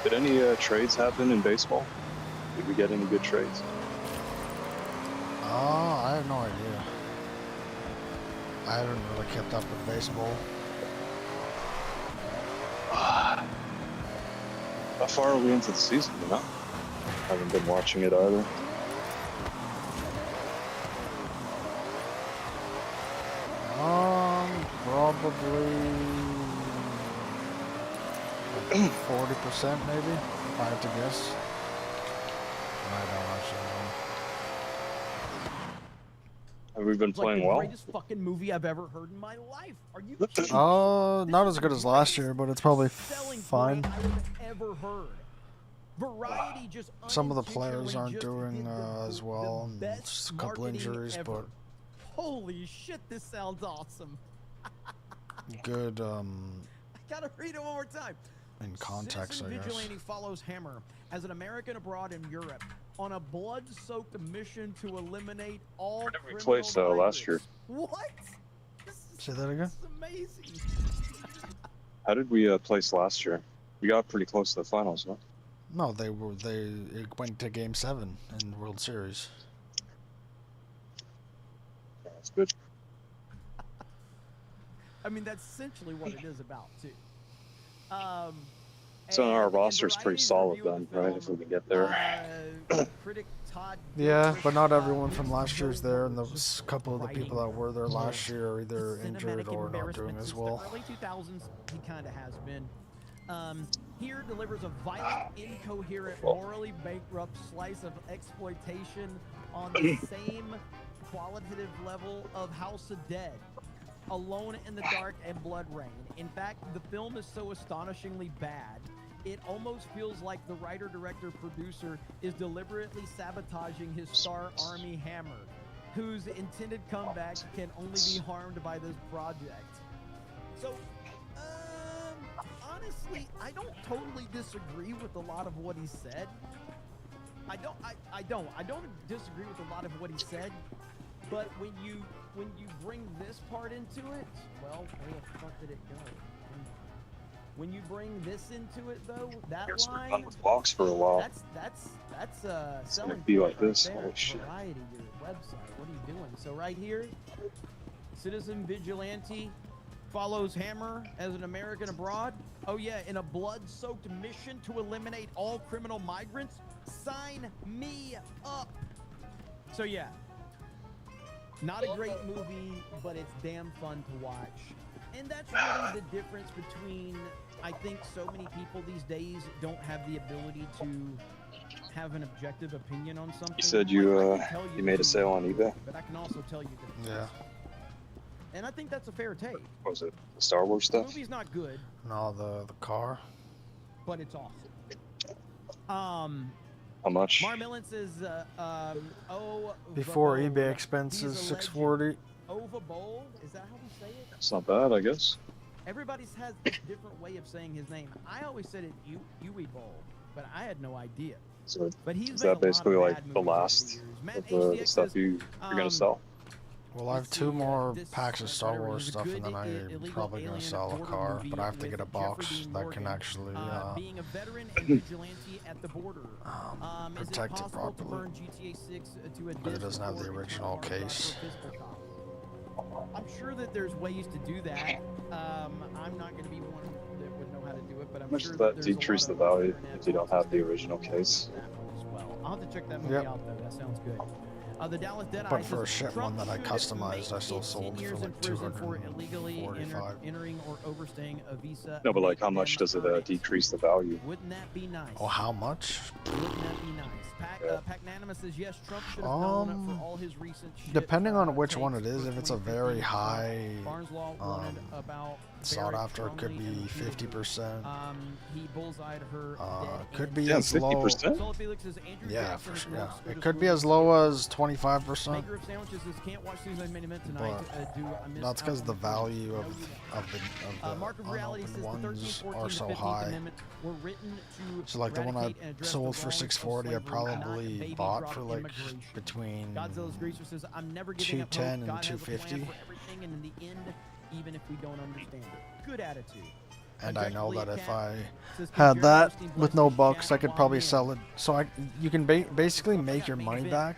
Did any trades happen in baseball? Did we get any good trades? Oh, I have no idea. I haven't really kept up with baseball. How far are we into the season, you know? Haven't been watching it either. Probably 40% maybe, if I had to guess. I don't actually know. Have we been It's like playing the well? greatest fucking movie I've ever heard in my life. Are you kidding? Not as good as last year, but it's probably fine. I've ever heard. Variety just Some of the players aren't doing as well, and just a couple injuries, ever. but Holy shit, this sounds awesome. good I gotta read it one more time. in context, Citizen I guess. Vigilante follows Hammer as an American abroad in Europe on a blood-soaked mission to eliminate all We criminal placed last year. What? Say that again? This is amazing. How did we place last year? We got pretty close to the finals, huh? No, it went to Game 7 in the World Series. That's good. I mean, that's essentially what it is about, too. So our roster's pretty solid then, right? If we can get there. Critic Todd Yeah, but not everyone from last year's there, and those couple of the people that were there last year are either injured or not doing as well. Early 2000s, he kind of has been. Here delivers a violent, incoherent, morally bankrupt slice of exploitation on the same qualitative level of House of Dead, Alone in the Dark, and Blood Rain. In fact, the film is so astonishingly bad, it almost feels like the writer, director, producer is deliberately sabotaging his star Army Hammer, whose intended comeback can only be harmed by this project. So, honestly, I don't totally disagree with a lot of what he said. I don't disagree with a lot of what he said, but when you bring this part into it, well, where the fuck did it go? When you bring this into it, though, that line, Done with walks for a while. that's It's selling gonna be like point right this. there. Holy shit. Variety, your website. What are you doing? So right here, Citizen Vigilante follows Hammer as an American abroad. Oh yeah, in a blood-soaked mission to eliminate all criminal migrants. Sign me up. So yeah, not a great movie, but it's damn fun to watch. And that's really the difference between, I think so many people these days don't have the ability to have an objective opinion on something. You said you made a sale on eBay? But I can also tell you that. Yeah. And I think that's a fair take. What was it? The Star Wars The stuff? movie's not good, No, the car. but it's awesome. How much? Mar Millen says, Before eBay expenses, $640. Ova Bowl? Is that how we say it? It's not bad, I guess. Everybody has a different way of saying his name. I always said it Uwe Bowl, but I had no idea. So But he's is made a that lot of basically bad like the movies over last of the stuff you're gonna sell? Well, I have 2 more packs of Star Wars stuff, and then I'm probably gonna sell a car, but I have to get a box that can actually being a veteran and vigilante at the border. protect it properly. But it doesn't have the original case. I'm sure that there's ways to do that. I'm not going to be one that would know how to do it, but I'm How much sure does that that there's decrease a the lot of value if you don't have the original case? well. I'll have to check that movie out though. That sounds good. The Dallas Deadeye But for a says, shit Trump one that I should customized, I make still it sold 10 for years in like prison for illegally 245. entering or overstaying a visa. No, but like how much does it decrease the value? Wouldn't that be nice? Oh, how much? Wouldn't that be nice? Pagnanimous says yes. Trump should have known for all his recent shit. Depending on which one it is, if it's a very high Barnes Law wanted about sought after, it could be 50%. He bullseyed her. Could be Yeah, as low. 50%? Yeah, for sure. Yeah, it could be as low as 25%. Maker of sandwiches says can't watch these main event tonight. But that's because the value of the Mark of Reality says unopened the 13th, ones 14th, are and so 15th high. Amendment were written to So like the one I eradicate and address sold the for wrongs of $640, I slavery, not probably baby bought drop for like immigration. between Godzilla's Greaser says I'm never giving up hope. 210 and God has a plan 250. for everything, and in the end, even if we don't understand it. Good attitude. And I know that if I says, had that with no bucks, I could probably sell it. So you can basically make your money back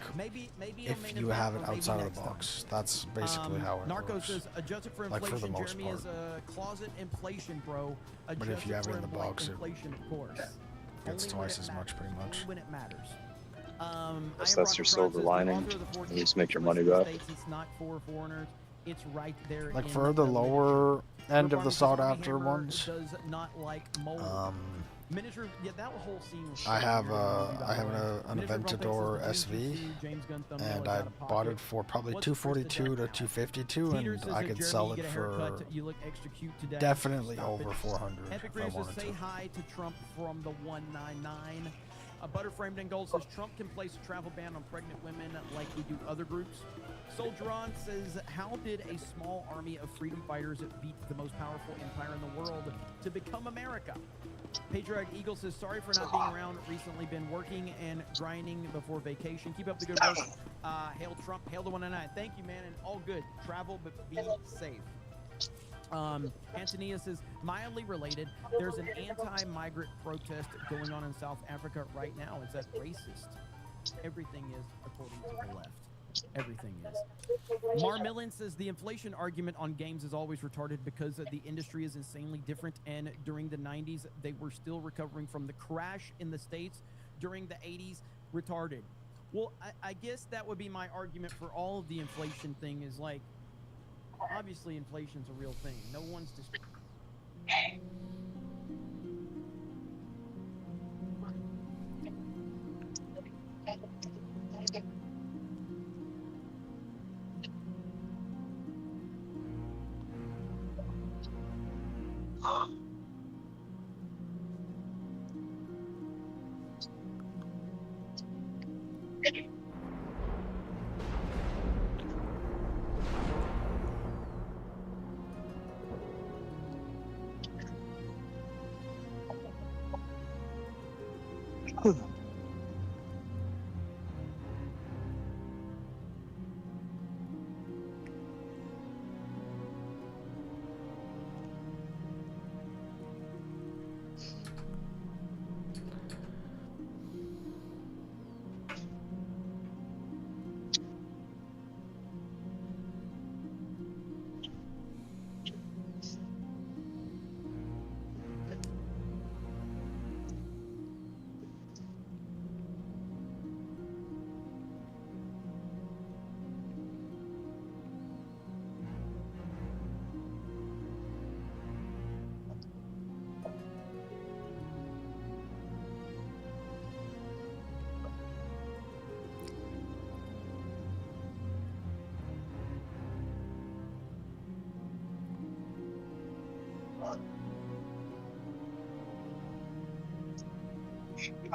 if you have it outside of the box. That's basically how it Narco works. says adjusted for Like inflation. for the most Jeremy part. is a closet inflation, bro. But if you have it in the box, it inflation, of course. gets Only twice when as it much, pretty much. Only when it matters. Guess that's your silver lining. You just make your money back. It's not for foreigners. It's right there. Like in for the lower end of the sought after Hammer ones, does not like mold. Miniature, yeah, that whole scene was I have an an Aventador SV, and I bought it for probably 242 to 252, and I could sell it for definitely over 400 Epic if I Race says, wanted say to. hi to Trump from the 199. Butterframed in Gold says Trump can place a travel ban on pregnant women like we do other groups. Soldron says, how did a small army of freedom fighters beat the most powerful empire in the world to become America? Patriarch Eagle says, sorry for not being around. Recently been working and grinding before vacation. Keep up the good work. Hail Trump. Hail the 199. Thank you, man. And all good. Travel, but be safe. Antonia says, mildly related, there's an anti-migrant protest going on in South Africa right now. Is that racist? Everything is, according to the left. Everything is. Mar Millen says the inflation argument on games is always retarded because the industry is insanely different, and during the 90s they were still recovering from the crash in the States. During the 80s, retarded. Well, I guess that would be my argument for all of the inflation thing is like, obviously inflation's a real thing. No one's just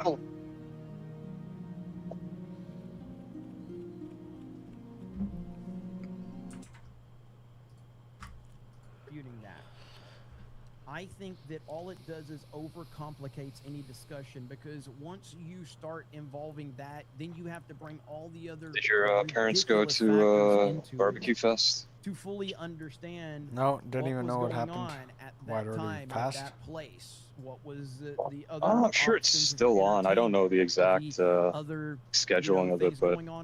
Oh. Disputing that. I think that all it does is overcomplicates any discussion, because once you start involving that, then you have to bring all the other. Did your parents go ridiculous to factors into Barbecue it Fest? to fully understand No, didn't even was know what going happened. on at Why it that already time, at passed. that place. What was the other I'm sure it's options of still on. I don't know the entertainment, exact the other scheduling of it, things but going on